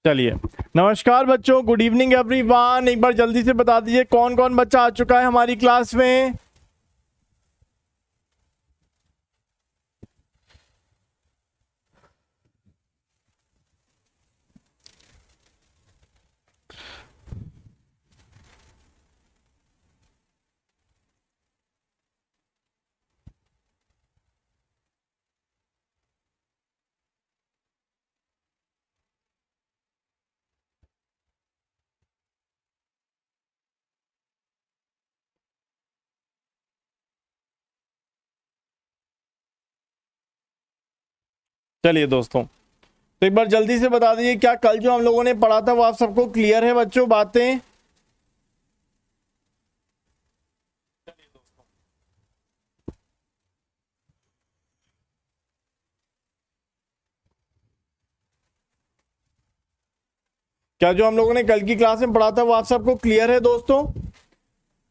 चलिए, नमस्कार बच्चों, गुड इवनिंग एवरीवन। एक बार जल्दी से बता दीजिए कौन कौन बच्चा आ चुका है हमारी क्लास में। चलिए दोस्तों, तो एक बार जल्दी से बता दीजिए, क्या कल जो हम लोगों ने पढ़ा था वो आप सबको क्लियर है बच्चों बातें? क्या जो हम लोगों ने कल की क्लास में पढ़ा था वो आप सबको क्लियर है दोस्तों?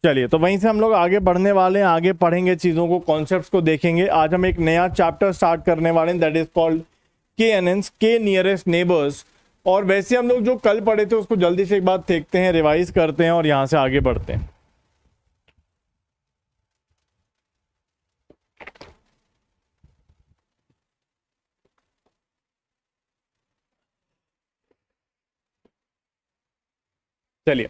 चलिए, तो वहीं से हम लोग आगे बढ़ने वाले हैं, आगे पढ़ेंगे चीज़ों को, कॉन्सेप्ट्स को देखेंगे। आज हम एक नया चैप्टर स्टार्ट करने वाले हैं, दैट इज कॉल्ड KNNs, के नियरेस्ट नेबर्स। और वैसे हम लोग जो कल पढ़े थे उसको जल्दी से एक बार देखते हैं, रिवाइज करते हैं और यहाँ से आगे बढ़ते हैं। चलिए,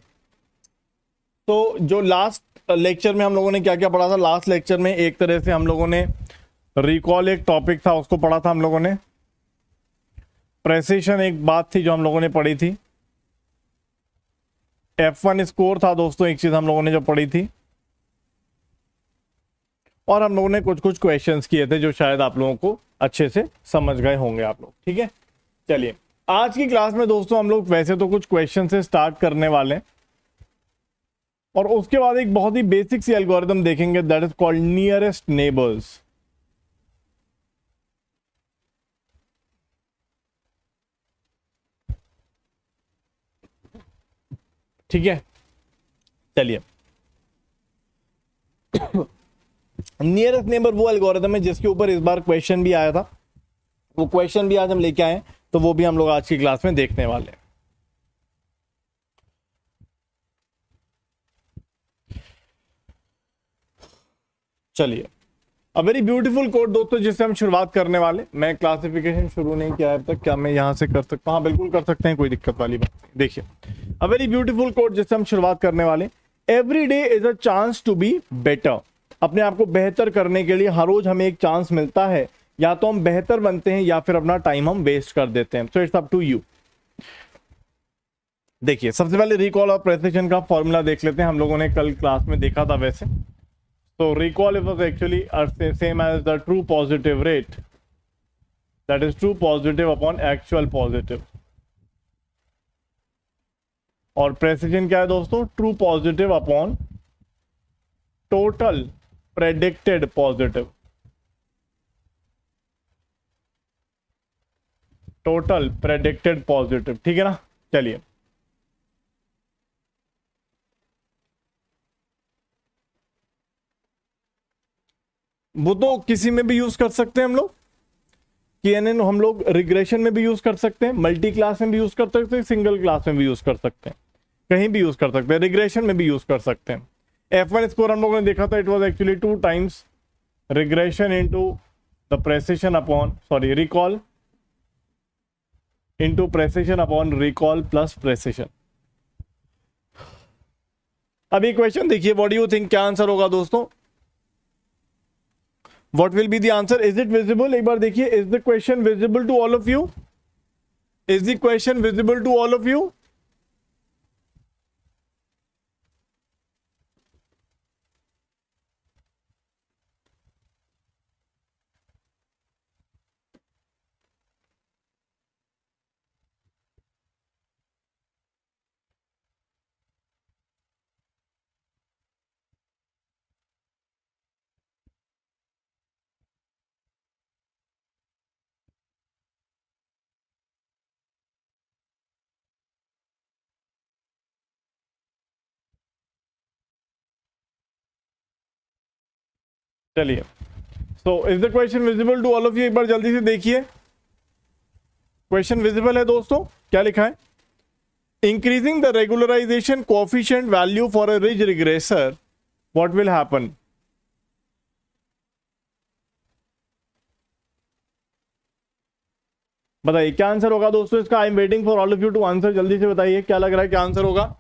तो जो लास्ट लेक्चर में हम लोगों ने क्या क्या पढ़ा था, लास्ट लेक्चर में एक तरह से हम लोगों ने रिकॉल एक टॉपिक था उसको पढ़ा था हम लोगों ने। प्रेसिशन एक बात थी जो हम लोगों ने पढ़ी थी। F1 स्कोर था दोस्तों, एक चीज हम लोगों ने जो पढ़ी थी। और हम लोगों ने कुछ कुछ क्वेश्चंस किए थे जो शायद आप लोगों को अच्छे से समझ गए होंगे आप लोग। ठीक है, चलिए आज की क्लास में दोस्तों हम लोग वैसे तो कुछ क्वेश्चन से स्टार्ट करने वाले हैं और उसके बाद एक बहुत ही बेसिक सी एल्गोरिथम देखेंगे, that is called nearest neighbours. ठीक है, चलिए नियरेस्ट नेबर वो एल्गोरिथम है जिसके ऊपर इस बार क्वेश्चन भी आया था। वो क्वेश्चन भी आज हम लेके आए, तो वो भी हम लोग आज की क्लास में देखने वाले हैं। चलिए, अ वेरी ब्यूटीफुल कोड दोस्तों जिससे हम शुरुआत करने वाले। मैं क्लासिफिकेशन शुरू नहीं किया है अब तक, क्या मैं यहां से कर सकता हूं? हाँ बिल्कुल कर सकते हैं, कोई दिक्कत वाली बात नहीं। देखिए, अ वेरी ब्यूटीफुल कोड जिससे हम शुरुआत करने वाले। Every day is a chance to be better. अपने आप को बेहतर करने के लिए हर रोज हमें एक चांस मिलता है, या तो हम बेहतर बनते हैं या फिर अपना टाइम हम वेस्ट कर देते हैं। So it's up to you. देखिए, सबसे पहले रिकॉल और प्रेसिशन का फॉर्मूला देख लेते हैं, हम लोगों ने कल क्लास में देखा था वैसे। So recall was actually same as the true positive rate, that is true positive upon actual positive। और प्रेसिजन क्या है दोस्तों? True positive upon total predicted positive. Total predicted positive, ठीक है ना। चलिए, वो तो किसी में भी यूज कर सकते हैं हम लोग। KNN हम लोग रिग्रेशन में भी यूज कर सकते हैं, मल्टी क्लास में भी यूज कर सकते हैं, सिंगल क्लास में भी यूज कर सकते हैं, कहीं भी यूज कर सकते हैं, रिग्रेशन में भी यूज कर सकते हैं। F1 स्कोर हम लोगों ने देखा था, it was actually 2 times regression into the precision upon recall into precision upon recall plus precision. अभी क्वेश्चन देखिए, व्हाट डू यू थिंक, क्या आंसर होगा दोस्तों? What will be the answer? Is it visible? एक बार देखिए, is the question visible to all of you? Is the question visible to all of you? चलिए, so is the question visible to all of you? एक बार जल्दी से देखिए, question visible है दोस्तों? क्या लिखा है? increasing the regularization coefficient value for a ridge regressor, what will happen? बताइए क्या आंसर होगा दोस्तों इसका? I am waiting for all of you to answer, जल्दी से बताइए क्या लग रहा है क्या आंसर होगा?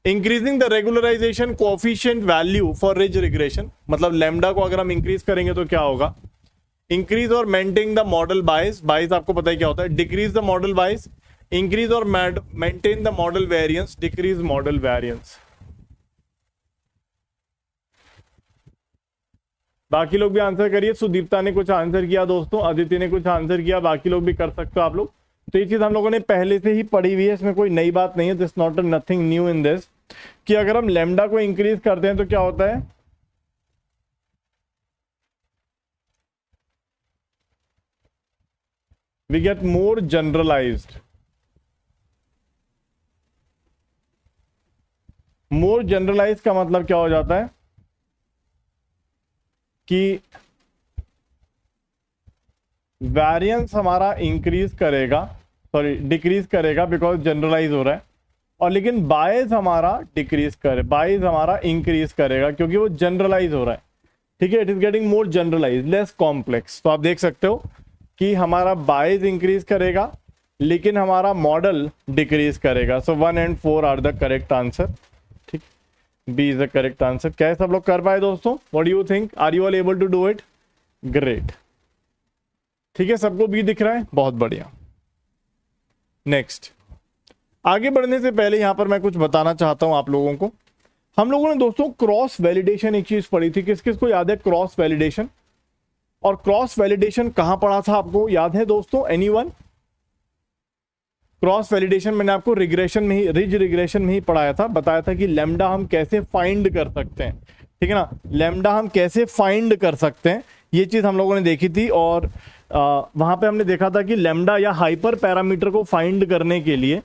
Increasing the regularisation coefficient value for ridge regression, मतलब लैम्डा को अगर हम इंक्रीज करेंगे तो क्या होगा? इंक्रीज और मेंटेन द मॉडल बाइस, बाइस आपको पता है क्या होता है? डिक्रीज द मॉडल बाइस, इंक्रीज और maintain the model variance, decrease model variance. बाकी लोग भी आंसर करिए। सुदीप्ता ने कुछ आंसर किया दोस्तों, अदिति ने कुछ आंसर किया, बाकी लोग भी कर सकते हो आप लोग। तो ये चीज हम लोगों ने पहले से ही पढ़ी हुई है, इसमें कोई नई बात नहीं है। This not nothing new in this, कि अगर हम लैम्डा को इंक्रीज करते हैं तो क्या होता है? We get more generalized. More generalize का मतलब क्या हो जाता है कि वेरिएंस हमारा इंक्रीज करेगा, सॉरी डिक्रीज करेगा बिकॉज जनरलाइज हो रहा है, और लेकिन बायस हमारा डिक्रीज करे, बायस हमारा इंक्रीज करेगा क्योंकि वो जनरलाइज हो रहा है। ठीक है, it is getting more generalize, less complex. तो आप देख सकते हो कि हमारा बायस इंक्रीज करेगा लेकिन हमारा मॉडल डिक्रीज करेगा। So 1 and 4 are the correct answer. ठीक, B is the correct answer. क्या सब लोग कर पाए दोस्तों? What do you think? Are you all able to do it? Great. ठीक है, सबको बी दिख रहा है, बहुत बढ़िया। नेक्स्ट, आगे बढ़ने से पहले यहां पर मैं कुछ बताना चाहता हूं आप लोगों को। हम लोगों ने दोस्तों क्रॉस वैलिडेशन एक चीज पढ़ी थी, किस किस को याद है क्रॉस वैलिडेशन? और क्रॉस वैलिडेशन कहां पढ़ा था आपको याद है दोस्तों? एनीवन? क्रॉस वैलिडेशन मैंने आपको रिग्रेशन में ही, रिज रिग्रेशन में ही पढ़ाया था, बताया था कि लैम्डा हम कैसे फाइंड कर सकते हैं। ठीक है ना, लैम्डा हम कैसे फाइंड कर सकते हैं, ये चीज हम लोगों ने देखी थी। और वहां पे हमने देखा था कि लैम्डा या हाइपर पैरामीटर को फाइंड करने के लिए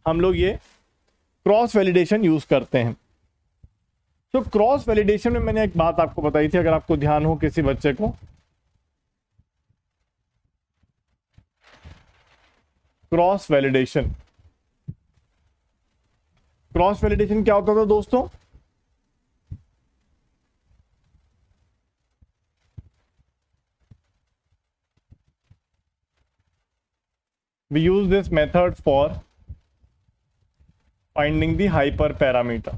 हम लोग ये क्रॉस वैलिडेशन यूज करते हैं। तो क्रॉस वैलिडेशन में मैंने एक बात आपको बताई थी, अगर आपको ध्यान हो किसी बच्चे को, क्रॉस वैलिडेशन, क्रॉस वैलिडेशन क्या होता था दोस्तों? we use this method for finding the hyperparameter.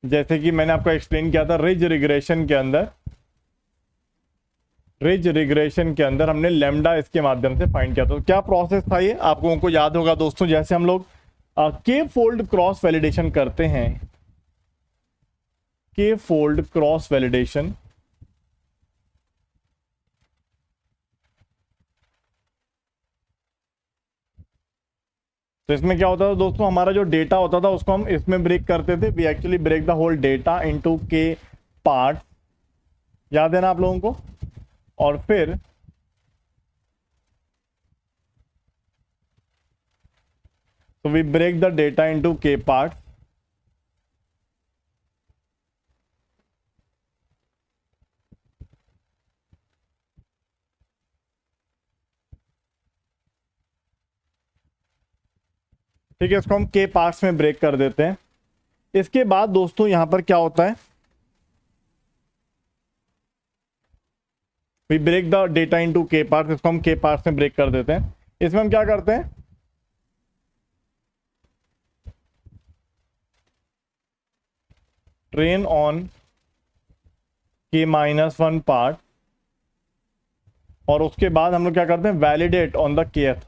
जैसे कि मैंने आपको एक्सप्लेन किया था रिज रिग्रेशन के अंदर, रिज रिग्रेशन के अंदर हमने लैम्डा इसके माध्यम से फाइंड किया था। तो क्या प्रोसेस था ये, आप लोगों को याद होगा दोस्तों? जैसे हम लोग के फोल्ड क्रॉस वैलिडेशन करते हैं, के फोल्ड क्रॉस वैलिडेशन, तो इसमें क्या होता था दोस्तों? हमारा जो डेटा होता था उसको हम इसमें ब्रेक करते थे। We actually break the whole data into k part, याद है ना आप लोगों को? और फिर तो we break the data into k part, ठीक है, इसको हम के पार्ट्स में ब्रेक कर देते हैं। इसके बाद दोस्तों यहां पर क्या होता है? We break the data into k parts, इसको हम के पार्ट्स में ब्रेक कर देते हैं। इसमें हम क्या करते हैं? ट्रेन ऑन के -1 पार्ट, और उसके बाद हम लोग क्या करते हैं? Validate on the kth।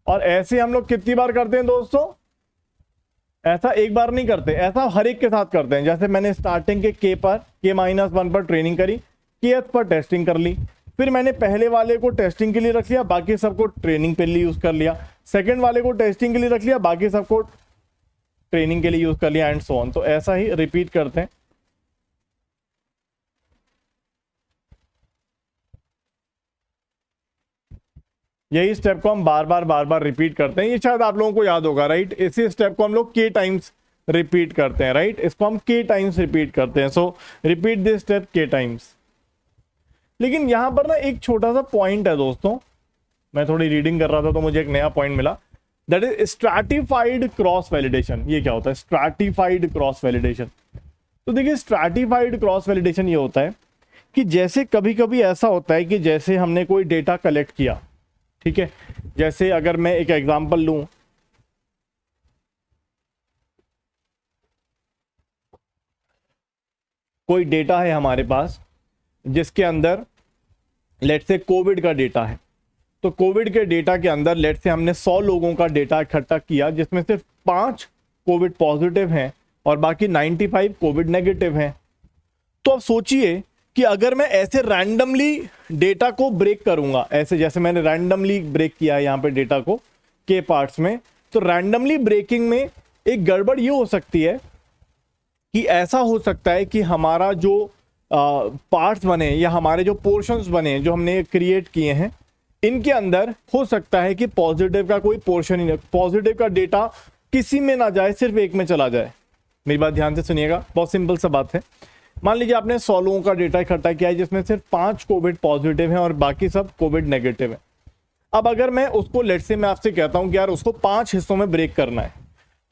और ऐसे हम लोग कितनी बार करते हैं दोस्तों? ऐसा एक बार नहीं करते, ऐसा हर एक के साथ करते हैं। जैसे मैंने स्टार्टिंग के के पर, के -1 पर ट्रेनिंग करी, kth पर टेस्टिंग कर ली, फिर मैंने पहले वाले को टेस्टिंग के लिए रख लिया, बाकी सबको ट्रेनिंग के लिए यूज कर लिया, सेकंड वाले को टेस्टिंग के लिए रख लिया, बाकी सबको ट्रेनिंग के लिए यूज कर लिया, एंड सो ऑन। तो ऐसा ही रिपीट करते हैं। यही स्टेप को हम बार बार रिपीट करते हैं, ये शायद आप लोगों को याद होगा, राइट। इसी स्टेप को हम लोग के टाइम्स रिपीट करते हैं, राइट। इसको हम के टाइम्स रिपीट करते हैं। सो रिपीट दिस स्टेप के टाइम्स। लेकिन यहां पर ना एक छोटा सा पॉइंट है दोस्तों, मैं थोड़ी रीडिंग कर रहा था तो मुझे एक नया पॉइंट मिला, that is stratified cross validation. ये क्या होता है स्ट्रैटिफाइड क्रॉस वैलिडेशन? तो देखिए स्ट्रैटिफाइड क्रॉस वैलिडेशन ये होता है कि जैसे कभी कभी ऐसा होता है कि जैसे हमने कोई डेटा कलेक्ट किया, ठीक है, जैसे अगर मैं एक एग्जांपल लूं, कोई डेटा है हमारे पास जिसके अंदर लेट्स से कोविड का डेटा है, तो कोविड के डेटा के अंदर लेट्स से हमने 100 लोगों का डेटा इकट्ठा किया जिसमें सिर्फ 5 कोविड पॉजिटिव हैं और बाकी 95 कोविड नेगेटिव हैं। तो अब सोचिए कि अगर मैं ऐसे रैंडमली डेटा को ब्रेक करूंगा, ऐसे जैसे मैंने रैंडमली ब्रेक किया है यहाँ पे डेटा को के पार्ट्स में, तो रैंडमली ब्रेकिंग में एक गड़बड़ ये हो सकती है कि ऐसा हो सकता है कि हमारा जो पार्ट्स बने या हमारे जो पोर्शंस बने जो हमने क्रिएट किए हैं, इनके अंदर हो सकता है कि पॉजिटिव का कोई पोर्शन ही नहीं, पॉजिटिव का डेटा किसी में ना जाए, सिर्फ एक में चला जाए। मेरी बात ध्यान से सुनिएगा, बहुत सिंपल सा बात है। मान लीजिए आपने 100 लोगों का डेटा इकट्ठा किया है जिसमें सिर्फ 5 कोविड पॉजिटिव हैं और बाकी सब कोविड नेगेटिव है। अब अगर मैं उसको लेट्स से मैं आपसे कहता हूं कि यार उसको 5 हिस्सों में ब्रेक करना है,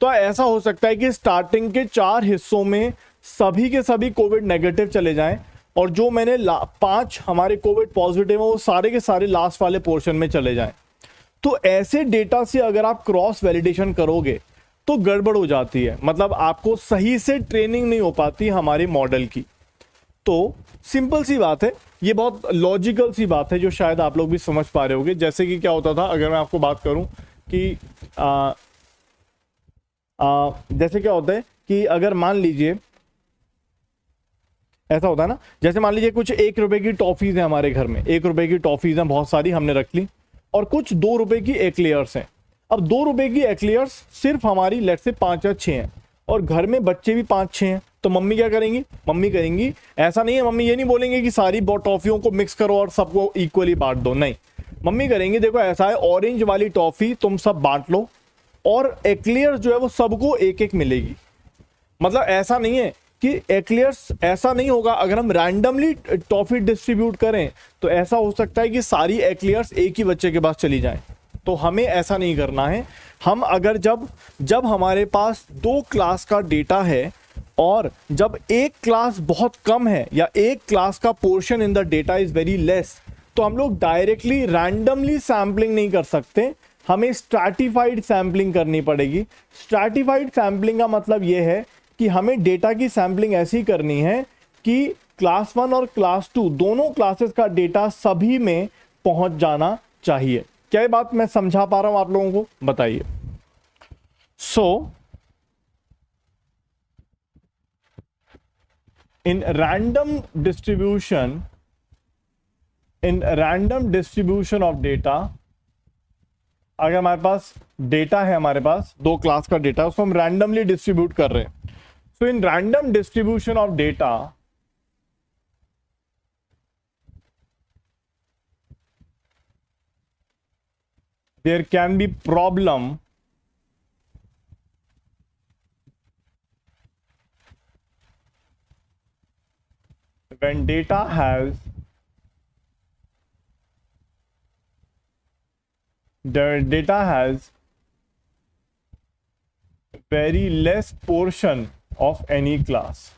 तो ऐसा हो सकता है कि स्टार्टिंग के 4 हिस्सों में सभी के सभी कोविड नेगेटिव चले जाएं और जो मैंने 5 हमारे कोविड पॉजिटिव है वो सारे के सारे लास्ट वाले पोर्शन में चले जाएं। तो ऐसे डेटा से अगर आप क्रॉस वैलिडेशन करोगे तो गड़बड़ हो जाती है, मतलब आपको सही से ट्रेनिंग नहीं हो पाती हमारे मॉडल की। तो सिंपल सी बात है, ये बहुत लॉजिकल सी बात है जो शायद आप लोग भी समझ पा रहे होंगे। जैसे कि क्या होता था, अगर मैं आपको बात करूं कि जैसे क्या होता है कि अगर मान लीजिए ऐसा होता है ना, जैसे मान लीजिए कुछ 1 रुपए की टॉफीज है हमारे घर में, 1 रुपए की टॉफीज हैं बहुत सारी हमने रख ली, और कुछ 2 रुपए की एक्लेयर्स हैं। अब 2 रुपए की एक्लेयर्स सिर्फ हमारी लेट से 5 या 6 हैं और घर में बच्चे भी 5-6 हैं, तो मम्मी क्या करेंगी, मम्मी करेंगी, ऐसा नहीं है मम्मी ये नहीं बोलेंगे कि सारी टॉफियों को मिक्स करो और सबको इक्वली बांट दो, नहीं, मम्मी करेंगी देखो ऐसा है ऑरेंज वाली टॉफी तुम सब बांट लो और एक्लेयर्स जो है वो सबको एक एक मिलेगी। मतलब ऐसा नहीं है कि एक्लेयर्स, ऐसा नहीं होगा अगर हम रैंडमली टॉफी डिस्ट्रीब्यूट करें तो ऐसा हो सकता है कि सारी एक्लेयर्स एक ही बच्चे के पास चली जाएं। तो हमें ऐसा नहीं करना है। हम अगर जब हमारे पास 2 क्लास का डेटा है और जब एक क्लास बहुत कम है या एक क्लास का portion in the data is very less, तो हम लोग डायरेक्टली रैंडमली सैम्पलिंग नहीं कर सकते, हमें स्ट्रैटिफाइड सैम्पलिंग करनी पड़ेगी। स्ट्रैटिफाइड सैम्पलिंग का मतलब यह है कि हमें डेटा की सैम्पलिंग ऐसी करनी है कि क्लास 1 और क्लास 2 दोनों क्लासेस का डेटा सभी में पहुंच जाना चाहिए। क्या ये बात मैं समझा पा रहा हूं आप लोगों को, बताइए। So in random distribution of data, अगर हमारे पास डेटा है, हमारे पास 2 क्लास का डेटा, उसको हम रैंडमली डिस्ट्रीब्यूट कर रहे हैं। So in random distribution of data there can be problem when data has very less portion of any class।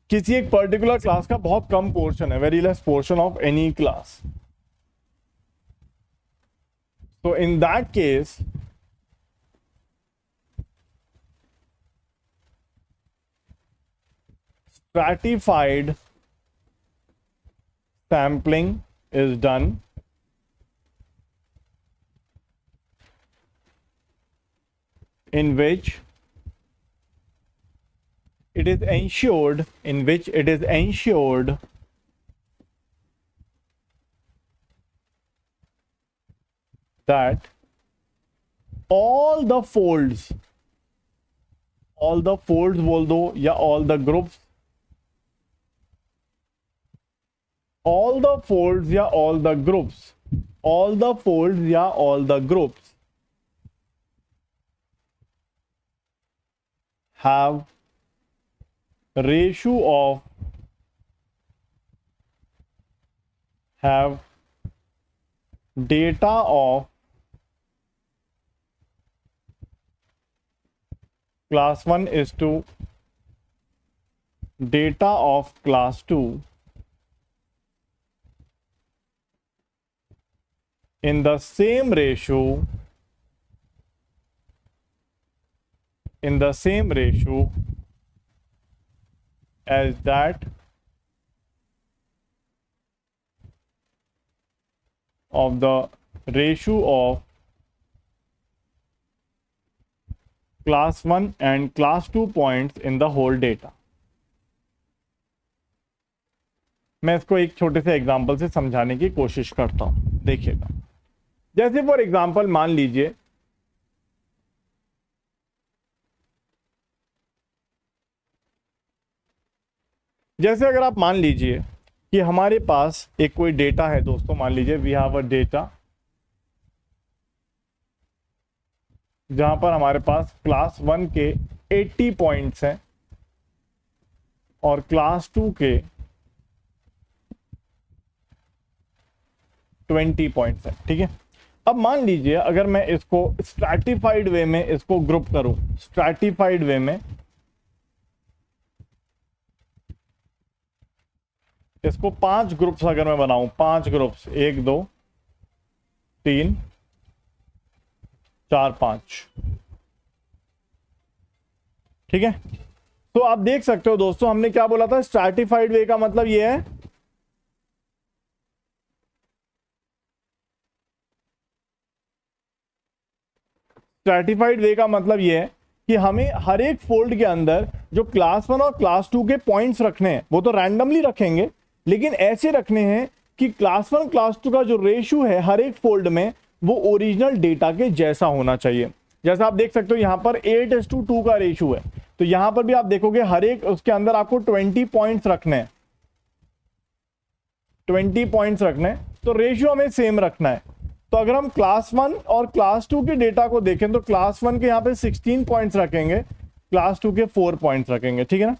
किसी एक पर्टिकुलर क्लास का बहुत कम पोर्शन है, very less portion of any class. So in that case, stratified sampling is done, in which it is ensured that all the folds बोल दो या all the groups, all the folds या all the groups all the folds या all the groups have ratio of have data of class 1 is to data of class 2 in the same ratio as that of the ratio of class 1 and class 2 points in the whole data। मैं इसको एक छोटे से example से समझाने की कोशिश करता हूं, देखिएगा। जैसे फॉर एग्जांपल मान लीजिए जैसे अगर आप मान लीजिए कि हमारे पास एक कोई डेटा है दोस्तों, मान लीजिए वी हैव अ डेटा जहां पर हमारे पास क्लास 1 के 80 पॉइंट्स हैं और क्लास 2 के 20 पॉइंट्स हैं, ठीक है। अब मान लीजिए अगर मैं इसको स्ट्रैटिफाइड वे में इसको ग्रुप करूं, स्ट्रैटिफाइड वे में इसको 5 ग्रुप्स अगर मैं बनाऊं, 5 ग्रुप्स, 1 2 3 4 5, ठीक है। तो आप देख सकते हो दोस्तों, हमने क्या बोला था, स्ट्रैटिफाइड वे का मतलब ये है स्ट्रैटिफाइड वे का मतलब ये है कि हमें हर एक फोल्ड के अंदर जो क्लास 1 और क्लास 2 के पॉइंट्स रखने हैं, वो तो रैंडमली रखेंगे, लेकिन ऐसे रखने हैं कि क्लास 1 क्लास 2 का जो रेशियो है हर एक फोल्ड में वो ओरिजिनल डेटा के जैसा होना चाहिए। जैसा आप देख सकते हो यहां पर 8:2 का रेशियो है, तो यहां पर भी आप देखोगे हर एक उसके अंदर आपको 20 पॉइंट्स रखने हैं, 20 पॉइंट्स रखने हैं, तो रेशियो हमें सेम रखना है। तो अगर हम क्लास 1 और क्लास 2 के डेटा को देखें तो क्लास 1 के यहां पे 16 पॉइंट्स रखेंगे, क्लास 2 के 4 पॉइंट्स रखेंगे, ठीक है ना,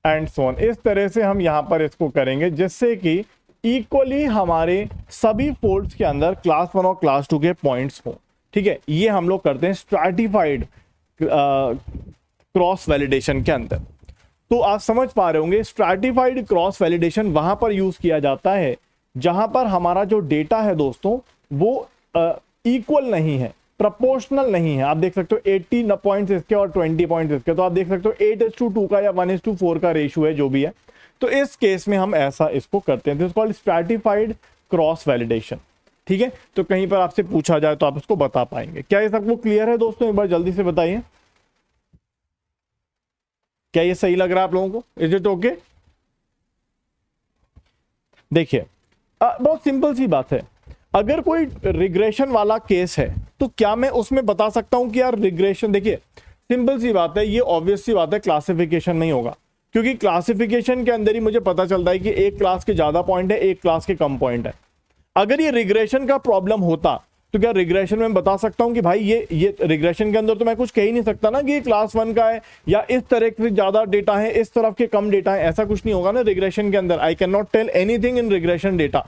एंड सो ऑन। इस तरह से हम यहां पर इसको करेंगे जिससे कि इक्वली हमारे सभी फोल्ड्स के अंदर क्लास 1 और क्लास 2 के पॉइंट्स हो, ठीक है। ये हम लोग करते हैं स्ट्रैटिफाइड क्रॉस वैलिडेशन के अंदर। तो आप समझ पा रहे होंगे स्ट्रैटिफाइड क्रॉस वैलिडेशन वहां पर यूज किया जाता है जहां पर हमारा जो डेटा है दोस्तों वो इक्वल नहीं है, प्रोपोर्शनल नहीं है। आप देख सकते हो 80 पॉइंट्स इसके और 20 पॉइंट्स इसके, तो आप देख सकते हो 8:2 का या 1:4 का रेशियो है, जो भी है। तो इस केस में हम ऐसा इसको करते हैं, this called stratified cross validation, ठीक है। तो कहीं पर आपसे पूछा जाए तो आप इसको बता पाएंगे। क्या ये सबको क्लियर है दोस्तों? एक बार जल्दी से बताइए, क्या ये सही लग रहा है आप लोगों को? Is it okay? देखिए बहुत सिंपल सी बात है, अगर कोई रिग्रेशन वाला केस है तो क्या मैं उसमें बता सकता हूं कि यार रिग्रेशन, देखिए सिंपल सी बात है, ये ऑब्वियस सी बात है, क्लासिफिकेशन नहीं होगा, क्योंकि क्लासिफिकेशन के अंदर ही मुझे पता चलता है कि एक क्लास के ज्यादा पॉइंट है, एक क्लास के कम पॉइंट है। अगर ये रिग्रेशन का प्रॉब्लम होता तो क्या रिग्रेशन में बता सकता हूं कि भाई ये रिग्रेशन के अंदर तो मैं कुछ कह ही नहीं सकता ना कि ये क्लास 1 का है या इस तरह से ज्यादा डेटा है, इस तरफ के कम डेटा है, ऐसा कुछ नहीं होगा ना रिग्रेशन के अंदर। I can not tell anything in regression data,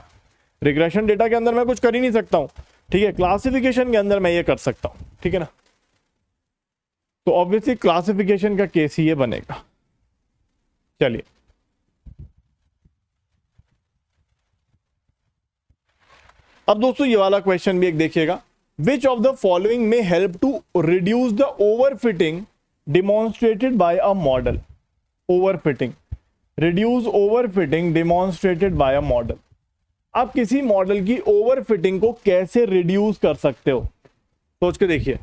regression data के अंदर मैं कुछ कर ही नहीं सकता हूं, ठीक है। क्लासिफिकेशन के अंदर मैं ये कर सकता हूं, ठीक है ना। तो ऑब्वियसली क्लासिफिकेशन का केस ही ये बनेगा। चलिए अब दोस्तों ये वाला क्वेश्चन भी एक देखिएगा, which of the following may help to reduce the overfitting demonstrated by a model. Overfitting, reduce overfitting demonstrated by a model. आप किसी मॉडल की ओवरफिटिंग को कैसे रिड्यूस कर सकते हो, सोच के देखिए।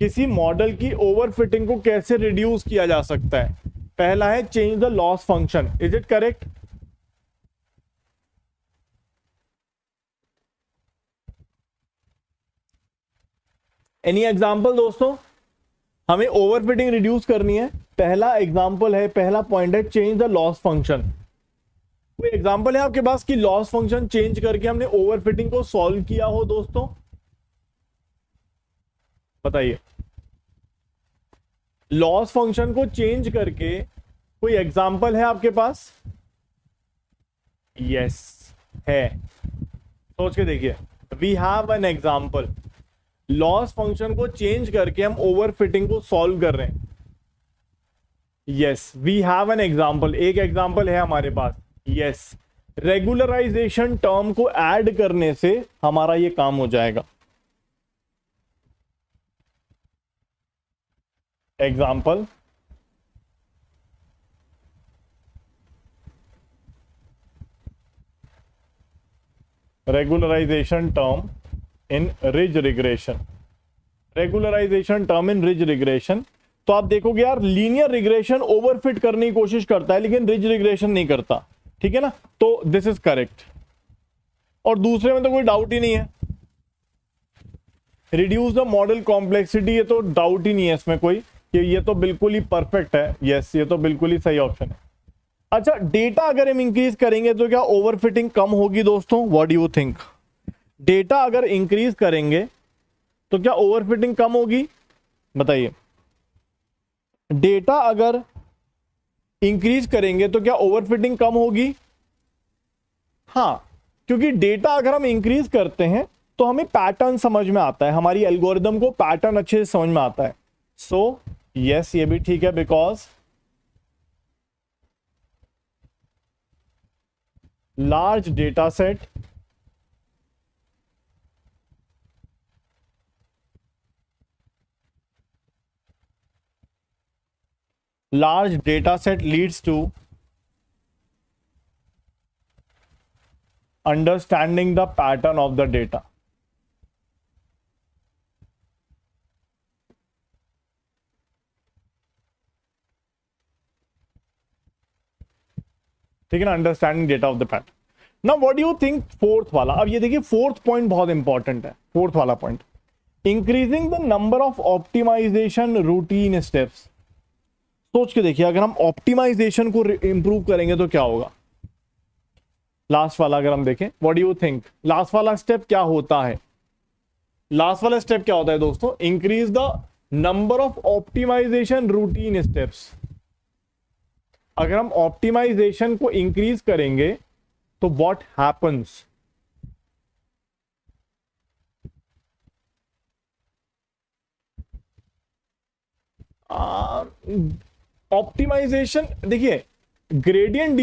किसी मॉडल की ओवरफिटिंग को कैसे रिड्यूस किया जा सकता है? पहला है change the loss function, is it correct? Any example दोस्तों? हमें ओवरफिटिंग रिड्यूस करनी है, पहला एग्जाम्पल है, पहला पॉइंट है चेंज द लॉस फंक्शन। कोई एग्जांपल है आपके पास कि लॉस फंक्शन चेंज करके हमने ओवरफिटिंग को सॉल्व किया हो दोस्तों? बताइए, लॉस फंक्शन को चेंज करके कोई एग्जांपल है आपके पास? यस है, सोच के देखिए, we have an example. Loss function को चेंज करके हम ओवरफिटिंग को सॉल्व कर रहे हैं। Yes, we have an example, एक एग्जांपल है हमारे पास। यस, रेगुलराइजेशन टर्म को ऐड करने से हमारा ये काम हो जाएगा। Example, regularization term in ridge regression, regularization term in ridge regression। तो आप देखोगे यार, लीनियर रिग्रेशन ओवरफिट करने की कोशिश करता है लेकिन रिज रिग्रेशन नहीं करता, ठीक है ना? तो दिस इज करेक्ट, और दूसरे में तो कोई डाउट ही नहीं है। रिड्यूस द मॉडल कॉम्प्लेक्सिटी, ये तो डाउट ही नहीं है इसमें कोई, कि ये तो बिल्कुल ही परफेक्ट है। यस, ये तो बिल्कुल ही सही ऑप्शन है। अच्छा, डेटा अगर हम इंक्रीज करेंगे तो क्या ओवरफिटिंग कम होगी दोस्तों? What do you think? Data अगर इंक्रीज करेंगे तो क्या ओवरफिटिंग कम होगी? बताइए, डेटा अगर इंक्रीज करेंगे तो क्या ओवरफिटिंग कम होगी? हाँ, क्योंकि डेटा अगर हम इंक्रीज करते हैं तो हमें पैटर्न समझ में आता है, हमारी एल्गोरिदम को पैटर्न अच्छे से समझ में आता है। सो यस, ये भी ठीक है, because large data set leads to understanding the pattern of the data। ठीक है ना, understanding data of the pattern. Now what do you think fourth वाला? अब ये देखिए, फोर्थ पॉइंट बहुत इंपॉर्टेंट है, फोर्थ वाला point, increasing the number of optimization routine steps. सोच के देखिए, अगर हम ऑप्टिमाइजेशन को इंप्रूव करेंगे तो क्या होगा? लास्ट वाला अगर हम देखें, what do you think last वाला स्टेप क्या होता है? लास्ट वाला स्टेप क्या होता है दोस्तों? Increase the number of optimization routine steps. अगर हम ऑप्टिमाइजेशन को इंक्रीज करेंगे तो व्हाट हैपन्स? ऑप्टिमाइजेशन देखिए, gradient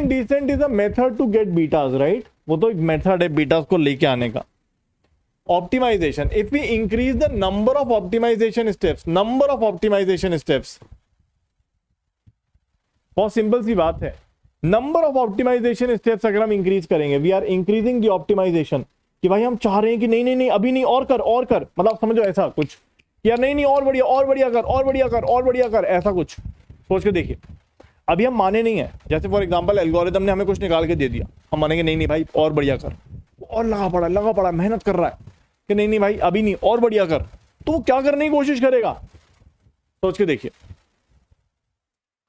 descent is a method to get betas, right? वो तो एक मेथड है बीटास को लेके आने का। Optimization, if we increase the number of optimization steps, बहुत सिंपल सी बात है, नंबर ऑफ ऑप्टिमाइजेशन स्टेप्स अगर हम इंक्रीज करेंगे, we are increasing the optimization, कि भाई हम चाह रहे हैं कि नहीं नहीं नहीं अभी नहीं, और कर, मतलब समझो ऐसा कुछ, यार नहीं नहीं और बढ़िया कर, ऐसा कुछ सोच के देखिए। अभी हम माने नहीं है, जैसे फॉर एग्जांपल एल्गोरिदम ने हमें कुछ निकाल के दे दिया, हम मानेंगे नहीं नहीं भाई और बढ़िया कर, और लगा पड़ा मेहनत कर रहा है कि नहीं नहीं भाई अभी नहीं और बढ़िया कर, तो वो क्या करने की कोशिश करेगा? सोच के देखिए,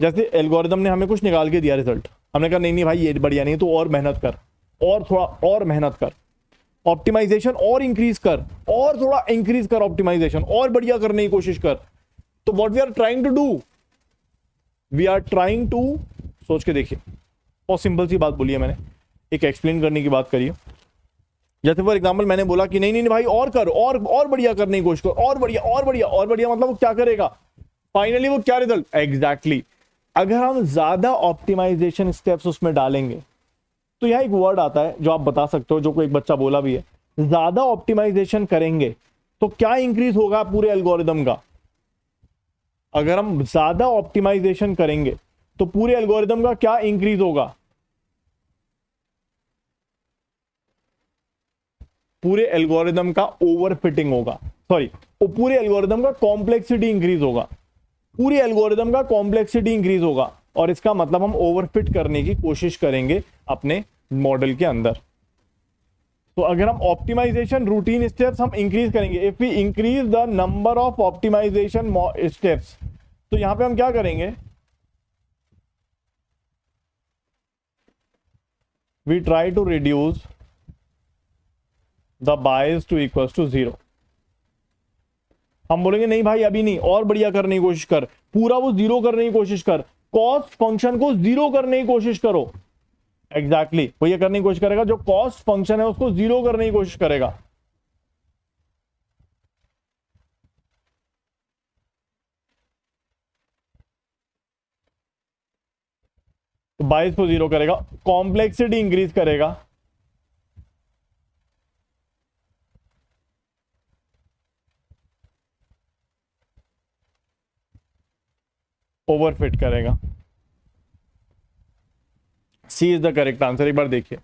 जैसे एल्गोरिदम ने हमें कुछ निकाल के दिया रिजल्ट, हमने कहा नहीं नहीं भाई ये बढ़िया नहीं, तो और मेहनत कर, और थोड़ा और मेहनत कर, ऑप्टिमाइजेशन और इंक्रीज कर, और थोड़ा इंक्रीज कर ऑप्टिमाइजेशन, और बढ़िया करने की कोशिश कर। तो what we are trying to do, we are trying to, सोच के देखिए, बहुत सिंपल सी बात बोली है मैंने, एक एक्सप्लेन करने की बात करिए। जैसे फॉर एग्जांपल मैंने बोला कि नहीं नहीं भाई और कर, और बढ़िया करने की कोशिश कर, और बढ़िया, मतलब वो क्या करेगा फाइनली? वो क्या रिजल्ट? एग्जैक्टली, अगर हम ज्यादा ऑप्टिमाइजेशन स्टेप्स उसमें डालेंगे, तो यहां एक वर्ड आता है जो आप बता सकते हो, जो कोई एक बच्चा बोला भी है, ज्यादा ऑप्टिमाइजेशन करेंगे तो क्या इंक्रीज होगा पूरे एल्गोरिदम का? अगर हम ज्यादा ऑप्टिमाइजेशन करेंगे तो पूरे एल्गोरिदम का क्या इंक्रीज होगा? पूरे एल्गोरिदम का ओवरफिटिंग होगा, सॉरी, पूरे एल्गोरिदम का कॉम्प्लेक्सिटी इंक्रीज होगा, पूरे एल्गोरिदम का कॉम्प्लेक्सिटी इंक्रीज होगा, और इसका मतलब हम ओवरफिट करने की कोशिश करेंगे अपने मॉडल के अंदर। तो अगर हम ऑप्टिमाइजेशन रूटीन स्टेप्स हम इंक्रीज करेंगे, if we increase the number of optimization steps, तो यहां पे हम क्या करेंगे? We try to reduce the bias to equal to 0। हम बोलेंगे नहीं भाई अभी नहीं, और बढ़िया करने की कोशिश कर, पूरा वो 0 करने की कोशिश कर, कॉस्ट फंक्शन को 0 करने की कोशिश करो। एग्जैक्टली वो ये करने की कोशिश करेगा, जो कॉस्ट फंक्शन है उसको 0 करने की कोशिश करेगा। तो 22 को 0 करेगा, कॉम्प्लेक्सिटी इंक्रीज करेगा, ओवरफिट करेगा। सी इज द करेक्ट आंसर। एक बार देखिए,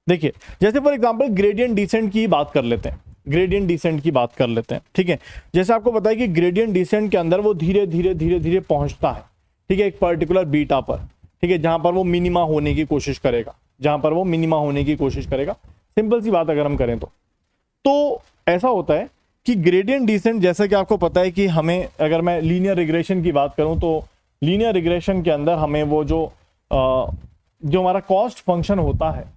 देखिए जैसे फॉर एग्जांपल ग्रेडियंट डिसेंट की बात कर लेते हैं, ग्रेडियंट डिसेंट की बात कर लेते हैं, ठीक है। जैसे आपको पता है कि ग्रेडियंट डिसेंट के अंदर वो धीरे धीरे धीरे धीरे पहुंचता है, ठीक है, एक पर्टिकुलर बीटा पर, ठीक है, जहां पर वो मिनिमा होने की कोशिश करेगा, जहां पर वो मिनिमा होने की कोशिश करेगा। सिंपल सी बात अगर हम करें तो ऐसा होता है कि ग्रेडियंट डिसेंट, जैसा कि आपको पता है कि हमें, अगर मैं लीनियर रिग्रेशन की बात करूं तो लीनियर रिग्रेशन के अंदर हमें वो जो हमारा कॉस्ट फंक्शन होता है,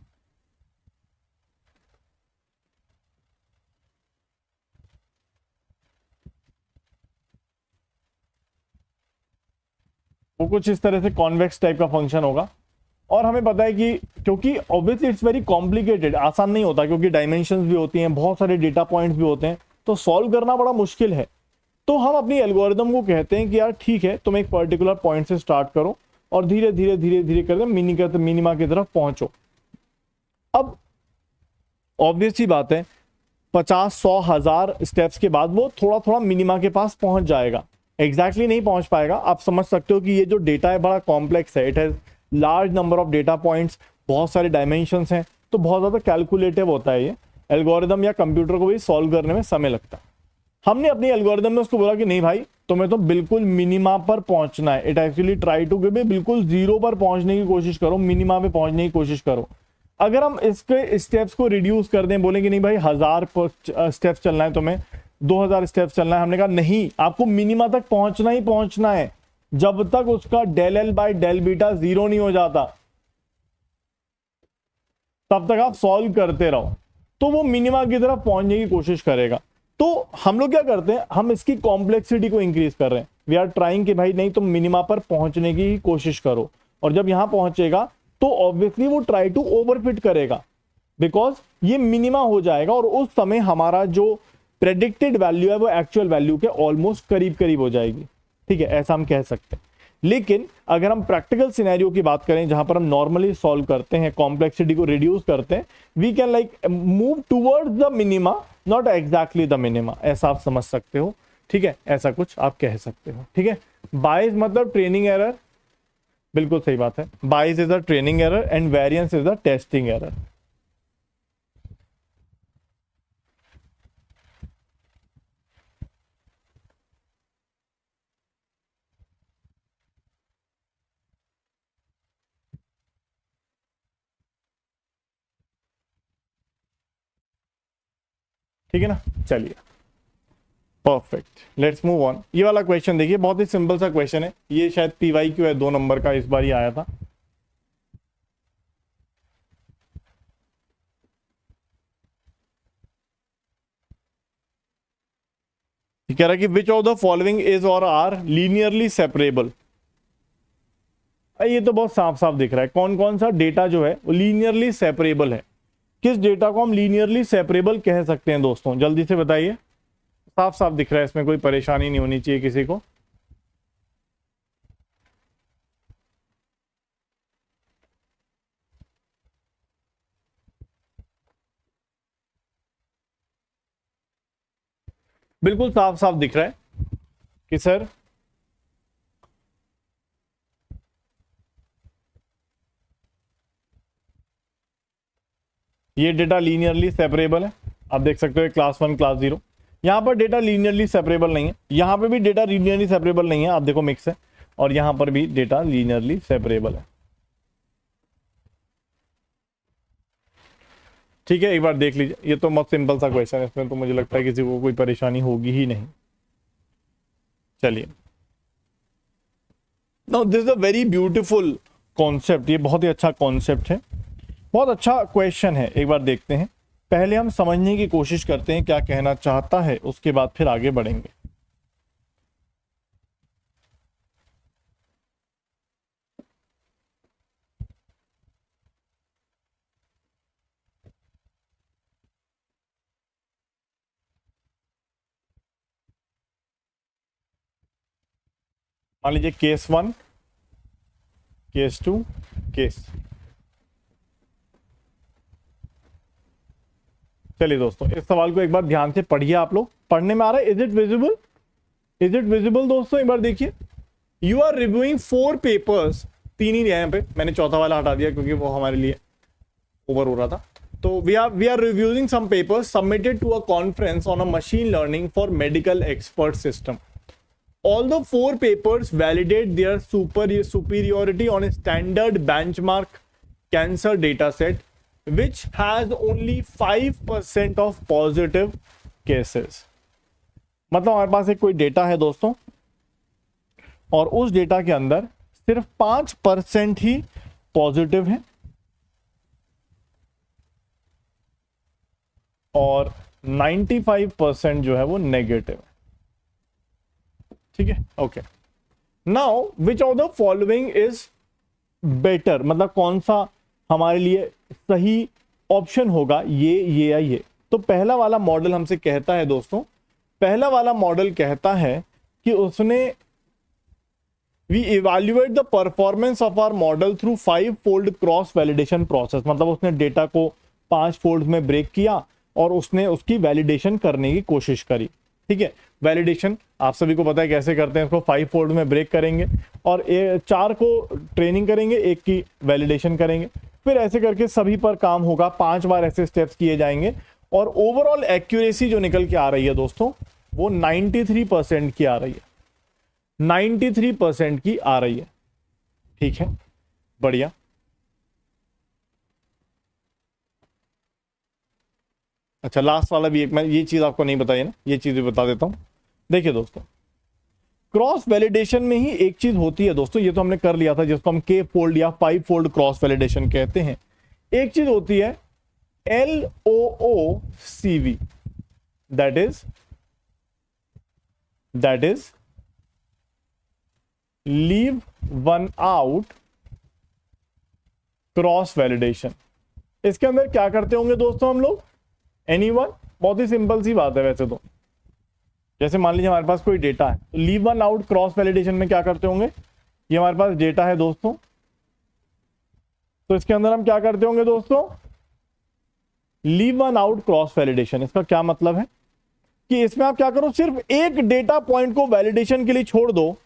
वो कुछ इस तरह से कॉन्वेक्स टाइप का फंक्शन होगा। और हमें पता है कि क्योंकि ऑब्वियसली इट्स वेरी कॉम्प्लिकेटेड, आसान नहीं होता, क्योंकि डायमेंशंस भी होती हैं, बहुत सारे डेटा पॉइंट्स भी होते हैं, तो सॉल्व करना बड़ा मुश्किल है। तो हम अपनी एल्गोरिदम को कहते हैं कि यार ठीक है, तुम एक पर्टिकुलर पॉइंट से स्टार्ट करो और धीरे धीरे धीरे धीरे करके मिनिमा की तरफ पहुंचो। अब ऑब्वियसली बात है 50, 100, 1000 स्टेप्स के बाद वो थोड़ा थोड़ा मिनिमा के पास पहुंच जाएगा। एग्जैक्टली नहीं पहुंच पाएगा। आप समझ सकते हो कि ये जो डेटा है बड़ा कॉम्प्लेक्स है, it has large number of data points, बहुत सारे डायमेंशंस हैं, तो बहुत ज़्यादा कैलकुलेटिव होता है ये एल्गोरिदम, या कंप्यूटर को भी सॉल्व करने में समय लगता है। हमने अपनी एल्गोरिदम में उसको बोला कि नहीं भाई, तुम्हें तो बिल्कुल मिनिमा पर पहुंचना है। इट एक्चुअली ट्राई टू कि बिल्कुल 0 पर पहुंचने की कोशिश करो, मिनिमा पे पहुंचने की कोशिश करो। अगर हम इसके स्टेप्स को रिड्यूस कर दें, बोलेंगे नहीं भाई 1000 स्टेप्स चलना है तुम्हें, 2000 स्टेप्स चलना है, हमने कहा नहीं, आपको मिनिमा तक पहुंचना ही पहुंचना है जब तक उसका del L by del beta 0 नहीं हो जाता, तब तक आप सॉल्व करते रहो, तो वो मिनिमा की तरफ पहुंचने की कोशिश करेगा। तो हम लोग क्या करते हैं, हम इसकी कॉम्प्लेक्सिटी को इंक्रीज कर रहे हैं। वी आर ट्राइंग कि भाई नहीं, तुम मिनिमा पर पहुंचने की कोशिश करो, और जब यहां पहुंचेगा तो ऑब्वियसली वो ट्राई टू ओवरफिट करेगा, बिकॉज ये मिनिमा हो जाएगा, और उस समय हमारा जो प्रेडिक्टेड वैल्यू है वो एक्चुअल वैल्यू के ऑलमोस्ट करीब करीब हो जाएगी, ठीक है, ऐसा हम कह सकते हैं। लेकिन अगर हम प्रैक्टिकल सिनेरियो की बात करें, जहां पर हम नॉर्मली सॉल्व करते हैं, कॉम्प्लेक्सिटी को रिड्यूस करते हैं, we can like move towards the minima, not exactly the minima, ऐसा आप समझ सकते हो, ठीक है, ऐसा कुछ आप कह सकते हो, ठीक है। बायस मतलब ट्रेनिंग एरर, बिल्कुल सही बात है, बायस is a training error and variance is a testing error. ठीक है ना, चलिए परफेक्ट, लेट्स मूव ऑन। ये वाला क्वेश्चन देखिए, बहुत ही सिंपल सा क्वेश्चन है, ये शायद पीवाई क्यू है 2 नंबर का, इस बार ही आया था। कह रहा है कि विच ऑफ द फॉलोइंग इज और आर लीनियरली सेपरेबल। ये तो बहुत साफ साफ दिख रहा है, कौन कौन सा डेटा जो है वो लीनियरली सेपरेबल है। किस डेटा को हम लीनियरली सेपरेबल कह सकते हैं दोस्तों, जल्दी से बताइए। साफ साफ दिख रहा है, इसमें कोई परेशानी नहीं होनी चाहिए किसी को। बिल्कुल साफ साफ दिख रहा है कि सर ये डेटा लीनियरली सेपरेबल है। आप देख सकते हो क्लास 1 क्लास 0, यहां पर डेटा लीनियरली सेपरेबल नहीं है, यहां पे भी डेटा लीनियरली सेपरेबल नहीं है, आप देखो मिक्स है, और यहां पर भी डेटा लीनियरली सेपरेबल है। ठीक है, एक बार देख लीजिए, ये तो बहुत सिंपल सा क्वेश्चन है, इसमें तो मुझे लगता है किसी को कोई परेशानी होगी ही नहीं। चलिए, now this is a very beautiful concept, ये बहुत ही अच्छा कॉन्सेप्ट है, बहुत अच्छा क्वेश्चन है। एक बार देखते हैं, पहले हम समझने की कोशिश करते हैं क्या कहना चाहता है, उसके बाद फिर आगे बढ़ेंगे। मान लीजिए केस 1, केस 2, केस। चलिए दोस्तों, इस सवाल को एक बार ध्यान से पढ़िए, आप लोग पढ़ने में आ रहा है? Is it visible? Is it visible दोस्तों? एक बार देखिए, यू आर रिव्यूइंग 4 पेपर्स, 3 ही यहाँ पे, मैंने चौथा वाला हटा दिया क्योंकि वो हमारे लिए ओवर हो रहा था। तो we are reviewing some papers submitted to a conference on a machine learning for medical expert system. Although 4 papers validate their superiority on a standard benchmark cancer dataset, which has only 5% of positive cases. मतलब हमारे पास एक कोई data है दोस्तों, और उस data के अंदर सिर्फ 5% ही पॉजिटिव है और 95% जो है वो नेगेटिव है। ठीक है, okay. Now which of the following is better, मतलब कौन सा हमारे लिए सही ऑप्शन होगा, ये या ये? तो पहला वाला मॉडल हमसे कहता है दोस्तों, पहला वाला मॉडल कहता है कि उसने we evaluate the performance of our model through 5-fold cross validation process, मतलब उसने डेटा को 5 फोल्ड में ब्रेक किया और उसने उसकी वैलिडेशन करने की कोशिश करी। ठीक है, वैलिडेशन आप सभी को पता है कैसे करते हैं, इसको 5 फोल्ड में ब्रेक करेंगे और 4 को ट्रेनिंग करेंगे, 1 की वैलिडेशन करेंगे, फिर ऐसे करके सभी पर काम होगा, 5 बार ऐसे स्टेप्स किए जाएंगे और ओवरऑल एक्यूरेसी जो निकल के आ रही है दोस्तों वो 93% की आ रही है, 93% की आ रही है। ठीक है, बढ़िया। अच्छा, लास्ट वाला भी एक, मैं ये चीज आपको नहीं बताई ना, ये चीज भी बता देता हूं। देखिए दोस्तों, क्रॉस वैलिडेशन में ही एक चीज होती है दोस्तों, ये तो हमने कर लिया था, जिसको हम के फोल्ड या 5 फोल्ड क्रॉस वैलिडेशन कहते हैं। एक चीज होती है LOOCV, that is leave one out cross validation. इसके अंदर क्या करते होंगे दोस्तों हम लोग? एनीवन? बहुत ही सिंपल सी बात है वैसे तो। जैसे मान लीजिए हमारे पास कोई डेटा है, तो leave one out cross validation में क्या करते होंगे? ये हमारे पास डेटा है दोस्तों, तो इसके अंदर हम क्या करते होंगे दोस्तों? Leave one out cross validation. इसका क्या मतलब है कि इसमें आप क्या करो, सिर्फ एक डेटा पॉइंट को वैलिडेशन के लिए छोड़ दो,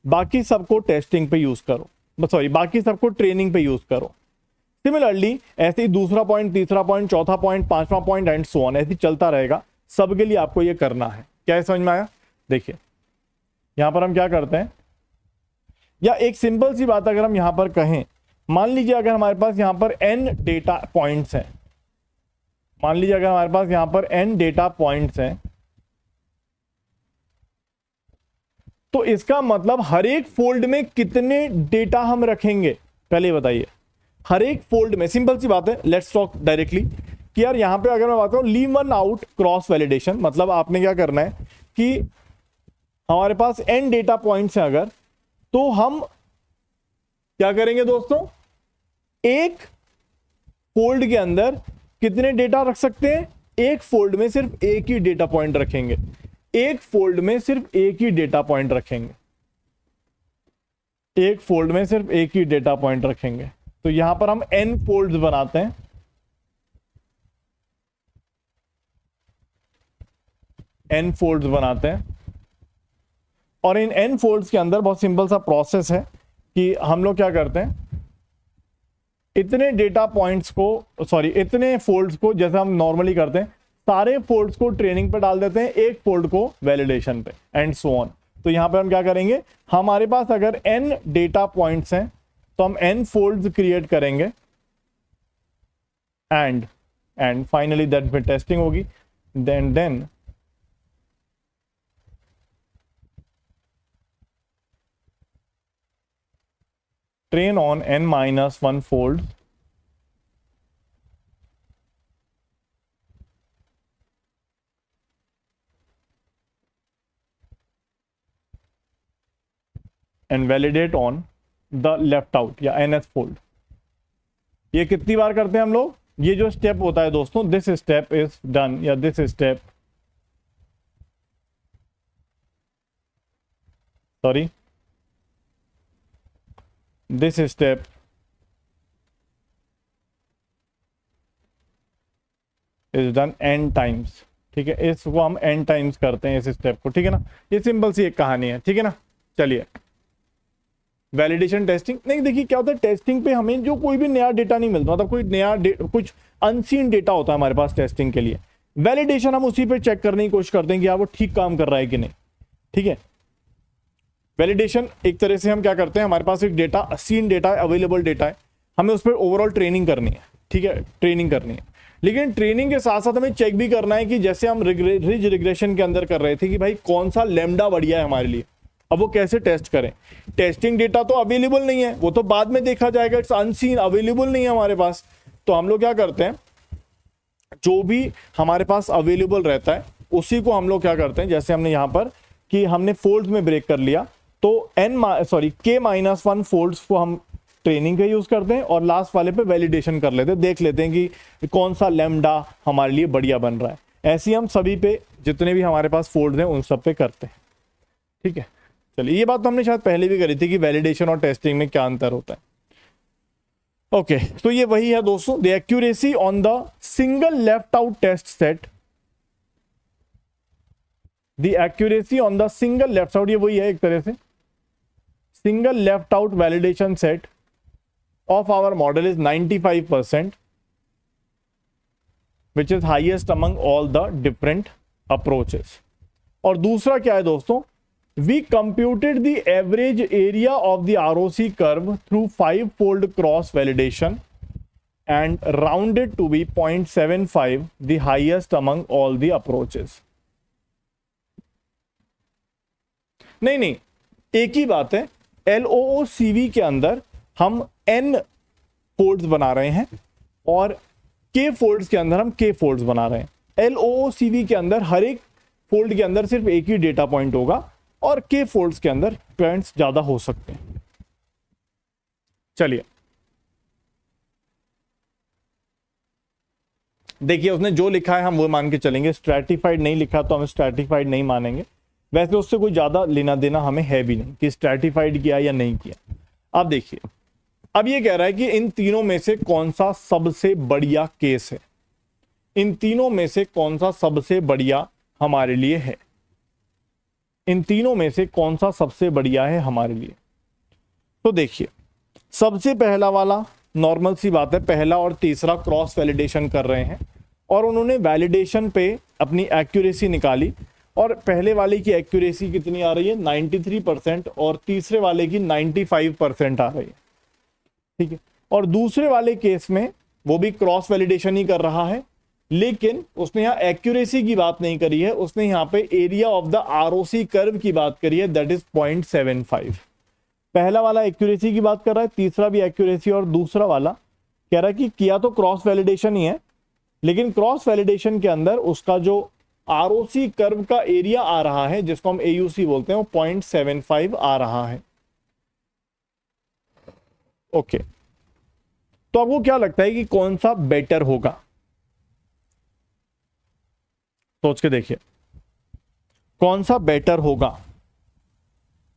बाकी सबको टेस्टिंग पे यूज करो, सॉरी बाकी सबको ट्रेनिंग पे यूज करो। सिमिलरली ऐसे ही दूसरा पॉइंट, तीसरा पॉइंट, चौथा पॉइंट, 5वां पॉइंट एंड सो ऑन, ऐसे ही चलता रहेगा। सबके लिए आपको ये करना है। क्या समझ में आया? देखिए यहां पर हम क्या करते हैं, या एक सिंपल सी बात अगर हम यहां पर कहें, मान लीजिए अगर हमारे पास यहां पर n डेटा पॉइंट्स हैं, मान लीजिए अगर हमारे पास यहां पर n डेटा पॉइंट्स हैं, तो इसका मतलब हर एक फोल्ड में कितने डेटा हम रखेंगे, पहले बताइए। हर एक फोल्ड में, सिंपल सी बात है, लेट्स टॉक डायरेक्टली कि यार यहां पे अगर मैं बात करूं leave one out cross validation, मतलब आपने क्या करना है कि हमारे पास n डेटा पॉइंट्स हैं अगर, तो हम क्या करेंगे दोस्तों, एक फोल्ड के अंदर कितने डेटा रख सकते हैं? एक फोल्ड में सिर्फ एक ही डेटा पॉइंट रखेंगे, एक फोल्ड में सिर्फ एक ही डेटा पॉइंट रखेंगे, एक फोल्ड में सिर्फ एक ही डेटा पॉइंट रखेंगे। तो यहां पर हम n फोल्ड्स बनाते हैं, n फोल्ड्स बनाते हैं, और इन n फोल्ड्स के अंदर बहुत सिंपल सा प्रोसेस है कि हम लोग क्या करते हैं, इतने डेटा पॉइंट्स को, सॉरी इतने फोल्ड्स को, जैसे हम नॉर्मली करते हैं, सारे फोल्ड्स को ट्रेनिंग पे डाल देते हैं, एक फोल्ड को वैलिडेशन पे एंड सो ऑन। तो यहां पे हम क्या करेंगे, हमारे पास अगर n डेटा पॉइंट्स हैं तो हम n फोल्ड्स क्रिएट करेंगे एंड फाइनली दैट पे टेस्टिंग होगी, then train on n-1 fold and validate on the left out या ns फोल्ड। ये कितनी बार करते हैं हम लोग? ये जो स्टेप होता है दोस्तों, दिस स्टेप इज डन या this step, sorry, this step is done n times. ठीक है, इसको हम n टाइम्स करते हैं इस स्टेप को। ठीक है ना, ये सिंपल सी एक कहानी है। ठीक है ना, चलिए वैलिडेशन टेस्टिंग। नहीं देखिए क्या होता है, टेस्टिंग पे हमें जो कोई भी नया डेटा नहीं मिलता, मतलब कोई नया कुछ अनसीन डेटा होता है हमारे पास टेस्टिंग के लिए। वैलिडेशन हम उसी पे चेक करने की कोशिश करते हैं कि यार वो ठीक काम कर रहा है कि नहीं। ठीक है, वैलिडेशन एक तरह से हम क्या करते हैं, हमारे पास एक डेटा सीन डेटा है, अवेलेबल डेटा है, हमें उस पर ओवरऑल ट्रेनिंग करनी है। ठीक है, ट्रेनिंग करनी है, लेकिन ट्रेनिंग के साथ साथ हमें चेक भी करना है कि जैसे हम रिज रिग्रेशन के अंदर कर रहे थे कि भाई कौन सा लैम्डा बढ़िया है हमारे लिए। अब वो कैसे टेस्ट करें? टेस्टिंग डेटा तो अवेलेबल नहीं है, वो तो बाद में देखा जाएगा, इट्स अनसीन, अवेलेबल नहीं है हमारे पास। तो हम लोग क्या करते हैं, जो भी हमारे पास अवेलेबल रहता है उसी को हम लोग क्या करते हैं, जैसे हमने यहां पर कि हमने फोल्ड्स में ब्रेक कर लिया, तो k-1 फोल्ड्स को हम ट्रेनिंग का यूज करते हैं और लास्ट वाले पे वैलिडेशन कर लेते हैं, देख लेते हैं कि कौन सा लैम्डा हमारे लिए बढ़िया बन रहा है। ऐसे ही हम सभी पे जितने भी हमारे पास फोल्ड्स हैं उन सब पे करते हैं। ठीक है, चलिए ये बात तो हमने शायद पहले भी करी थी कि वैलिडेशन और टेस्टिंग में क्या अंतर होता है। ओके, तो ये वही है दोस्तों, the accuracy on the single left out test set, the accuracy on the single left out, ये वही है एक तरह से, single left out validation set of our model is 95%, which is highest among all the different approaches। और दूसरा क्या है दोस्तों, we computed the average area of the ROC curve through 5-fold cross validation and rounded to be 0.75, the highest among all the approaches। नहीं, एक ही बात है, LOOCV के अंदर हम n फोल्ड्स बना रहे हैं और k फोल्ड्स के अंदर हम k फोल्ड्स बना रहे हैं। LOOCV के अंदर हर एक फोल्ड के अंदर सिर्फ एक ही डेटा पॉइंट होगा और k फोल्ड्स के अंदर पॉइंट्स ज्यादा हो सकते हैं। चलिए देखिए, उसने जो लिखा है हम वो मान के चलेंगे, स्ट्रैटिफाइड नहीं लिखा तो हम स्ट्रैटिफाइड नहीं मानेंगे। वैसे उससे कोई ज्यादा लेना देना हमें है भी नहीं कि स्ट्रैटिफाइड किया या नहीं किया। अब देखिए, अब ये कह रहा है कि इन तीनों में से कौन सा सबसे बढ़िया केस है, इन तीनों में से कौन सा सबसे बढ़िया हमारे लिए है, इन तीनों में से कौन सा सबसे बढ़िया है हमारे लिए। तो देखिए, सबसे पहला वाला नॉर्मल सी बात है, पहला और तीसरा क्रॉस वैलिडेशन कर रहे हैं और उन्होंने वैलिडेशन पे अपनी एक्यूरेसी निकाली और पहले वाले की एक्यूरेसी कितनी आ रही है, 93% और तीसरे वाले की 95% आ रही है। ठीक है, और दूसरे वाले केस में वो भी क्रॉस वैलिडेशन ही कर रहा है, लेकिन उसने यहाँ एक्यूरेसी की बात नहीं करी है, उसने यहाँ पे area of the ROC curve की बात करी है, दैट इज 0.75। पहला वाला एक्यूरेसी की बात कर रहा है, तीसरा भी एक्यूरेसी, और दूसरा वाला कह रहा है कि किया तो क्रॉस वैलिडेशन ही है, लेकिन क्रॉस वैलिडेशन के अंदर उसका जो आरओसी कर्व का एरिया आ रहा है, जिसको हम एयूसी बोलते हैं, वो 0.75 आ रहा है। ओके, तो आपको क्या लगता है कि कौन सा बेटर होगा? सोच के देखिए, कौन सा बेटर होगा,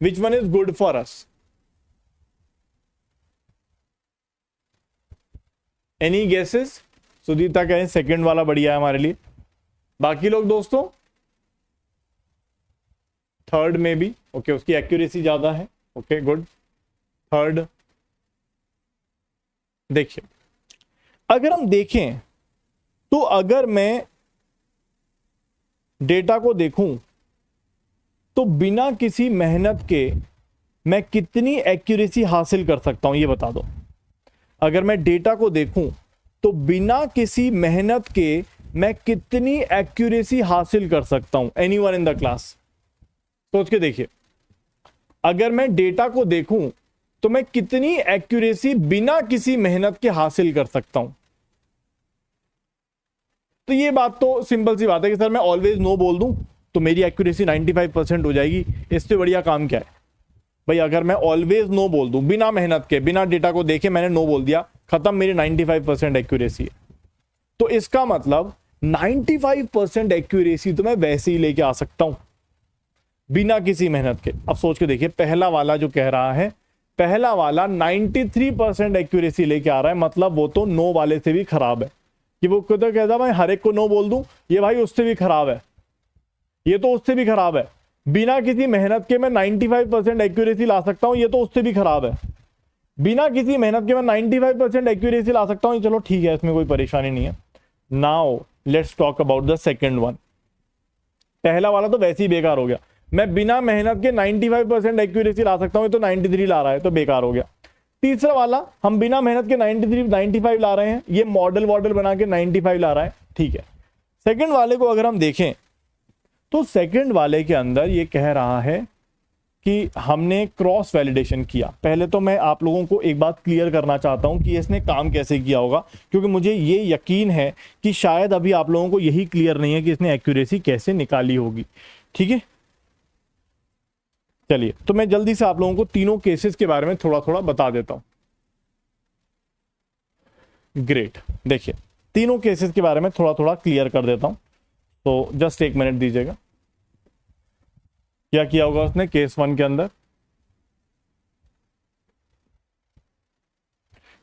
which one is good for us? Any guesses? Sudipta कहें सेकंड वाला बढ़िया है हमारे लिए, बाकी लोग दोस्तों थर्ड में भी ओके, उसकी एक्यूरेसी ज्यादा है। Okay good, third. देखिए, अगर हम देखें तो अगर मैं डेटा को देखूं तो बिना किसी मेहनत के मैं कितनी एक्यूरेसी हासिल कर सकता हूं, ये बता दो। अगर मैं डेटा को देखूं तो बिना किसी मेहनत के मैं कितनी एक्यूरेसी हासिल कर सकता हूं? एनीवन इन द क्लास सोच के देखिए। अगर मैं डेटा को देखूं तो मैं कितनी एक्यूरेसी बिना किसी मेहनत के हासिल कर सकता हूं। तो ये बात तो सिंपल सी बात है कि सर मैं ऑलवेज नो बोल दूं तो मेरी एक्यूरेसी 95% हो जाएगी। इससे बढ़िया काम क्या है भाई, अगर मैं ऑलवेज नो बोल दूं बिना मेहनत के, बिना डेटा को देखे मैंने नो बोल दिया, खत्म, मेरी 95% एक्यूरेसी है। तो इसका मतलब 95% एक्यूरेसी तो मैं वैसे ही लेके आ सकता हूं बिना किसी मेहनत के। अब सोच के देखिए, पहला वाला जो कह रहा है, पहला वाला 93% एक्यूरेसी लेके आ रहा है, मतलब वो तो नो वाले से भी खराब है। कि वो खुद कहता है भाई हर एक को नो बोल दूं, ये भाई उससे भी खराब है, ये तो उससे भी खराब है। बिना किसी मेहनत के मैं 95% एक्यूरेसी ला सकता हूं, ये तो उससे भी खराब है। बिना किसी मेहनत के मैं 95% एक्यूरेसी ला सकता हूं, चलो ठीक है, इसमें कोई परेशानी नहीं है। Now let's talk about the second one. पहला वाला तो वैसे ही बेकार हो गया, मैं बिना मेहनत के 95% एक्यूरेसी ला सकता हूं, ये तो 93 ला रहा है, तो बेकार हो गया। तीसरा वाला हम बिना मेहनत के 93 95 ला रहे हैं, ये मॉडल बना के 95 ला रहा है, ठीक है। सेकंड वाले को अगर हम देखें तो सेकंड वाले के अंदर ये कह रहा है कि हमने क्रॉस वैलिडेशन किया। पहले तो मैं आप लोगों को एक बात क्लियर करना चाहता हूं कि इसने काम कैसे किया होगा, क्योंकि मुझे ये यकीन है कि शायद अभी आप लोगों को यही क्लियर नहीं है कि इसने एक्यूरेसी कैसे निकाली होगी, ठीक है। चलिए, तो मैं जल्दी से आप लोगों को तीनों केसेस के बारे में थोड़ा थोड़ा बता देता हूं। ग्रेट, देखिए तीनों केसेस के बारे में थोड़ा थोड़ा क्लियर कर देता हूं, तो जस्ट एक मिनट दीजिएगा। क्या किया होगा उसने केस वन के अंदर?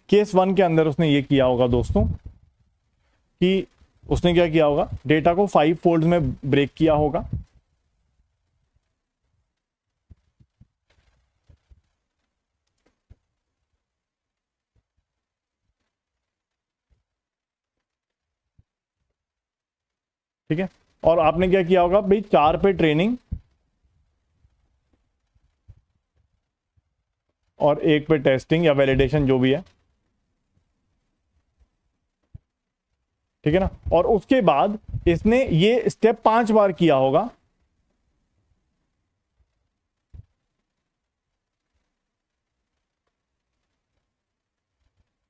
केस वन के अंदर उसने ये किया होगा दोस्तों कि उसने क्या किया होगा, डेटा को 5 फोल्ड्स में ब्रेक किया होगा। ठीक है, और आपने क्या किया होगा भाई, 4 पे ट्रेनिंग और 1 पे टेस्टिंग या वैलिडेशन, जो भी है, ठीक है ना। और उसके बाद इसने ये स्टेप 5 बार किया होगा।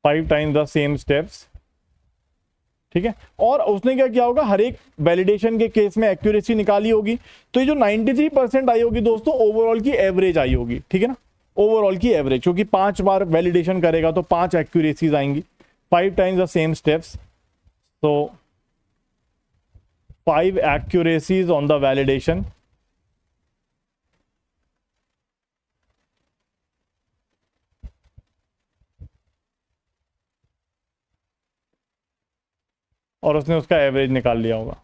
Five times the same steps, ठीक है। और उसने क्या किया होगा, हर एक वैलिडेशन के केस में एक्यूरेसी निकाली होगी। तो ये जो 93% आई होगी दोस्तों, ओवरऑल की एवरेज आई होगी, ठीक है ना, ओवरऑल की एवरेज, क्योंकि 5 बार वैलिडेशन करेगा तो 5 एक्यूरेसीज आएंगी, 5 टाइम्स द सेम स्टेप्स, तो 5 accuracies on the validation, और उसने उसका एवरेज निकाल लिया होगा।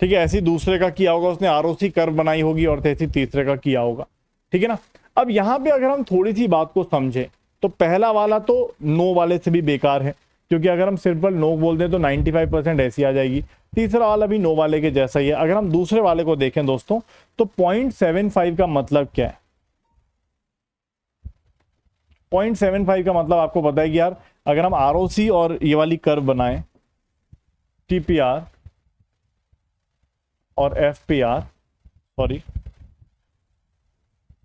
ठीक है, ऐसी दूसरे का किया होगा उसने, आरओसी कर्व बनाई होगी, और ऐसी तीसरे का किया होगा, ठीक है ना। अब यहां पे अगर हम थोड़ी सी बात को समझें तो पहला वाला तो नो वाले से भी बेकार है, क्योंकि अगर हम सिंपल नो बोल दें तो 95% ऐसी आ जाएगी। तीसरा वाला भी नो वाले के जैसा ही है। अगर हम दूसरे वाले को देखें दोस्तों, तो 0.75 का मतलब क्या है? 0.75 का मतलब आपको पता है कि यार, अगर हम आरओसी और ये वाली कर्व बनाएं, टीपीआर और एफपीआर, सॉरी,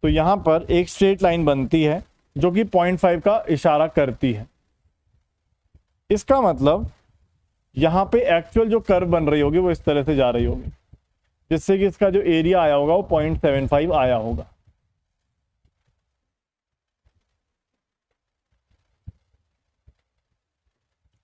तो यहां पर एक स्ट्रेट लाइन बनती है जो कि 0.5 का इशारा करती है। इसका मतलब यहां पे एक्चुअल जो कर्व बन रही होगी वो इस तरह से जा रही होगी, जिससे कि इसका जो एरिया आया होगा वो 0.75 आया होगा।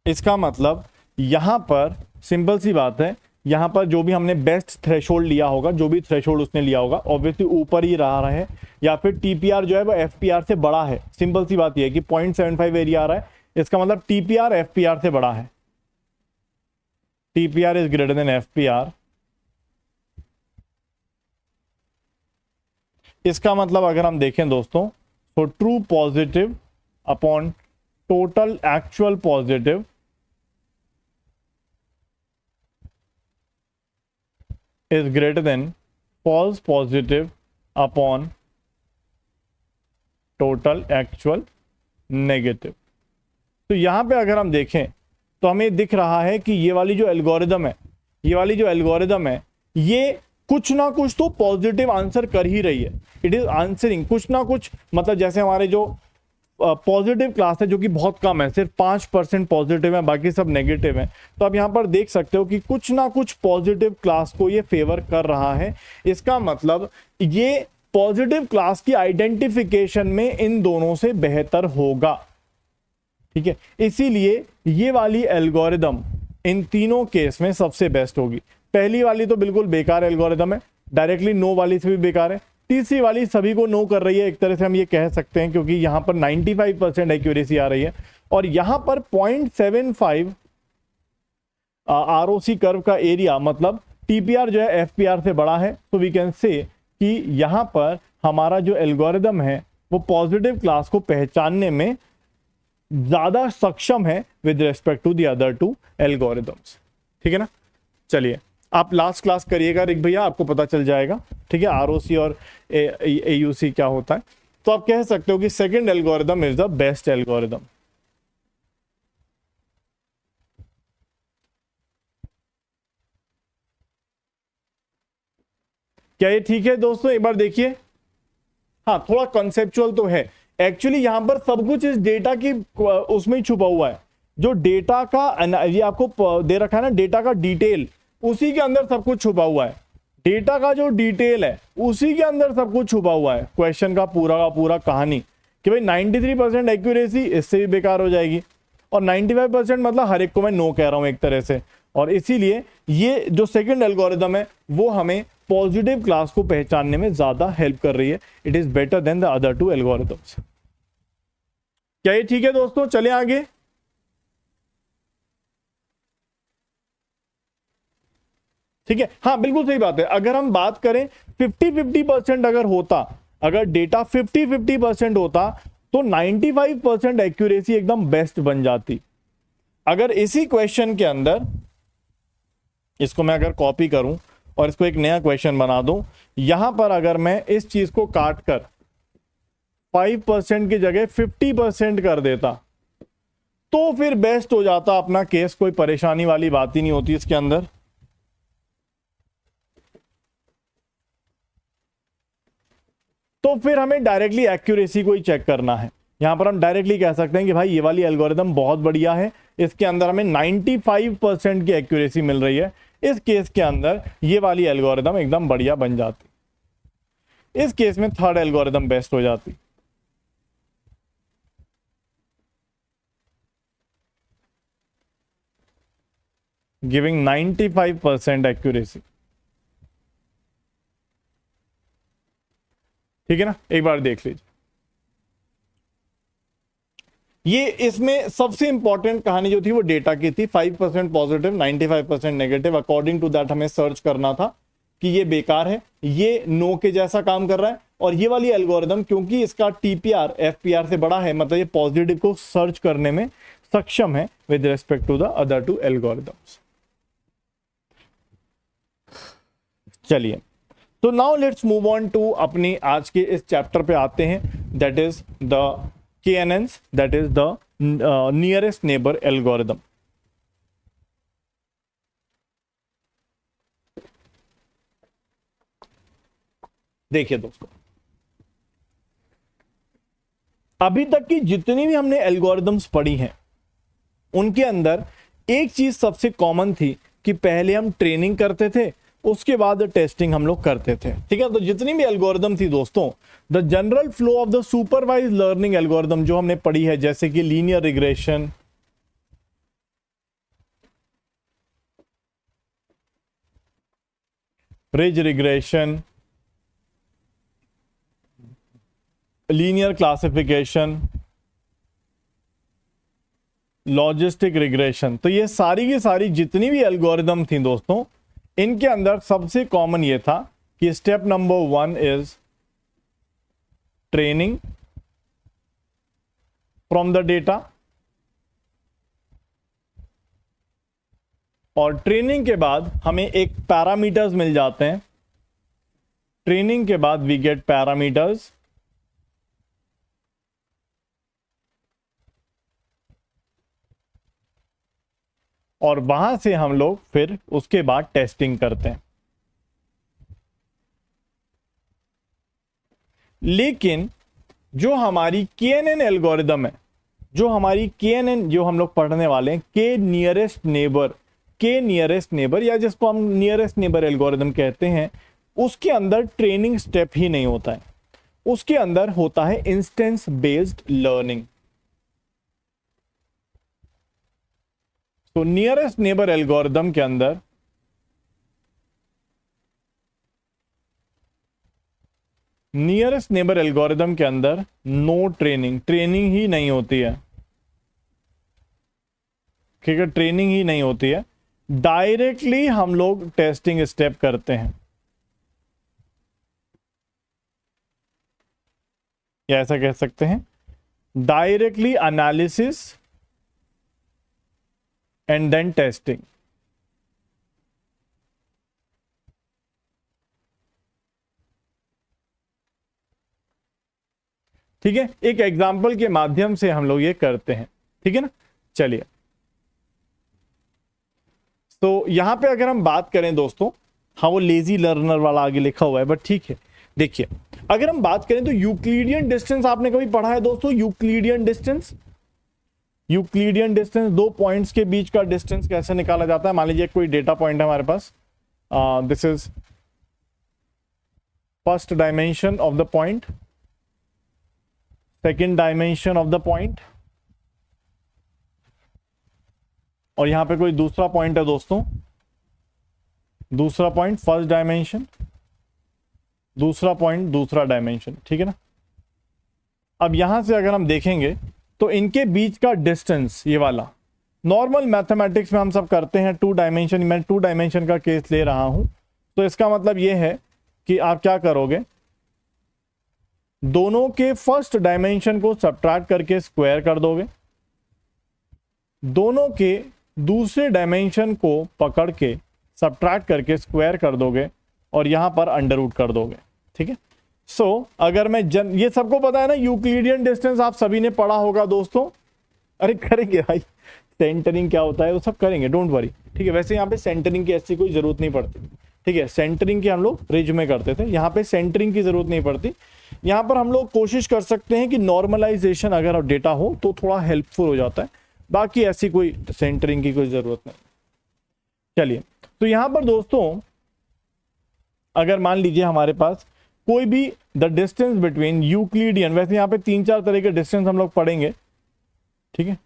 इसका मतलब यहां पर सिंपल सी बात है, यहां पर जो भी हमने बेस्ट थ्रेशोल्ड लिया होगा, जो भी थ्रेशोल्ड उसने लिया होगा, ऑब्वियसली ऊपर ही रहा है, या फिर टीपीआर जो है वो एफपीआर से बड़ा है। सिंपल सी बात यह है कि 0.75 एरिया आ रहा है, इसका मतलब टीपीआर एफपीआर से बड़ा है, TPR is greater than FPR. इसका मतलब अगर हम देखें दोस्तों, तो true positive upon total actual positive is greater than false positive upon total actual negative। तो यहाँ पे अगर हम देखें तो हमें दिख रहा है कि ये वाली जो एल्गोरिदम है, ये कुछ ना कुछ तो पॉजिटिव आंसर कर ही रही है। इट इज आंसरिंग कुछ ना कुछ, मतलब जैसे हमारे जो पॉजिटिव क्लास है जो कि बहुत कम है, सिर्फ 5% पॉजिटिव है, बाकी सब नेगेटिव है। तो आप यहाँ पर देख सकते हो कि कुछ ना कुछ पॉजिटिव क्लास को ये फेवर कर रहा है। इसका मतलब ये पॉजिटिव क्लास की आइडेंटिफिकेशन में इन दोनों से बेहतर होगा, ठीक है। इसीलिए ये वाली एल्गोरिदम इन तीनों केस में सबसे बेस्ट होगी। पहली वाली तो बिल्कुल बेकार एल्गोरिदम है, डायरेक्टली नो वाली से भी बेकार है। तीसरी वाली सभी को नो कर रही है, एक तरह से हम ये कह सकते हैं, क्योंकि यहां पर 95% एक्यूरेसी आ रही है और यहां पर 0.75 आरओसी कर्व का एरिया, मतलब टीपीआर जो है एफपीआर से बड़ा है। तो वी कैन से कि यहां पर हमारा जो एल्गोरिदम है वो पॉजिटिव क्लास को पहचानने में ज्यादा सक्षम है with respect to the other two algorithms, ठीक है ना। चलिए आप लास्ट क्लास करिएगा रिक भैया, आपको पता चल जाएगा, ठीक है, आरओसी और एयूसी क्या होता है। तो आप कह सकते हो कि second algorithm is the best algorithm. क्या ये ठीक है दोस्तों? एक बार देखिए। हाँ, थोड़ा कॉन्सेप्चुअल तो है एक्चुअली, यहां पर सब कुछ इस डेटा की उसमें ही छुपा हुआ है। जो डेटा का ये आपको दे रखा है ना, डेटा का डिटेल, उसी के अंदर सब कुछ छुपा हुआ है। डेटा का जो डिटेल है उसी के अंदर सब कुछ छुपा हुआ है। क्वेश्चन का पूरा कहानी कि भाई 93% एक्यूरेसी, इससे भी बेकार हो जाएगी, और 95% मतलब हर एक को मैं नो कह रहा हूं एक तरह से। और इसीलिए ये जो सेकंड एल्गोरिदम है वो हमें पॉजिटिव क्लास को पहचानने में ज्यादा हेल्प कर रही है। It is better than the other two algorithms. क्या ये ठीक है दोस्तों? चले आगे। ठीक है, हाँ बिल्कुल सही बात है। अगर हम बात करें 50-50% अगर होता, अगर डेटा 50-50% होता तो 95% एक्यूरेसी एकदम बेस्ट बन जाती। अगर इसी क्वेश्चन के अंदर इसको मैं अगर कॉपी करूं और इसको एक नया क्वेश्चन बना दूं, यहां पर अगर मैं इस चीज को काट कर 5% की जगह 50% कर देता तो फिर बेस्ट हो जाता अपना केस, कोई परेशानी वाली बात ही नहीं होती इसके अंदर। तो फिर हमें डायरेक्टली एक्यूरेसी को ही चेक करना है। यहां पर हम डायरेक्टली कह सकते हैं कि भाई ये वाली एल्गोरिदम बहुत बढ़िया है, इसके अंदर हमें 95% की एक्यूरेसी मिल रही है। इस केस के अंदर ये वाली एल्गोरिदम एकदम बढ़िया बन जाती। इस केस में थर्ड एल्गोरिदम बेस्ट हो जाती। गिविंग 95% एक्यूरेसी, ठीक है ना। एक बार देख लीजिए, ये इसमें सबसे इंपॉर्टेंट कहानी जो थी वो डेटा की थी। 5% positive, 95% negative. According to that हमें सर्च करना था कि ये बेकार है, ये नो के जैसा काम कर रहा है, और ये वाली एल्गोरिदम क्योंकि इसका टीपीआर एफपीआर से बड़ा है, मतलब ये पॉजिटिव को सर्च करने में सक्षम है with respect to the other two algorithms. चलिए, तो now let's move on to अपनी आज के इस चैप्टर पे आते हैं, that is the KNNs, that is the nearest neighbor algorithm. देखिए दोस्तों, अभी तक की जितनी भी हमने एल्गोरिदम्स पढ़ी हैं उनके अंदर एक चीज सबसे कॉमन थी कि पहले हम ट्रेनिंग करते थे, उसके बाद टेस्टिंग हम लोग करते थे, ठीक है। तो जितनी भी एल्गोरिदम थी दोस्तों, the general flow of the supervise learning algorithm जो हमने पढ़ी है, जैसे कि linear regression, ridge regression, linear classification, logistic regression, तो ये सारी की सारी जितनी भी एल्गोरिदम थी दोस्तों, इनके अंदर सबसे कॉमन ये था कि step number 1 is training from the data, और ट्रेनिंग के बाद हमें एक पैरामीटर्स मिल जाते हैं। ट्रेनिंग के बाद वी गेट पैरामीटर्स, और वहां से हम लोग फिर उसके बाद टेस्टिंग करते हैं। लेकिन जो हमारी KNN एल्गोरिदम है, जो हमारी KNN जो हम लोग पढ़ने वाले हैं, के नियरेस्ट नेबर या जिसको हम नियरेस्ट नेबर एल्गोरिदम कहते हैं, उसके अंदर ट्रेनिंग स्टेप ही नहीं होता है, उसके अंदर होता है इंस्टेंस बेस्ड लर्निंग। तो नियरेस्ट नेबर एल्गोरिदम के अंदर नो ट्रेनिंग ही नहीं होती है। ठीक है, ट्रेनिंग ही नहीं होती है, डायरेक्टली हम लोग टेस्टिंग स्टेप करते हैं, या ऐसा कह सकते हैं directly analysis and then testing. ठीक है, एक एग्जाम्पल के माध्यम से हम लोग ये करते हैं। ठीक है ना, चलिए। तो यहां पे अगर हम बात करें दोस्तों, हाँ वो लेजी लर्नर वाला आगे लिखा हुआ है, बट ठीक है। देखिए, अगर हम बात करें तो यूक्लिडियन डिस्टेंस आपने कभी पढ़ा है दोस्तों? यूक्लिडियन डिस्टेंस, दो पॉइंट्स के बीच का डिस्टेंस कैसे निकाला जाता है? मान लीजिए कोई डेटा पॉइंट है हमारे पास, this is first dimension of the point, second dimension of the point, और यहां पे कोई दूसरा पॉइंट है दोस्तों, दूसरा पॉइंट फर्स्ट डायमेंशन, दूसरा पॉइंट दूसरा डायमेंशन। ठीक है ना, अब यहां से अगर हम देखेंगे तो इनके बीच का डिस्टेंस, ये वाला नॉर्मल मैथमेटिक्स में हम सब करते हैं, 2 डायमेंशन, मैं 2 डायमेंशन का केस ले रहा हूं, तो इसका मतलब ये है कि आप क्या करोगे, दोनों के फर्स्ट डायमेंशन को सब्ट्रैक्ट करके स्क्वायर कर दोगे, दोनों के दूसरे डायमेंशन को पकड़ के सब्ट्रैक्ट करके स्क्वायर कर दोगे और यहां पर अंडर रूट कर दोगे। ठीक है, सो अगर मैं ये सबको पता है ना, यूक्लिडियन डिस्टेंस आप सभी ने पढ़ा होगा दोस्तों। अरे करेंगे भाई, सेंटरिंग क्या होता है वो सब करेंगे, डोंट वरी। ठीक है, वैसे यहाँ पे सेंटरिंग की ऐसी कोई जरूरत नहीं पड़ती। ठीक है, सेंटरिंग की हम लोग रिज में करते थे, यहाँ पे सेंटरिंग की जरूरत नहीं पड़ती। यहाँ पर हम लोग कोशिश कर सकते हैं कि नॉर्मलाइजेशन अगर डेटा हो तो थोड़ा हेल्पफुल हो जाता है, बाकी ऐसी कोई सेंटरिंग की कोई जरूरत नहीं। चलिए, तो यहां पर दोस्तों अगर मान लीजिए हमारे पास कोई भी द डिस्टेंस बिटवीन यूक्लिडियन, वैसे यहां पे 3-4 तरह के डिस्टेंस हम लोग पढ़ेंगे। ठीक है,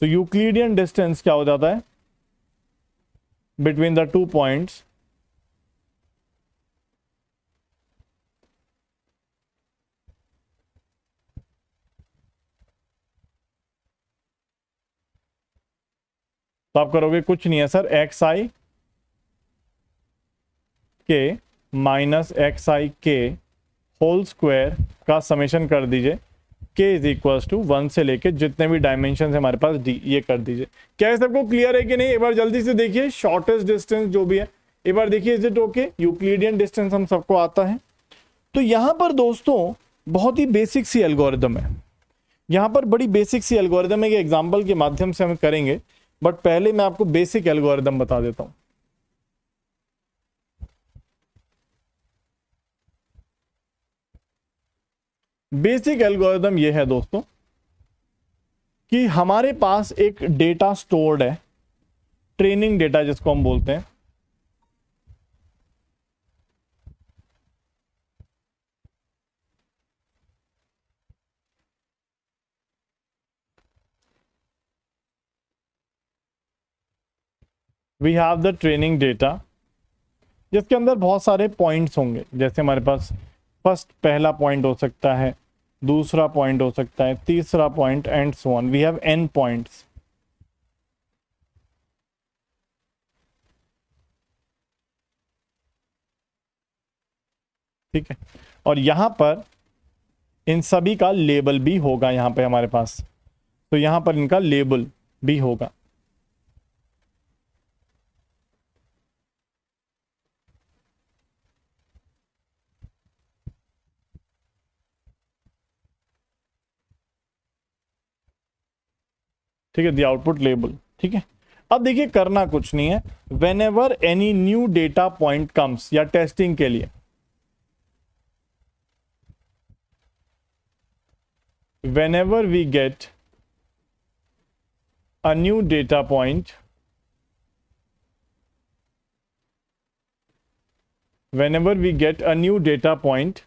सो यूक्लिडियन डिस्टेंस क्या हो जाता है बिटवीन द 2 पॉइंट्स, तो आप करोगे कुछ नहीं है सर, xi के माइनस XI के होल स्क्वायर का समेशन कर दीजिए, k इज इक्वल टू 1 से लेके जितने भी डायमेंशन है हमारे पास d, ये कर दीजिए। क्या है सबको क्लियर है कि नहीं? एक बार जल्दी से देखिए, शॉर्टेस्ट डिस्टेंस जो भी है एक बार देखिए, is it okay? Euclidean distance हम सबको आता है। तो यहां पर दोस्तों बहुत ही बेसिक सी एल्गोरिदम है, यहां पर बड़ी बेसिक सी एल्गोरिदम है कि एग्जाम्पल के माध्यम से हम करेंगे, बट पहले मैं आपको बेसिक एल्गोरिदम बता देता हूं। बेसिक एल्गोरिदम यह है दोस्तों कि हमारे पास एक डेटा स्टोर्ड है, ट्रेनिंग डेटा जिसको हम बोलते हैं। We have the training data जिसके अंदर बहुत सारे पॉइंट्स होंगे, जैसे हमारे पास फर्स्ट पहला पॉइंट हो सकता है, दूसरा पॉइंट हो सकता है, तीसरा point and so on, we have n points. ठीक है, और यहां पर इन सभी का लेबल भी होगा यहां पे हमारे पास, तो यहां पर इनका लेबल भी होगा। ठीक है, द आउटपुट लेबल। ठीक है, अब देखिए करना कुछ नहीं है, when ever any new data point comes, या टेस्टिंग के लिए whenever we get a new data point, whenever we get a new data point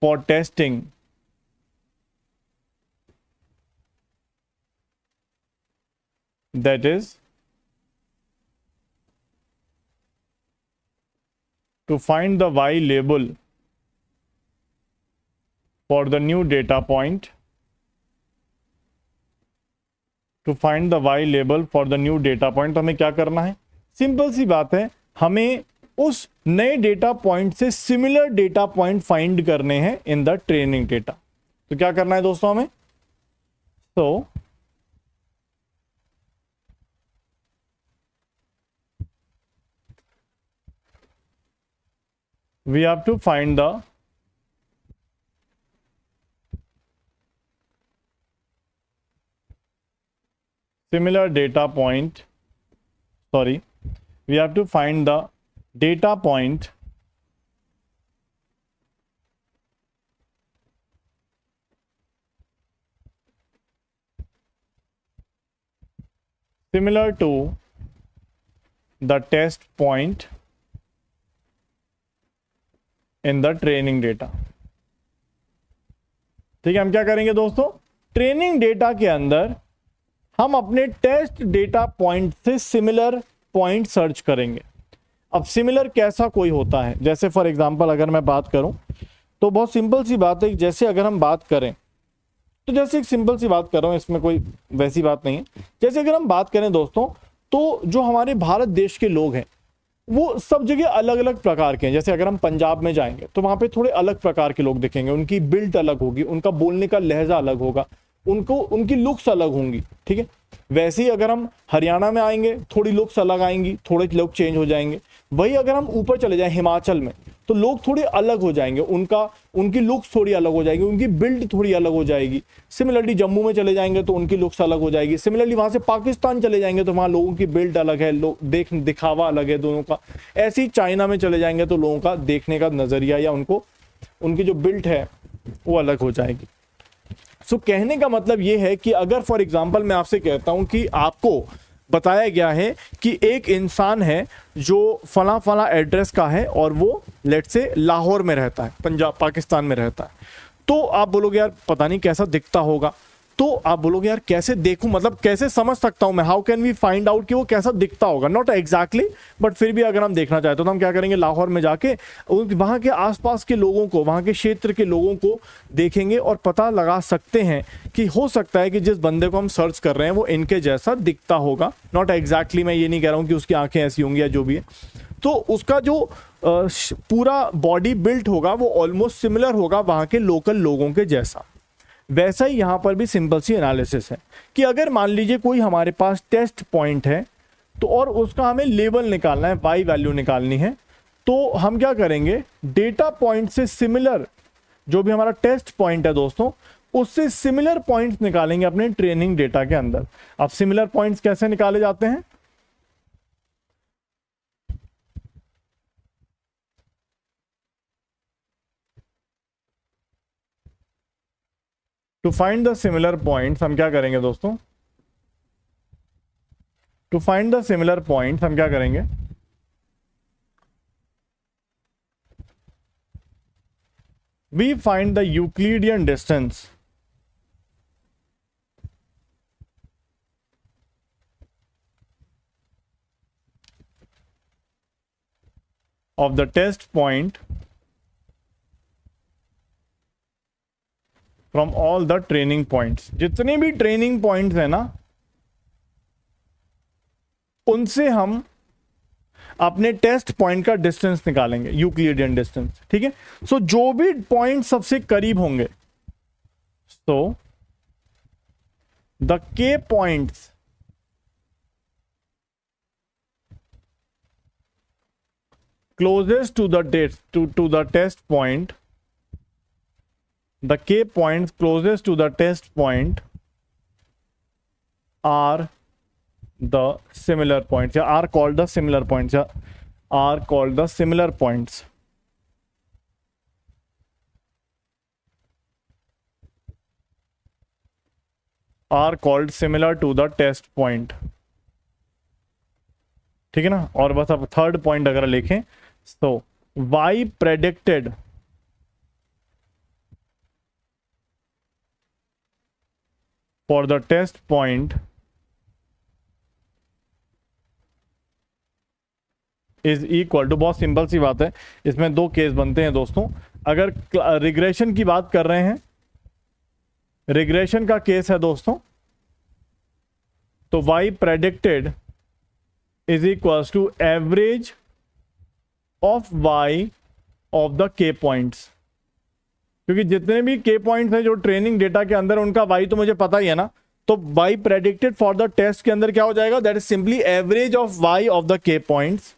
for testing, that is to find the y label for the new data point, to find the y label for the new data point, तो हमें क्या करना है, simple सी बात है, हमें उस नए डेटा पॉइंट से सिमिलर डेटा पॉइंट फाइंड करने हैं इन द ट्रेनिंग डेटा। तो क्या करना है दोस्तों हमें, तो we have to find the similar data point, sorry, we have to find the data point similar to the test point in the training data। ठीक है, हम क्या करेंगे दोस्तों, ट्रेनिंग डेटा के अंदर हम अपने टेस्ट डेटा पॉइंट से सिमिलर पॉइंट सर्च करेंगे। अब सिमिलर कैसा कोई होता है, जैसे फॉर एग्जांपल अगर मैं बात करूं तो बहुत सिंपल सी बात है, जैसे अगर हम बात करें तो जैसे एक सिंपल सी बात कर रहा हूं, इसमें कोई वैसी बात नहीं है। जैसे अगर हम बात करें दोस्तों, तो जो हमारे भारत देश के लोग हैं वो सब जगह अलग अलग प्रकार के हैं। जैसे अगर हम पंजाब में जाएंगे तो वहां पे थोड़े अलग प्रकार के लोग दिखेंगे, उनकी बिल्ड अलग होगी, उनका बोलने का लहजा अलग होगा, उनकी लुक्स अलग होंगी, ठीक है। वैसे ही अगर हम हरियाणा में आएंगे थोड़ी लुक्स अलग आएंगी, थोड़े लोग चेंज हो जाएंगे। वही अगर हम ऊपर चले जाएं हिमाचल में तो लोग थोड़े अलग हो जाएंगे, उनकी लुक्स थोड़ी अलग हो जाएगी, उनकी बिल्ड थोड़ी अलग हो जाएगी। सिमिलरली जम्मू में चले जाएंगे तो उनकी लुक्स अलग हो जाएगी। सिमिलरली वहां से पाकिस्तान चले जाएंगे तो वहां लोगों की बिल्ड अलग है, लोग दिखावा अलग है दोनों का। ऐसे ही चाइना में चले जाएंगे तो लोगों का देखने का नजरिया या उनकी जो बिल्ड है वो अलग हो जाएगी। सो कहने का मतलब ये है कि अगर फॉर एग्जांपल मैं आपसे कहता हूं कि आपको बताया गया है कि एक इंसान है जो फला फला एड्रेस का है और वो लेट से लाहौर में रहता है, पंजाब पाकिस्तान में रहता है, तो आप बोलोगे यार पता नहीं कैसा दिखता होगा। तो आप बोलोगे यार कैसे देखूं, मतलब कैसे समझ सकता हूं मैं, how can we find out कि वो कैसा दिखता होगा। नॉट एग्जैक्टली बट फिर भी अगर हम देखना चाहते तो हम क्या करेंगे, लाहौर में जाके वहां के आसपास के लोगों को, वहां के क्षेत्र के लोगों को देखेंगे और पता लगा सकते हैं कि हो सकता है कि जिस बंदे को हम सर्च कर रहे हैं वो इनके जैसा दिखता होगा। नॉट एग्जैक्टली मैं ये नहीं कह रहा हूं कि उसकी आंखें ऐसी होंगी या जो भी है, तो उसका जो पूरा बॉडी बिल्ट होगा वो ऑलमोस्ट सिमिलर होगा वहां के लोकल लोगों के जैसा। वैसा ही यहां पर भी सिंपल सी एनालिसिस है कि अगर मान लीजिए कोई हमारे पास टेस्ट पॉइंट है तो और उसका हमें लेवल निकालना है, वाई वैल्यू निकालनी है, तो हम क्या करेंगे, डेटा पॉइंट से सिमिलर जो भी हमारा टेस्ट पॉइंट है दोस्तों, उससे सिमिलर पॉइंट्स निकालेंगे अपने ट्रेनिंग डेटा के अंदर। अब सिमिलर पॉइंट्स कैसे निकाले जाते हैं, to find the similar points हम क्या करेंगे दोस्तों, to find the similar points हम क्या करेंगे, we find the Euclidean distance of the test point from all the training points. जितने भी ट्रेनिंग पॉइंट्स है ना, उनसे हम अपने टेस्ट पॉइंट का डिस्टेंस निकालेंगे, यूक्लिडियन डिस्टेंस, ठीक है। सो जो भी पॉइंट सबसे करीब होंगे, so the k points closest to the test point, the k points closest to the test point are the similar points, या are called the similar points, या are called the similar points. Are called similar to the test point, ठीक है ना। और बस अब third point अगर लिखें तो y predicted for the test point is equal to, बहुत सिंपल सी बात है, इसमें दो केस बनते हैं दोस्तों। अगर रिग्रेशन की बात कर रहे हैं, रिग्रेशन का केस है दोस्तों, तो y predicted is equals to average of y of the k points, क्योंकि जितने भी k पॉइंट्स हैं जो ट्रेनिंग डेटा के अंदर, उनका y तो मुझे पता ही है ना। तो y predicted for the test के अंदर क्या हो जाएगा, that is simply average of y of the k points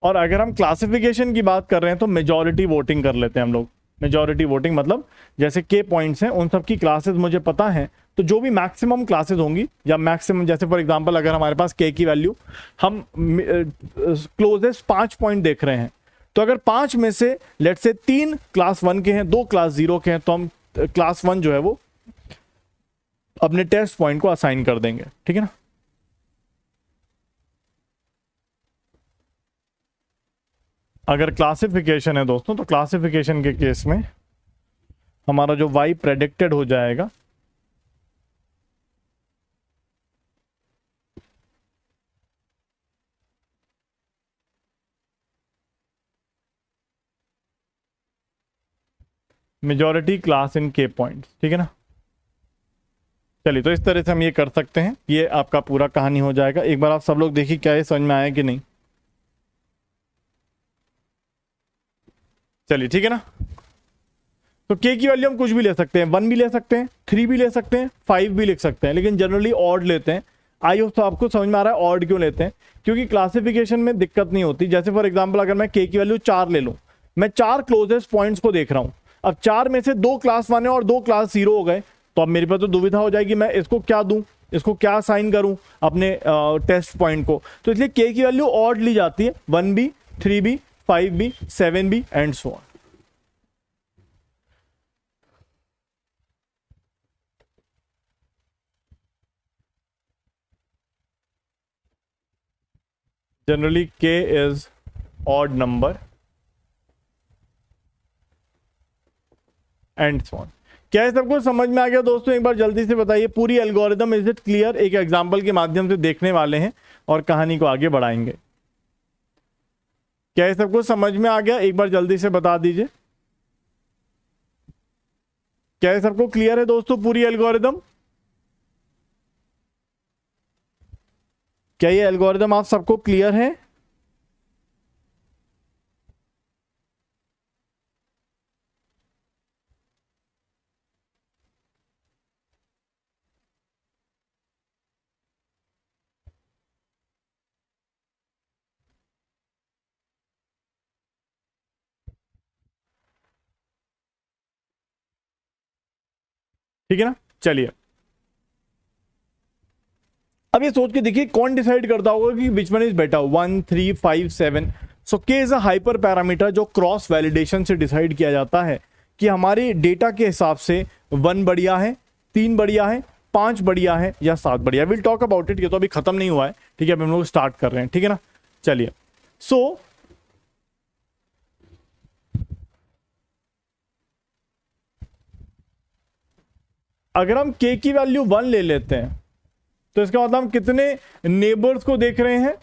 और अगर हम क्लासिफिकेशन की बात कर रहे हैं तो मेजॉरिटी वोटिंग कर लेते हैं हम लोग। मेजॉरिटी वोटिंग मतलब जैसे के पॉइंट्स हैं उन सब की क्लासेस मुझे पता है, तो जो भी मैक्सिमम क्लासेस होंगी या मैक्सिमम, जैसे फॉर एग्जांपल अगर हमारे पास के की वैल्यू, हम क्लोजेस्ट 5 पॉइंट देख रहे हैं, तो अगर 5 में से लेट से 3 क्लास 1 के हैं, 2 क्लास 0 के हैं, तो हम क्लास 1 जो है वो अपने टेस्ट पॉइंट को असाइन कर देंगे, ठीक है ना। अगर क्लासिफिकेशन है दोस्तों, तो क्लासिफिकेशन के केस में हमारा जो y प्रेडिक्टेड हो जाएगा मेजॉरिटी क्लास इन के पॉइंट्स, ठीक है ना। चलिए, तो इस तरह से हम ये कर सकते हैं, ये आपका पूरा कहानी हो जाएगा। एक बार आप सब लोग देखिए क्या ये समझ में आया कि नहीं। चलिए, ठीक है ना। तो k की वैल्यू हम कुछ भी ले सकते हैं, 1 भी ले सकते हैं, 3 भी ले सकते हैं, 5 भी लिख सकते हैं, लेकिन जनरली ऑड लेते हैं। आई होप तो आपको समझ में आ रहा है ऑड क्यों लेते हैं, क्योंकि क्लासिफिकेशन में दिक्कत नहीं होती। जैसे फॉर एग्जांपल अगर मैं k की वैल्यू 4 ले लूं, मैं 4 क्लोजेस्ट पॉइंट्स को देख रहा हूं, अब 4 में से 2 क्लास 1 है और 2 क्लास 0 हो गए, तो अब मेरे पास तो दुविधा हो जाएगी, मैं इसको क्या दूं, इसको क्या साइन करूं अपने टेस्ट पॉइंट को। तो इसलिए k की वैल्यू ऑड ली जाती है, 1 भी, 3 भी, 5 भी, 7 भी and so on. Generally k is odd number and so on। क्या ये सबको समझ में आ गया दोस्तों? एक बार जल्दी से बताइए पूरी एल्गोरिदम, इज इट क्लियर? एक एग्जांपल के माध्यम से देखने वाले हैं और कहानी को आगे बढ़ाएंगे। क्या ये सबको समझ में आ गया? एक बार जल्दी से बता दीजिए। क्या ये सबको क्लियर है दोस्तों पूरी एल्गोरिदम? क्या ये एल्गोरिदम आप सबको क्लियर है? ठीक है ना। चलिए, अब ये सोच के देखिए कौन डिसाइड करता होगा कि विच वन इज बेटर, 1, 3, 5, 7। सो के इज अ हाइपर पैरामीटर जो क्रॉस वैलिडेशन से डिसाइड किया जाता है कि हमारे डेटा के हिसाब से 1 बढ़िया है, 3 बढ़िया है, 5 बढ़िया है या 7 बढ़िया। विल टॉक अबाउट इट, ये तो अभी खत्म नहीं हुआ है, ठीक है, अभी हम लोग स्टार्ट कर रहे हैं, ठीक है ना। चलिए, सो अगर हम के की वैल्यू 1 ले लेते हैं, तो इसका मतलब हम कितने नेबर्स को देख रहे हैं?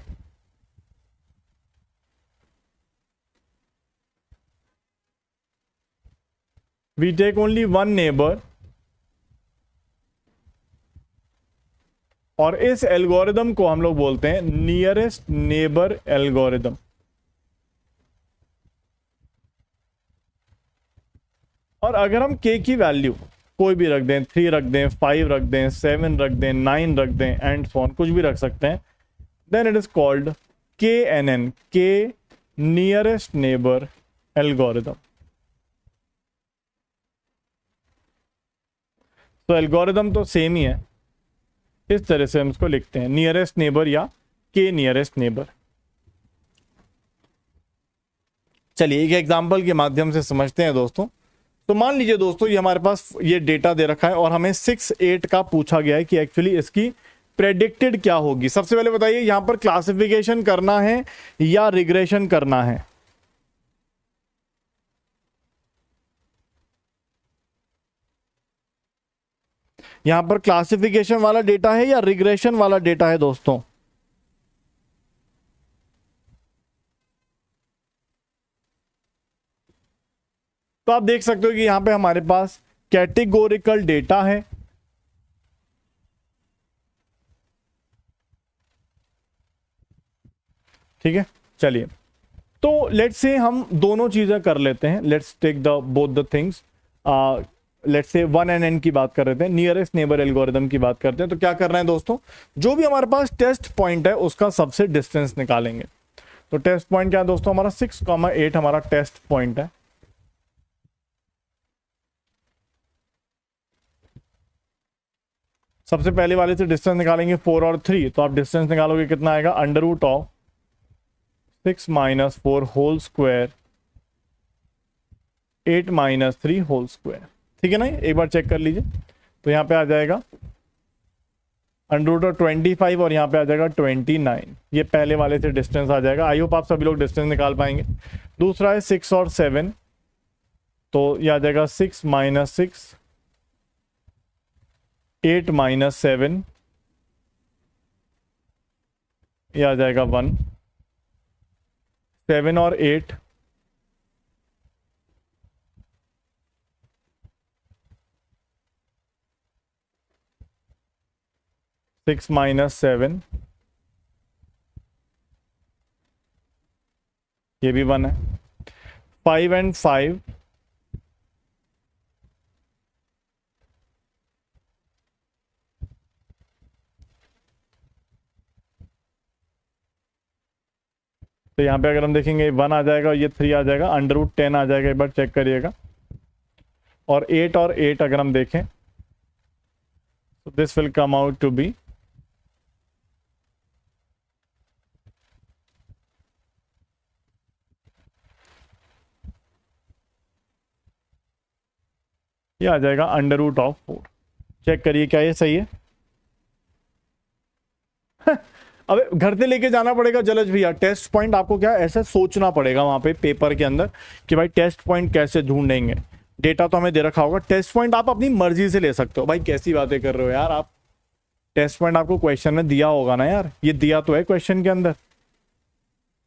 वी टेक ओनली 1 नेबर, और इस एल्गोरिदम को हम लोग बोलते हैं नियरेस्ट नेबर एल्गोरिदम। और अगर हम के की वैल्यू कोई भी रख दें, 3 रख दें, 5 रख दें, 7 रख दें, 9 रख दें एंड सो ऑन, कुछ भी रख सकते हैं, then it is called KNN, k nearest neighbour algorithm. तो एल्गोरिदम तो सेम ही है, इस तरह से हम इसको लिखते हैं, नियरेस्ट नेबर या के नियरेस्ट नेबर। चलिए एक एग्जांपल के माध्यम से समझते हैं दोस्तों। तो मान लीजिए दोस्तों ये हमारे पास ये डेटा दे रखा है और हमें 6, 8 का पूछा गया है कि एक्चुअली इसकी प्रेडिक्टेड क्या होगी। सबसे पहले बताइए यहां पर क्लासिफिकेशन करना है या रिग्रेशन करना है? यहां पर क्लासिफिकेशन वाला डेटा है या रिग्रेशन वाला डेटा है दोस्तों? तो आप देख सकते हो कि यहां पे हमारे पास कैटेगोरिकल डेटा है, ठीक है। चलिए तो लेट्स से हम दोनों चीजें कर लेते हैं, let's take the both the things. Let's say 1NN की बात कर रहे थे, नियरेस्ट नेबर एल्गोरिदम की बात करते हैं। तो क्या कर रहे हैं दोस्तों, जो भी हमारे पास टेस्ट पॉइंट है उसका सबसे डिस्टेंस निकालेंगे। तो टेस्ट पॉइंट क्या है दोस्तों, हमारा 6,8 हमारा टेस्ट पॉइंट है। सबसे पहले वाले से डिस्टेंस निकालेंगे 4 और 3, तो आप डिस्टेंस निकालोगे कितना आएगा, √6 - 4 होल स्क्वायर 8 - 3 होल स्क्वायर, ठीक है ना। एक बार चेक कर लीजिए, तो यहाँ पे आ जाएगा √25 और यहाँ पे आ जाएगा 29। ये पहले वाले से डिस्टेंस आ जाएगा। आई होप आप सभी लोग डिस्टेंस निकाल पाएंगे। दूसरा है 6 और 7, तो ये आ जाएगा 6 - 6 8 - 7, ये आ जाएगा 1। 7 और 8 6 - 7, ये भी 1 है। 5 and 5 तो यहाँ पे अगर हम देखेंगे 1 आ जाएगा, ये 3 आ जाएगा, √10 आ जाएगा, एक बार चेक करिएगा। और 8 अगर हम देखें तो this will come out to be ये आ जाएगा √4। चेक करिए क्या ये सही है? अब घर से लेके जाना पड़ेगा जलज भैया, टेस्ट पॉइंट आपको क्या ऐसा सोचना पड़ेगा वहां पे पेपर के अंदर कि भाई टेस्ट पॉइंट कैसे ढूंढेंगे। डेटा तो हमें दे रखा होगा, टेस्ट पॉइंट आप अपनी मर्जी से ले सकते हो। भाई कैसी बातें कर रहे हो यार आप, टेस्ट पॉइंट आपको क्वेश्चन में दिया होगा ना यार, ये दिया तो है क्वेश्चन के अंदर।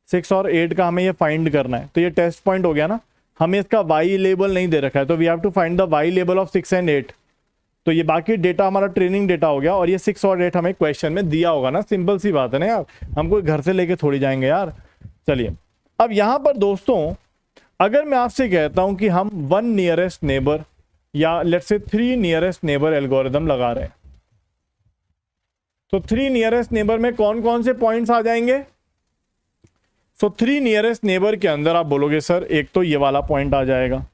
6 और 8 का हमें ये फाइंड करना है, तो ये टेस्ट पॉइंट हो गया ना। हमें इसका वाई लेबल नहीं दे रखा है, तो we have to find the y label of 6 and 8। तो ये बाकी डेटा हमारा ट्रेनिंग डेटा हो गया, और ये 6 और 8 हमें क्वेश्चन में दिया होगा ना। सिंपल सी बात है ना यार, हम कोई घर से लेके थोड़ी जाएंगे यार। चलिए अब यहां पर दोस्तों अगर मैं आपसे कहता हूं कि हम 1 नियरेस्ट नेबर या let's say 3 nearest neighbour algorithm लगा रहे हैं, तो 3 नियरेस्ट नेबर में कौन कौन से पॉइंट्स आ जाएंगे? सो 3 नियरेस्ट नेबर के अंदर आप बोलोगे सर एक तो ये वाला पॉइंट आ जाएगा,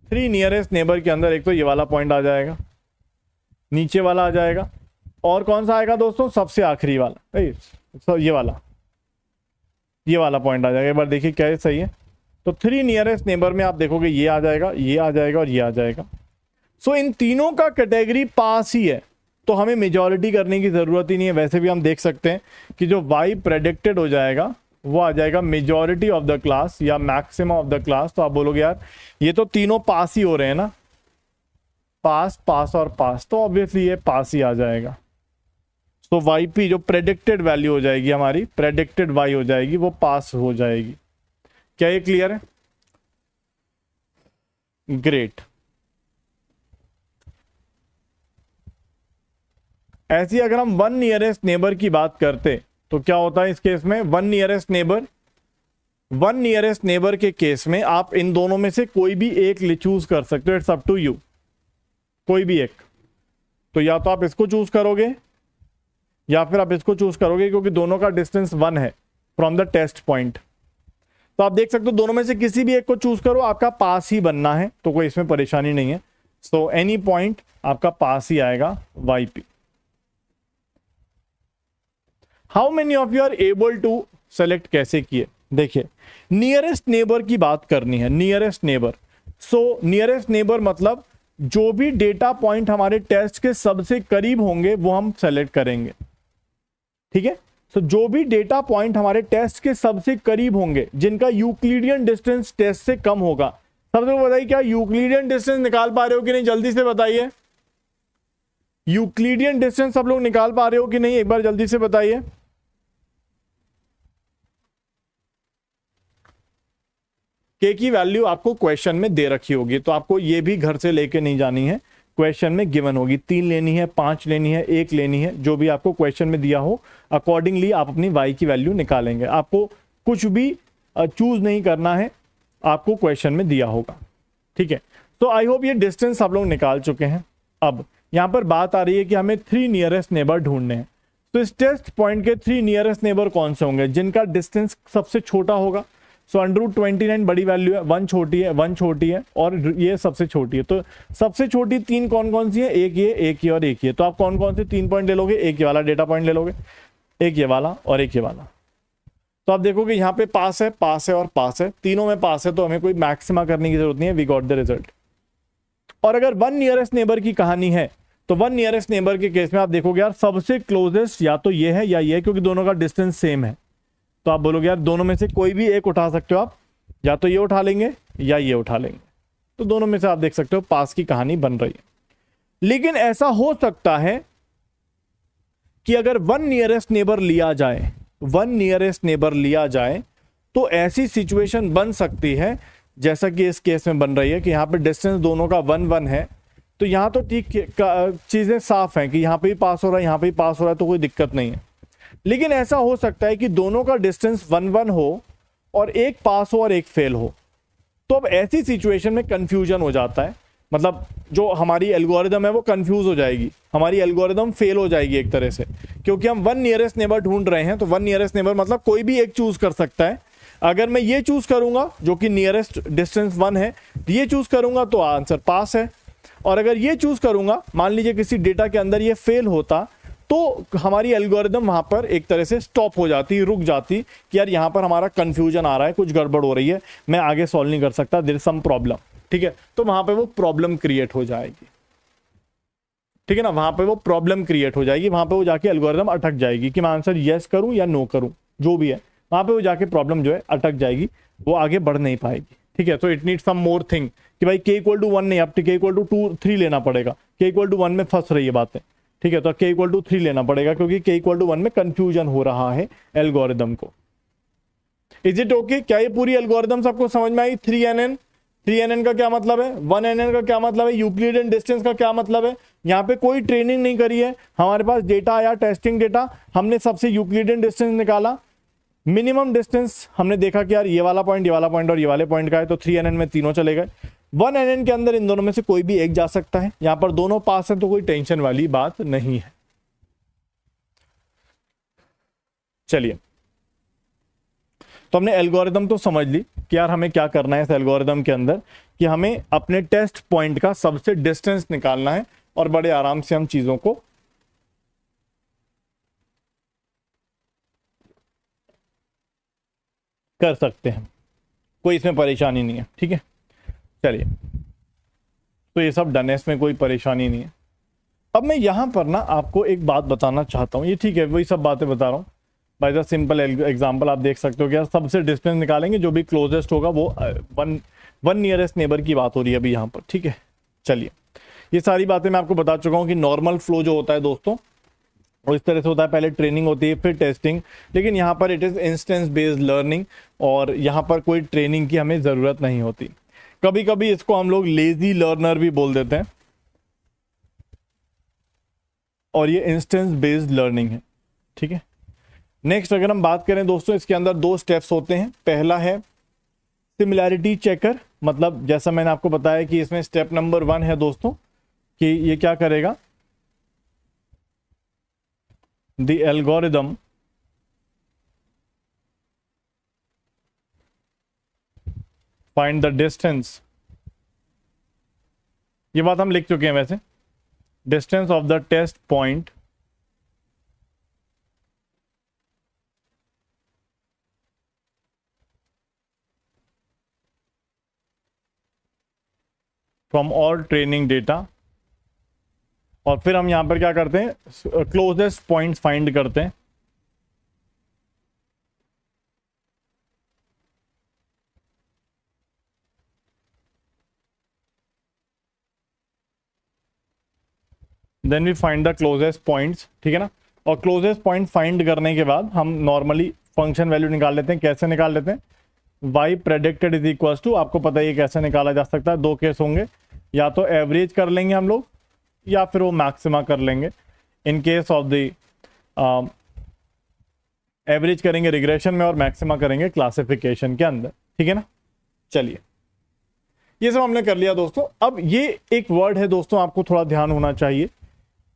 3 नियरेस्ट नेबर के अंदर एक तो ये वाला पॉइंट आ जाएगा, नीचे वाला आ जाएगा, और कौन सा आएगा दोस्तों, सबसे आखिरी वाला, ये वाला पॉइंट आ जाएगा। एक बार देखिए क्या है सही है। तो 3 नियरेस्ट नेबर में आप देखोगे ये आ जाएगा, ये आ जाएगा और ये आ जाएगा। सो इन तीनों का कैटेगरी पास ही है, तो हमें मेजॉरिटी करने की जरूरत ही नहीं है। वैसे भी हम देख सकते हैं कि जो वाई प्रेडिक्टेड हो जाएगा वो आ जाएगा मेजॉरिटी ऑफ द क्लास या मैक्सिमम ऑफ द क्लास। तो आप बोलोगे यार ये तो तीनों पास ही हो रहे हैं ना, पास पास और पास, तो ऑब्वियसली ये पास ही आ जाएगा। तो वाई पी जो प्रेडिक्टेड वैल्यू हो जाएगी हमारी, प्रेडिक्टेड वाई हो जाएगी, वो पास हो जाएगी। क्या ये क्लियर है? ग्रेट। ऐसी अगर हम 1 नियरेस्ट नेबर की बात करते तो क्या होता है इस केस में, 1 nearest neighbour one nearest neighbour के केस में आप इन दोनों में से कोई भी एक चूज कर सकते हो, इट्स अप टू यू, कोई भी एक। तो या तो आप इसको चूज करोगे या फिर आप इसको चूज करोगे, क्योंकि दोनों का डिस्टेंस 1 है फ्रॉम द टेस्ट पॉइंट। तो आप देख सकते हो दोनों में से किसी भी एक को चूज करो, आपका पास ही बनना है, तो कोई इसमें परेशानी नहीं है। सो एनी पॉइंट आपका पास ही आएगा YP। How many of you are able to select कैसे किए? देखिए, नियरेस्ट नेबर की बात करनी है, nearest neighbour. So nearest neighbour मतलब जो भी डेटा पॉइंट हमारे टेस्ट के सबसे करीब होंगे वो हम सेलेक्ट करेंगे, ठीक है। तो जो भी डेटा पॉइंट हमारे टेस्ट के सबसे करीब होंगे, जिनका यूक्लिडियन डिस्टेंस टेस्ट से कम होगा। सबसे बताइए, क्या यूक्लिडियन डिस्टेंस निकाल पा रहे हो कि नहीं? जल्दी से बताइए, यूक्लिडियन डिस्टेंस सब लोग निकाल पा रहे हो कि नहीं? एक बार जल्दी से बताइए। के की वैल्यू आपको क्वेश्चन में दे रखी होगी, तो आपको ये भी घर से लेके नहीं जानी है, क्वेश्चन में गिवन होगी। 3 लेनी है, 5 लेनी है, 1 लेनी है, जो भी आपको क्वेश्चन में दिया हो अकॉर्डिंगली आप अपनी y की वैल्यू निकालेंगे। आपको कुछ भी चूज नहीं करना है, आपको क्वेश्चन में दिया होगा, ठीक है। तो आई होप ये डिस्टेंस आप लोग निकाल चुके हैं। अब यहां पर बात आ रही है कि हमें 3 नियरेस्ट नेबर ढूंढने हैं। तो इस टेस्ट पॉइंट के 3 नियरेस्ट नेबर कौन से होंगे? जिनका डिस्टेंस सबसे छोटा होगा। सो √29 बड़ी वैल्यू है, 1 छोटी है, 1 छोटी है और ये सबसे छोटी है। तो सबसे छोटी 3 कौन कौन सी है? एक ये और एक ये। तो आप कौन कौन से 3 पॉइंट ले लोगे? एक ये वाला डेटा पॉइंट ले लोगे, एक ये वाला और एक ये वाला। तो आप देखोगे यहाँ पे पास है, पास है और पास है, तीनों में पास है, तो हमें कोई मैक्सिमा करने की जरूरत नहीं है, वी गॉट द रिजल्ट। और अगर वन नियरेस्ट नेबर की कहानी है, तो वन नियरेस्ट नेबर के केस में आप देखोगे यार सबसे क्लोजेस्ट या तो ये है या ये है, क्योंकि दोनों का डिस्टेंस सेम है। तो आप बोलोगे यार दोनों में से कोई भी एक उठा सकते हो आप, या तो ये उठा लेंगे या ये उठा लेंगे। तो दोनों में से आप देख सकते हो पास की कहानी बन रही है। लेकिन ऐसा हो सकता है कि अगर वन नियरेस्ट नेबर लिया जाए, वन नियरेस्ट नेबर लिया जाए, तो ऐसी सिचुएशन बन सकती है जैसा कि इस केस में बन रही है कि यहां पे डिस्टेंस दोनों का 1-1 है। तो यहां तो ठीक चीजें साफ हैं कि यहां पे भी पास हो रहा है, यहां पे भी पास हो रहा है, तो कोई दिक्कत नहीं है। लेकिन ऐसा हो सकता है कि दोनों का डिस्टेंस 1-1 हो और एक पास हो और एक फेल हो। तो अब ऐसी सिचुएशन में कंफ्यूजन हो जाता है, मतलब जो हमारी एल्गोरिदम है वो कंफ्यूज हो जाएगी, हमारी एल्गोरिदम फेल हो जाएगी एक तरह से, क्योंकि हम वन नियरेस्ट नेबर ढूंढ रहे हैं। तो वन नियरेस्ट नेबर मतलब कोई भी एक चूज कर सकता है। अगर मैं ये चूज करूंगा जो कि नियरेस्ट डिस्टेंस 1 है, ये चूज करूंगा तो आंसर पास है। और अगर ये चूज करूंगा, मान लीजिए किसी डेटा के अंदर ये फेल होता, तो हमारी एल्गोरिदम वहां पर एक तरह से स्टॉप हो जाती, रुक जाती कि यार यहां पर हमारा कंफ्यूजन आ रहा है, कुछ गड़बड़ हो रही है, मैं आगे सॉल्व नहीं कर सकता, देयर इज सम प्रॉब्लम, ठीक है। तो वहां पे वो प्रॉब्लम क्रिएट हो जाएगी, ठीक है ना, वहां पे वो प्रॉब्लम क्रिएट हो जाएगी, वहां पे वो जाके एल्गोरिदम अटक जाएगी कि मैं आंसर यस करूं या नो करूं, जो भी है वहां पे वो जाके प्रॉब्लम जो है अटक जाएगी, वो आगे बढ़ नहीं पाएगी, ठीक है। तो it need some more thing कि भाई k=1 नहीं, अब k=2-3 लेना पड़ेगा, k=1 में फंस रही है बातें, ठीक है। तो k=3 लेना पड़ेगा क्योंकि k=1 में कंफ्यूजन हो रहा है एल्गोरिदम को। Is it okay? क्या ये पूरी एल्गोरिदम सबको समझ में आई? 3NN का क्या मतलब है, 1NN का क्या मतलब है, यूक्लिडियन डिस्टेंस का क्या मतलब है? यहाँ पे कोई ट्रेनिंग नहीं करी है, हमारे पास डेटा आया, टेस्टिंग डेटा, हमने सबसे यूक्लिडियन डिस्टेंस निकाला, मिनिमम डिस्टेंस हमने देखा कि यार ये वाला पॉइंट, ये वाला पॉइंट और ये वाले पॉइंट का है, तो 3NN में तीनों चले गए। 1NN के अंदर इन दोनों में से कोई भी एक जा सकता है, यहां पर दोनों पास है, तो कोई टेंशन वाली बात नहीं है। चलिए, तो हमने एल्गोरिदम तो समझ ली कि यार हमें क्या करना है इस एल्गोरिदम के अंदर, कि हमें अपने टेस्ट पॉइंट का सबसे डिस्टेंस निकालना है और बड़े आराम से हम चीजों को कर सकते हैं, कोई इसमें परेशानी नहीं है, ठीक है। चलिए, तो ये सब डन है, इसमें कोई परेशानी नहीं है। अब मैं यहां पर ना आपको एक बात बताना चाहता हूं, ये ठीक है वही सब बातें बता रहा हूं बाय द सिंपल एग्जांपल। आप देख सकते हो कि यार सबसे डिस्टेंस निकालेंगे, जो भी क्लोजेस्ट होगा वो वन नियरेस्ट नेबर की बात हो रही है अभी यहाँ पर, ठीक है। चलिए, ये सारी बातें मैं आपको बता चुका हूँ कि नॉर्मल फ्लो जो होता है दोस्तों और इस तरह से होता है, पहले ट्रेनिंग होती है फिर टेस्टिंग, लेकिन यहाँ पर it is instance based learning और यहाँ पर कोई ट्रेनिंग की हमें जरूरत नहीं होती। कभी कभी इसको हम लोग लेजी लर्नर भी बोल देते हैं, और ये इंस्टेंस बेस्ड लर्निंग है, ठीक है। नेक्स्ट अगर हम बात करें दोस्तों, इसके अंदर दो स्टेप्स होते हैं। पहला है सिमिलैरिटी चेकर, मतलब जैसा मैंने आपको बताया कि इसमें स्टेप नंबर 1 है दोस्तों कि ये क्या करेगा, the algorithm find the distance, ये बात हम लिख चुके हैं वैसे, distance of the test point from all training data. और फिर हम यहां पर क्या करते हैं, क्लोजेस्ट पॉइंट्स फाइंड करते हैं। Then we find the closest points, ठीक है ना। और क्लोजेस्ट पॉइंट फाइंड करने के बाद हम नॉर्मली फंक्शन वैल्यू निकाल लेते हैं। कैसे निकाल लेते हैं, y predicted is equal to, आपको पता है ये कैसे निकाला जा सकता है, दो केस होंगे, या तो एवरेज कर लेंगे हम लोग या फिर वो मैक्सिमा कर लेंगे। In case of the average करेंगे रिग्रेशन में और मैक्सिमा करेंगे क्लासिफिकेशन के अंदर, ठीक है ना। चलिए ये सब हमने कर लिया दोस्तों। अब ये एक वर्ड है दोस्तों, आपको थोड़ा ध्यान होना चाहिए,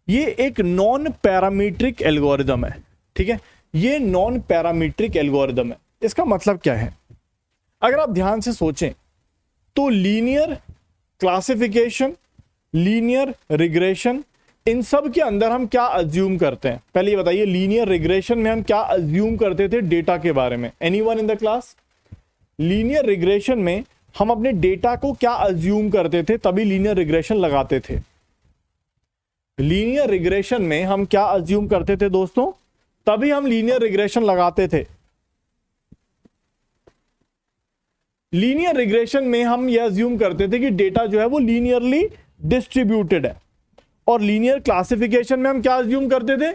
ये एक नॉन पैरामीट्रिक एल्गोरिदम है, ठीक है। ये नॉन पैरामीट्रिक एल्गोरिदम है। इसका मतलब क्या है, अगर आप ध्यान से सोचें तो लीनियर क्लासिफिकेशन, लीनियर रिग्रेशन, इन सब के अंदर हम क्या अज्यूम करते हैं, पहले ये बताइए। लीनियर रिग्रेशन में हम क्या अज्यूम करते थे डेटा के बारे में, anyone in the class? Linear regression में हम अपने डेटा को क्या अज्यूम करते थे, तभी लीनियर रिग्रेशन लगाते थे। लीनियर रिग्रेशन में हम क्या अज्यूम करते थे दोस्तों, तभी हम लीनियर रिग्रेशन लगाते थे। लीनियर रिग्रेशन में हम यह अज्यूम करते थे कि डेटा जो है वो लीनियरली डिस्ट्रीब्यूटेड है। और लीनियर क्लासिफिकेशन में हम क्या अज्यूम करते थे,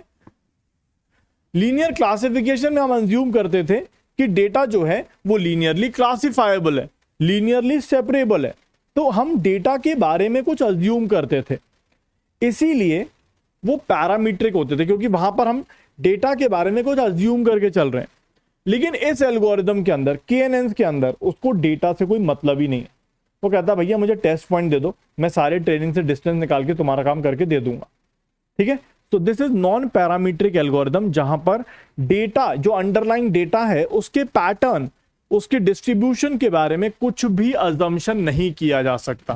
लीनियर क्लासिफिकेशन में हम अज्यूम करते थे कि डेटा जो है वो लीनियरली क्लासिफाइबल है, लीनियरली सेपरेबल है। तो हम डेटा के बारे में कुछ अज्यूम करते थे, इसीलिए वो पैरामीट्रिक होते थे, क्योंकि वहां पर हम डेटा के बारे में कुछ अज्यूम करके चल रहे हैं। लेकिन इस एल्गोरिदम के अंदर, KNNs के अंदर, उसको डेटा से कोई मतलब ही नहीं है। वो कहता है भैया मुझे टेस्ट पॉइंट दे दो, मैं सारे ट्रेनिंग से डिस्टेंस निकाल के तुम्हारा काम करके दे दूंगा, ठीक है। तो this is non parametric algorithm, जहां पर डेटा, जो अंडरलाइंग डेटा है, उसके पैटर्न, उसके डिस्ट्रीब्यूशन के बारे में कुछ भी अजम्पशन नहीं किया जा सकता,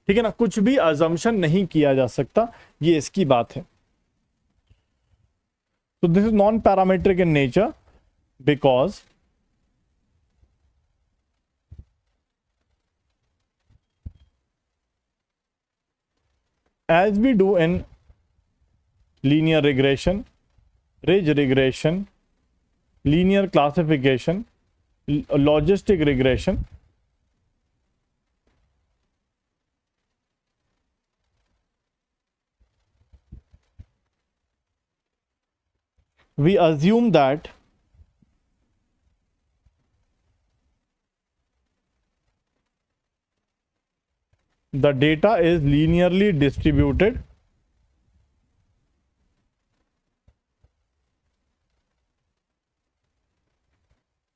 ठीक है ना, कुछ भी अजम्पशन नहीं किया जा सकता, ये इसकी बात है। तो this is non parametric in nature because as we do in linear regression, ridge regression, linear classification, logistic regression, we assume that the data is linearly distributed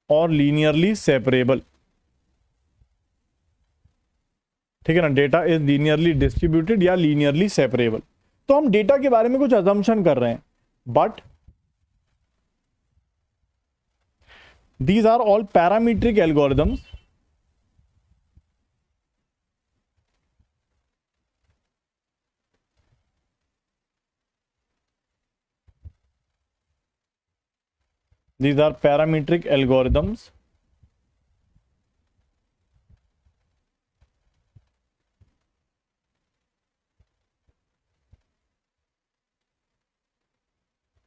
और linearly separable, ठीक है ना। डेटा इज लीनियरली डिस्ट्रीब्यूटेड या linearly separable. तो हम data के बारे में कुछ अजम्पशन कर रहे हैं, but these are all parametric algorithms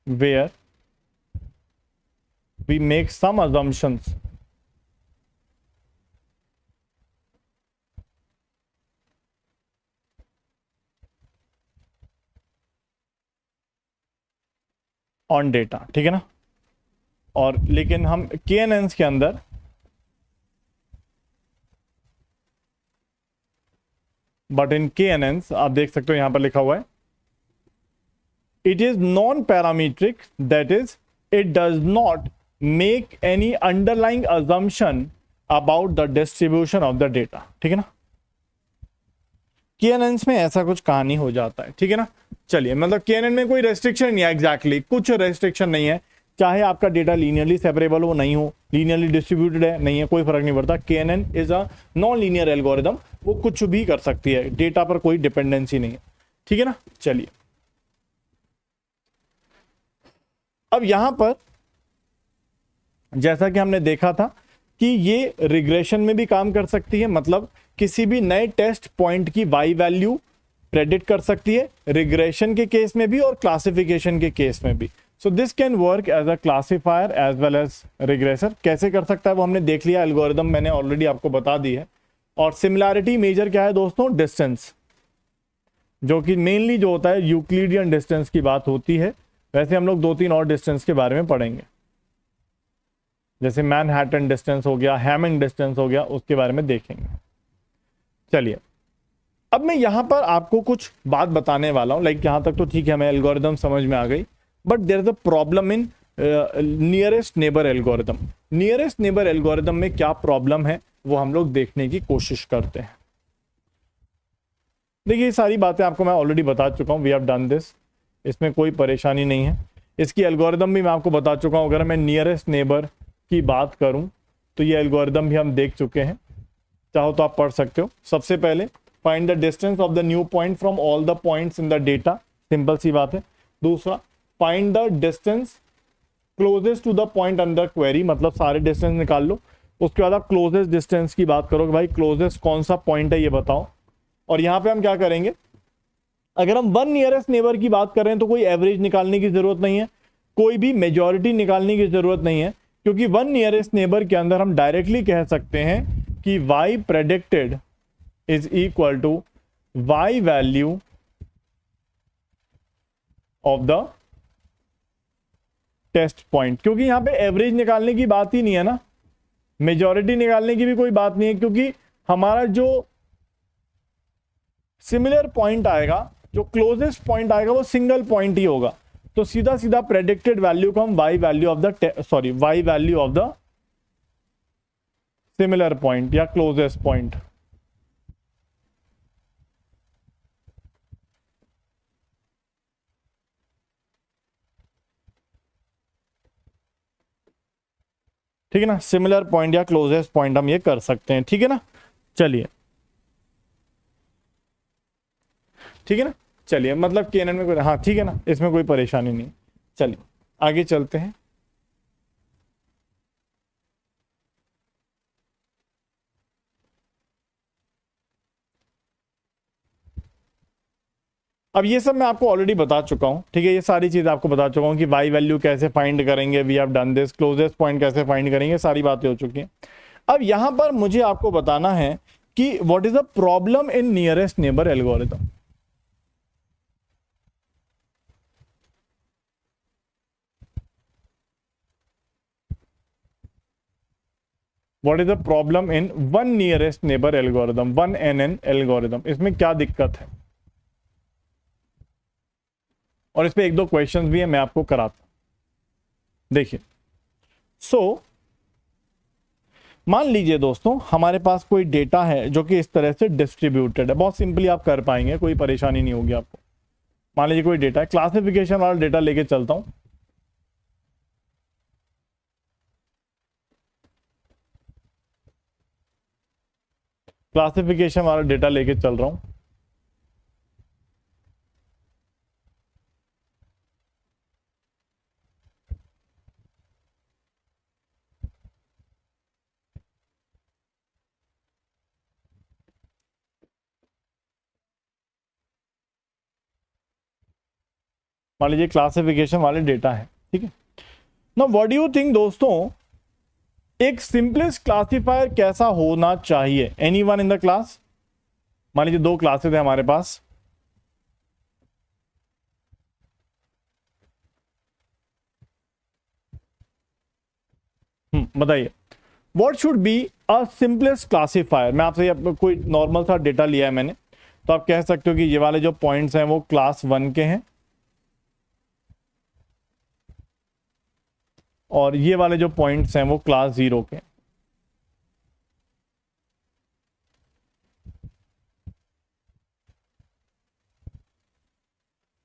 where we make some assumptions on data, ठीक है ना। और लेकिन हम KNNs के अंदर बट इन KNNs आप देख सकते हो यहां पर लिखा हुआ है, it is non parametric, that is it does not make any underlying assumption about the distribution of the data. ठीक है ना, KNNs में ऐसा कुछ कहानी हो जाता है। ठीक है ना, चलिए मतलब KNN में कोई रेस्ट्रिक्शन नहीं है, एग्जैक्टली कुछ रेस्ट्रिक्शन नहीं है, चाहे आपका डेटा लीनियरली सेपरेबल हो नहीं हो, लीनियरली डिस्ट्रीब्यूटेड है नहीं है, कोई फर्क नहीं पड़ता। KNN is a non linear algorithm, वो कुछ भी कर सकती है, डेटा पर कोई डिपेंडेंसी नहीं है। ठीक है ना, चलिए अब यहां पर जैसा कि हमने देखा था कि ये रिग्रेशन में भी काम कर सकती है, मतलब किसी भी नए टेस्ट पॉइंट की वाई वैल्यू प्रेडिक्ट कर सकती है, रिग्रेशन के केस में भी और क्लासिफिकेशन के केस में भी। So this can work as a classifier as well as regressor. कैसे कर सकता है वो हमने देख लिया, एल्गोरिदम मैंने ऑलरेडी आपको बता दी है। और सिमिलैरिटी मेजर क्या है दोस्तों, डिस्टेंस, जो कि मेनली जो होता है यूक्लिडियन डिस्टेंस की बात होती है। वैसे हम लोग 2-3 और डिस्टेंस के बारे में पढ़ेंगे, जैसे मैनहट्टन डिस्टेंस हो गया, हैमिंग डिस्टेंस हो गया, उसके बारे में देखेंगे। चलिए अब मैं यहां पर आपको कुछ बात बताने वाला हूं, लाइक यहां तक तो ठीक है, हमें एल्गोरिदम समझ में आ गई, but there is a problem in nearest neighbour algorithm. Nearest neighbour algorithm में क्या प्रॉब्लम है वो हम लोग देखने की कोशिश करते हैं। देखिए ये सारी बातें आपको मैं ऑलरेडी बता चुका हूं, वी हैव डन दिस, इसमें कोई परेशानी नहीं है। इसकी एल्गोरिदम भी मैं आपको बता चुका हूं। अगर मैं नियरेस्ट नेबर की बात करूं तो ये एल्गोरिदम भी हम देख चुके हैं, चाहो तो आप पढ़ सकते हो। सबसे पहले find the distance of the new point from all the points in the data, simple सी बात है। दूसरा, find the distance closest to the point under query, मतलब सारे डिस्टेंस निकाल लो। उसके बाद आप क्लोजेस्ट डिस्टेंस की बात करोगे, भाई क्लोजेस्ट कौन सा पॉइंट है ये बताओ। और यहां पे हम क्या करेंगे, अगर हम वन नियरेस्ट नेबर की बात कर रहे हैं तो कोई एवरेज निकालने की जरूरत नहीं है, कोई भी मेजॉरिटी निकालने की जरूरत नहीं है, क्योंकि वन नियरेस्ट नेबर के अंदर हम डायरेक्टली कह सकते हैं कि y predicted is equal to y value of the test point, क्योंकि यहां पे एवरेज निकालने की बात ही नहीं है ना, मेजॉरिटी निकालने की भी कोई बात नहीं है, क्योंकि हमारा जो सिमिलर पॉइंट आएगा, जो क्लोजेस्ट पॉइंट आएगा वो सिंगल पॉइंट ही होगा। तो सीधा सीधा प्रेडिक्टेड वैल्यू को हम y value of the similar point या क्लोजेस्ट पॉइंट, ठीक है ना, सिमिलर पॉइंट या क्लोजेस्ट पॉइंट हम ये कर सकते हैं। ठीक है ना, चलिए ठीक है ना, चलिए मतलब KNN में कोई, हाँ ठीक है ना, इसमें कोई परेशानी नहीं। चलिए आगे चलते हैं। अब ये सब मैं आपको ऑलरेडी बता चुका हूं, ठीक है, ये सारी चीज आपको बता चुका हूं कि वाई वैल्यू कैसे फाइंड करेंगे, we have done this, closest point कैसे फाइंड करेंगे, सारी बातें हो चुकी हैं। अब यहां पर मुझे आपको बताना है कि what is the problem in nearest neighbour algorithm. What is the problem in one nearest neighbour algorithm, 1NN algorithm, इसमें क्या दिक्कत है। और इस पे 1-2 क्वेश्चंस भी है, मैं आपको कराता हूं। देखिए मान लीजिए दोस्तों हमारे पास कोई डेटा है जो कि इस तरह से डिस्ट्रीब्यूटेड है, बहुत सिंपली आप कर पाएंगे, कोई परेशानी नहीं होगी आपको। मान लीजिए कोई डेटा है, क्लासिफिकेशन वाला डेटा लेके चलता हूं। क्लासिफिकेशन वाला डेटा लेके चल रहा हूं। मान लीजिए क्लासिफिकेशन वाले डेटा है, ठीक है ना। व्हाट डू यू थिंक दोस्तों, एक सिंपलेस्ट क्लासिफायर कैसा होना चाहिए, एनीवन इन द क्लास। मान लीजिए 2 क्लासेस है हमारे पास, बताइए what should be a simplest classifier. मैं आपसे कोई नॉर्मल सा डेटा लिया है मैंने, तो आप कह सकते हो कि ये वाले जो पॉइंट्स हैं वो क्लास 1 के हैं, और ये वाले जो पॉइंट्स हैं वो क्लास 0 के।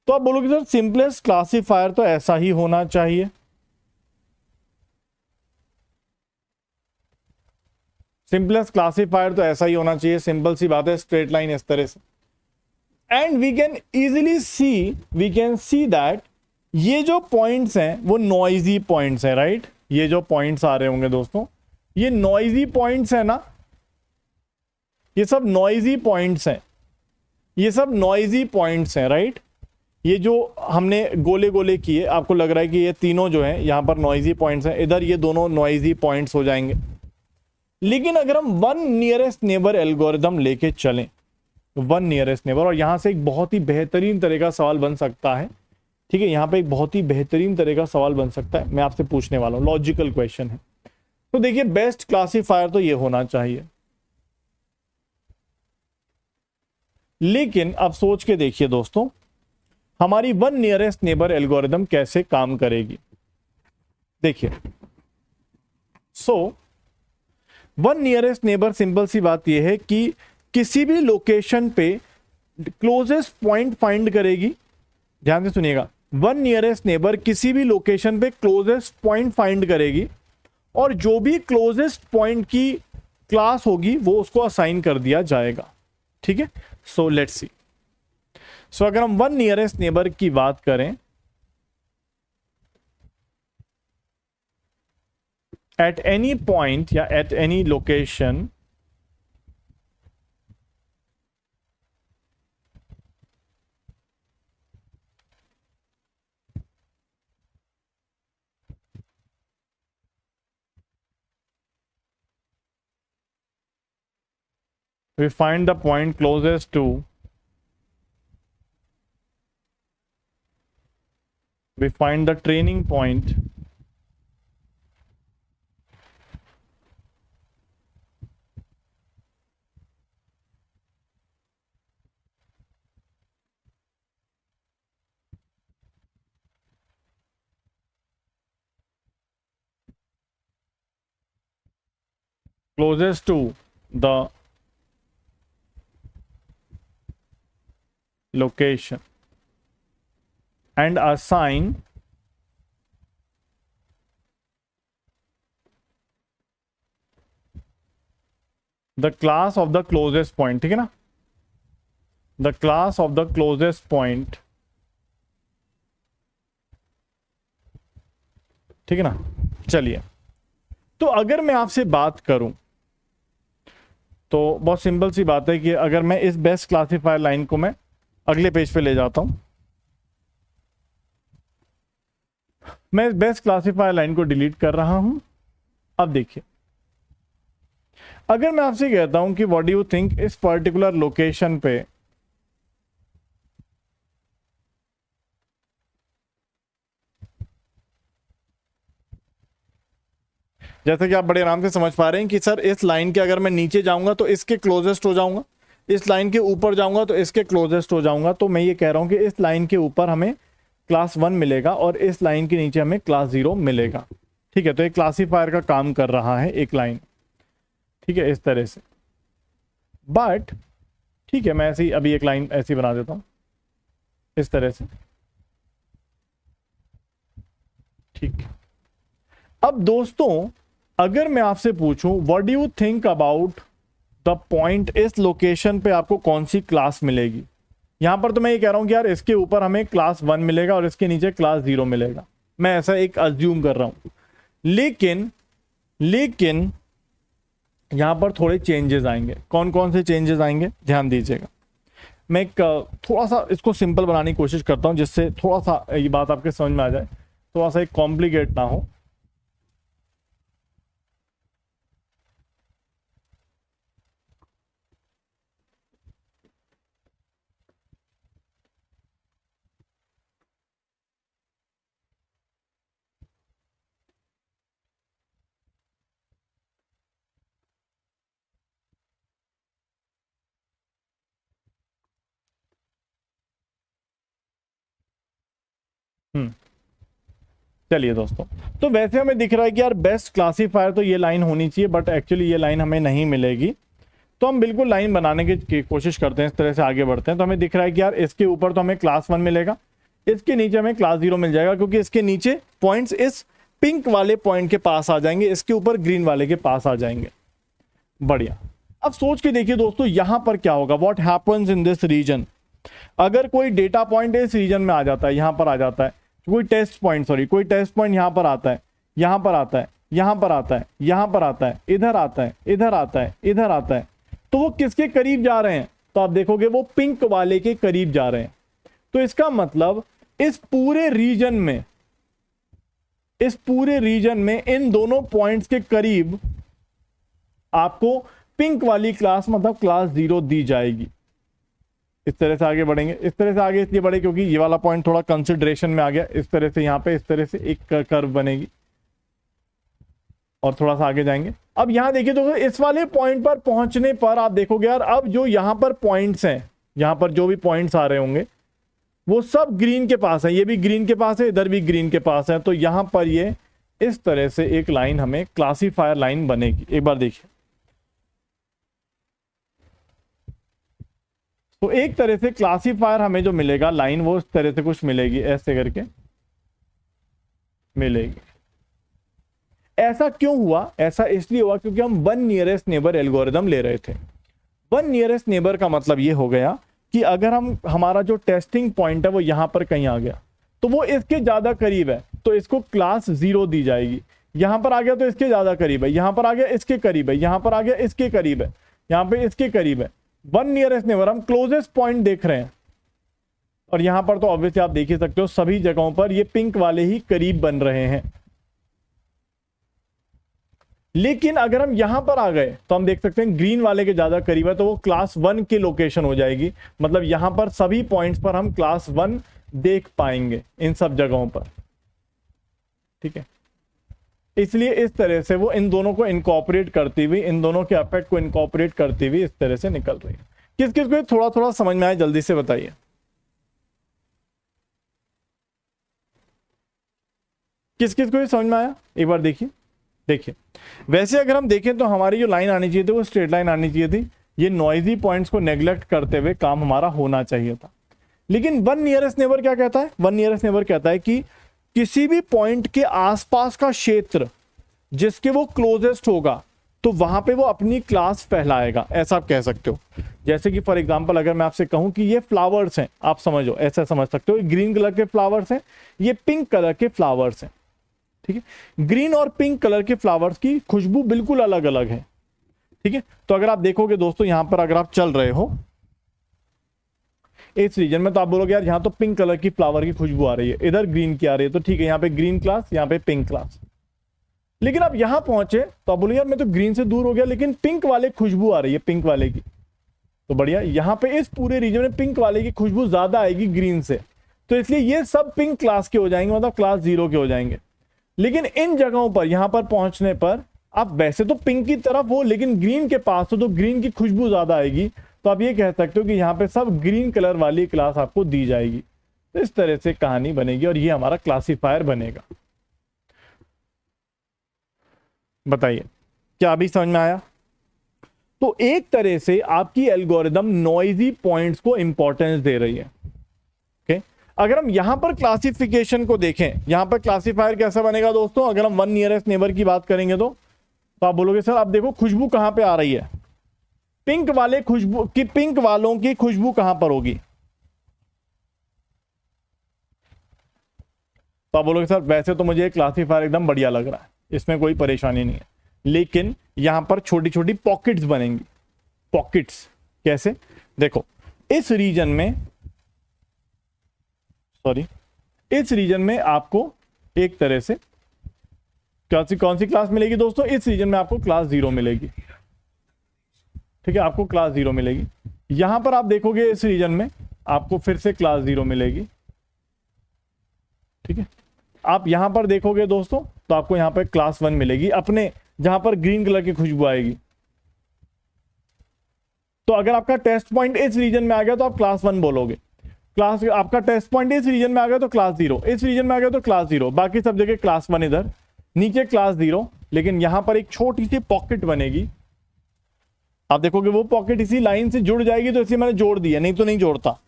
तो आप बोलोगे सर सिंपलेस्ट क्लासिफायर तो ऐसा ही होना चाहिए। सिंपलेस्ट क्लासिफायर तो ऐसा ही होना चाहिए, सिंपल सी बात है, स्ट्रेट लाइन इस तरह से। And we can easily see that ये जो पॉइंट्स हैं वो नॉइजी पॉइंट्स हैं, राइट। ये जो पॉइंट्स आ रहे होंगे दोस्तों, ये नॉइजी पॉइंट्स है ना, ये सब नॉइजी पॉइंट्स हैं, ये सब नॉइजी पॉइंट्स हैं, राइट। ये जो हमने गोले गोले किए, आपको लग रहा है कि ये तीनों जो हैं यहां पर नॉइजी पॉइंट्स हैं, इधर ये दोनों नॉइजी पॉइंट्स हो जाएंगे। लेकिन अगर हम वन नियरेस्ट नेबर एल्गोरिदम लेके चलें, वन नियरेस्ट नेबर, और यहां से एक बहुत ही बेहतरीन तरह का सवाल बन सकता है, ठीक है, यहां पे एक बहुत ही बेहतरीन तरह का सवाल बन सकता है, मैं आपसे पूछने वाला हूं, लॉजिकल क्वेश्चन है। तो देखिए बेस्ट क्लासिफायर तो ये होना चाहिए, लेकिन अब सोच के देखिए दोस्तों, हमारी वन नियरेस्ट नेबर एल्गोरिदम कैसे काम करेगी। देखिए, so one nearest neighbour, simple सी बात यह है कि किसी भी लोकेशन पे क्लोजेस्ट पॉइंट फाइंड करेगी। ध्यान से सुनिएगा, वन नियरेस्ट नेबर किसी भी लोकेशन पे क्लोजेस्ट पॉइंट फाइंड करेगी, और जो भी क्लोजेस्ट पॉइंट की क्लास होगी वो उसको असाइन कर दिया जाएगा, ठीक है। सो लेट्स सी, सो अगर हम वन नियरेस्ट नेबर की बात करें, एट एनी पॉइंट या at any location, we find the point closest to, we find the training point, closest to the location, and assign the class of the closest point, ठीक है ना, the class of the closest point, ठीक है ना। चलिए, तो अगर मैं आपसे बात करूं, तो बहुत सिंपल सी बात है कि अगर मैं इस बेस्ट क्लासिफायर लाइन को मैं अगले पेज पे ले जाता हूं, मैं इस बेस्ट क्लासिफायर लाइन को डिलीट कर रहा हूं। अब देखिए, अगर मैं आपसे कहता हूं कि व्हाट डू यू थिंक इस पर्टिकुलर लोकेशन पे जैसे कि आप बड़े आराम से समझ पा रहे हैं कि सर इस लाइन के अगर मैं नीचे जाऊंगा तो इसके क्लोजेस्ट हो जाऊंगा, इस लाइन के ऊपर जाऊंगा तो इसके क्लोजेस्ट हो जाऊंगा, तो मैं ये कह रहा हूं कि इस लाइन के ऊपर हमें क्लास 1 मिलेगा और इस लाइन के नीचे हमें क्लास 0 मिलेगा, ठीक है। तो एक क्लासीफायर का काम कर रहा है एक लाइन, ठीक है, इस तरह से। बट ठीक है, मैं ऐसी अभी एक लाइन ऐसी बना देता हूं इस तरह से, ठीक। अब दोस्तों, अगर मैं आपसे पूछूं what do you think about the point, इस लोकेशन पे आपको कौन सी क्लास मिलेगी। यहां पर तो मैं ये कह रहा हूं कि यार इसके ऊपर हमें क्लास 1 मिलेगा और इसके नीचे क्लास 0 मिलेगा, मैं ऐसा एक अज्यूम कर रहा हूं। लेकिन लेकिन यहां पर थोड़े चेंजेस आएंगे। कौन कौन से चेंजेस आएंगे, ध्यान दीजिएगा। मैं एक थोड़ा सा इसको सिंपल बनाने की कोशिश करता हूं, जिससे थोड़ा सा ये बात आपके समझ में आ जाए, थोड़ा सा एक कॉम्प्लिकेट ना हो। हम्म चलिए दोस्तों, तो वैसे हमें दिख रहा है कि यार बेस्ट क्लासीफायर तो ये लाइन होनी चाहिए, बट एक्चुअली ये लाइन हमें नहीं मिलेगी। तो हम बिल्कुल लाइन बनाने की कोशिश करते हैं, इस तरह से आगे बढ़ते हैं। तो हमें दिख रहा है कि यार इसके ऊपर तो हमें क्लास 1 मिलेगा, इसके नीचे हमें क्लास 0 मिल जाएगा, क्योंकि इसके नीचे पॉइंट्स इस पिंक वाले पॉइंट के पास आ जाएंगे, इसके ऊपर ग्रीन वाले के पास आ जाएंगे। बढ़िया। अब सोच के देखिए दोस्तों, यहां पर क्या होगा, what happens in this region. अगर कोई डेटा पॉइंट इस रीजन में आ जाता है, यहां पर आ जाता है, कोई टेस्ट पॉइंट यहां पर आता है, यहां पर आता है, यहां पर आता है, यहां पर आता है, इधर आता है, इधर आता है, इधर आता है, तो वो किसके करीब जा रहे हैं, तो आप देखोगे वो पिंक वाले के करीब जा रहे हैं। तो इसका मतलब इस पूरे रीजन में इन दोनों पॉइंट्स के करीब आपको पिंक वाली क्लास मतलब क्लास 0 दी जाएगी। इस तरह से आगे बढ़ेंगे, इस तरह से आगे इसलिए बढ़े क्योंकि ये वाला पॉइंट थोड़ा कंसिडरेशन में आ गया। इस तरह से यहां पे इस तरह से एक कर्व बनेगी और थोड़ा सा आगे जाएंगे। अब यहां देखिए तो इस वाले पॉइंट पर पहुंचने पर आप देखोगे यार, अब जो यहां पर पॉइंट्स हैं, यहां पर जो भी पॉइंट्स आ रहे होंगे वो सब ग्रीन के पास है, ये भी ग्रीन के पास है, इधर भी ग्रीन के पास है। तो यहां पर ये इस तरह से एक लाइन हमें क्लासीफायर लाइन बनेगी। एक बार देखिए, तो एक तरह से क्लासीफायर हमें जो मिलेगा लाइन, वो इस तरह से कुछ मिलेगी, ऐसे करके मिलेगी। ऐसा क्यों हुआ? ऐसा इसलिए हुआ क्योंकि हम वन नियरेस्ट नेबर एल्गोरिदम ले रहे थे। वन नियरेस्ट नेबर का मतलब ये हो गया कि अगर हमारा जो टेस्टिंग पॉइंट है वो यहां पर कहीं आ गया, तो वो इसके ज्यादा करीब है, तो इसको क्लास 0 दी जाएगी। यहां पर आ गया तो इसके ज्यादा करीब है, यहां पर आ गया इसके करीब है, यहां पर आ गया इसके करीब है, यहां पे इसके करीब है। वन नियरेस्ट नेबर, हम क्लोजेस्ट पॉइंट देख रहे हैं, और यहां पर तो ऑब्वियसली आप देख ही सकते हो सभी जगहों पर ये पिंक वाले ही करीब बन रहे हैं। लेकिन अगर हम यहां पर आ गए तो हम देख सकते हैं ग्रीन वाले के ज्यादा करीब है, तो वो क्लास 1 की लोकेशन हो जाएगी। मतलब यहां पर सभी पॉइंट्स पर हम क्लास 1 देख पाएंगे इन सब जगहों पर। ठीक है, इसलिए इस तरह से वो इन दोनों को इनकॉर्पोरेट करती हुई, इन दोनों के इफेक्ट को इनकॉर्पोरेट करती हुई इस तरह से निकल रही है। किस किस को थोड़ा थोड़ा समझ में आया, जल्दी से बताइए। किस किस को समझ में आया, एक बार देखिए। देखिए, वैसे अगर हम देखें तो हमारी जो लाइन आनी चाहिए थी वो स्ट्रेट लाइन आनी चाहिए थी। ये नॉइजी पॉइंट्स को नेग्लेक्ट करते हुए काम हमारा होना चाहिए था। लेकिन वन नियरेस्ट नेबर क्या कहता है? वन नियरेस्ट नेबर कहता है कि किसी भी पॉइंट के आसपास का क्षेत्र जिसके वो क्लोजेस्ट होगा, तो वहां पे वो अपनी क्लास फैलाएगा, ऐसा आप कह सकते हो। जैसे कि फॉर एग्जांपल अगर मैं आपसे कहूं कि ये फ्लावर्स हैं, आप समझो, ऐसा समझ सकते हो, ग्रीन कलर के फ्लावर्स हैं, ये पिंक कलर के फ्लावर्स हैं। ठीक है, ग्रीन और पिंक कलर के फ्लावर्स की खुशबू बिल्कुल अलग अलग है। ठीक है, तो अगर आप देखोगे दोस्तों, यहां पर अगर आप चल रहे हो इस रीजन में, तो आप बोलोगे यार यहां तो पिंक कलर की फ्लावर की खुशबू आ रही है, इधर ग्रीन की आ रही है, तो ठीक है, यहाँ पे ग्रीन क्लास, यहाँ पे पिंक क्लास। लेकिन आप यहां पहुंचे तो आप बोलोगे यार मैं तो ग्रीन से दूर हो गया, लेकिन पिंक वाले खुशबू आ रही है, पिंक वाले की। तो बढ़िया, यहां पे इस पूरे रीजन में पिंक वाले की खुशबू ज्यादा आएगी ग्रीन से, तो इसलिए ये सब पिंक क्लास के हो जाएंगे, मतलब क्लास 0 के हो जाएंगे। लेकिन इन जगहों पर, यहां पर पहुंचने पर आप वैसे तो पिंक की तरफ हो, लेकिन ग्रीन के पास हो, तो ग्रीन की खुशबू ज्यादा आएगी, तो आप ये कह सकते हो कि यहाँ पे सब ग्रीन कलर वाली क्लास आपको दी जाएगी। तो इस तरह से कहानी बनेगी और ये हमारा क्लासीफायर बनेगा। बताइए, क्या अभी समझ में आया? तो एक तरह से आपकी एल्गोरिदम नॉइजी पॉइंट्स को इंपॉर्टेंस दे रही है। ओके, अगर हम यहां पर क्लासिफिकेशन को देखें, यहां पर क्लासीफायर कैसा बनेगा दोस्तों? अगर हम वन नियरेस्ट नेबर की बात करेंगे तो आप बोलोगे सर आप देखो खुशबू कहां पे आ रही है, पिंक वाले खुशबू की, पिंक वालों की खुशबू कहां पर होगी? तो आप बोलोगे सर वैसे तो मुझे क्लासीफायर एकदम बढ़िया लग रहा है, इसमें कोई परेशानी नहीं है, लेकिन यहां पर छोटी छोटी पॉकेट्स बनेंगी। पॉकेट्स कैसे? देखो, इस रीजन में, सॉरी, इस रीजन में आपको एक तरह से कौन सी क्लास मिलेगी दोस्तों? इस रीजन में आपको क्लास 0 मिलेगी। ठीक है, आपको क्लास 0 मिलेगी। यहां पर आप देखोगे इस रीजन में आपको फिर से क्लास 0 मिलेगी। ठीक है, आप यहां पर देखोगे दोस्तों तो आपको यहां पर क्लास 1 मिलेगी, अपने जहां पर ग्रीन कलर की खुशबू आएगी। तो अगर आपका टेस्ट पॉइंट इस रीजन में आ गया तो आप क्लास 1 बोलोगे। क्लास आपका टेस्ट पॉइंट इस रीजन में आ गया तो क्लास 0, इस रीजन में आ गया तो क्लास 0, बाकी सब जगह क्लास 1 इधर, नीचे क्लास 0, लेकिन यहां पर एक छोटी सी पॉकेट बनेगी। आप देखोगे वो पॉकेट इसी लाइन से जुड़ जाएगी, तो इसलिए मैंने जोड़ दिया, नहीं तो नहीं जोड़ता।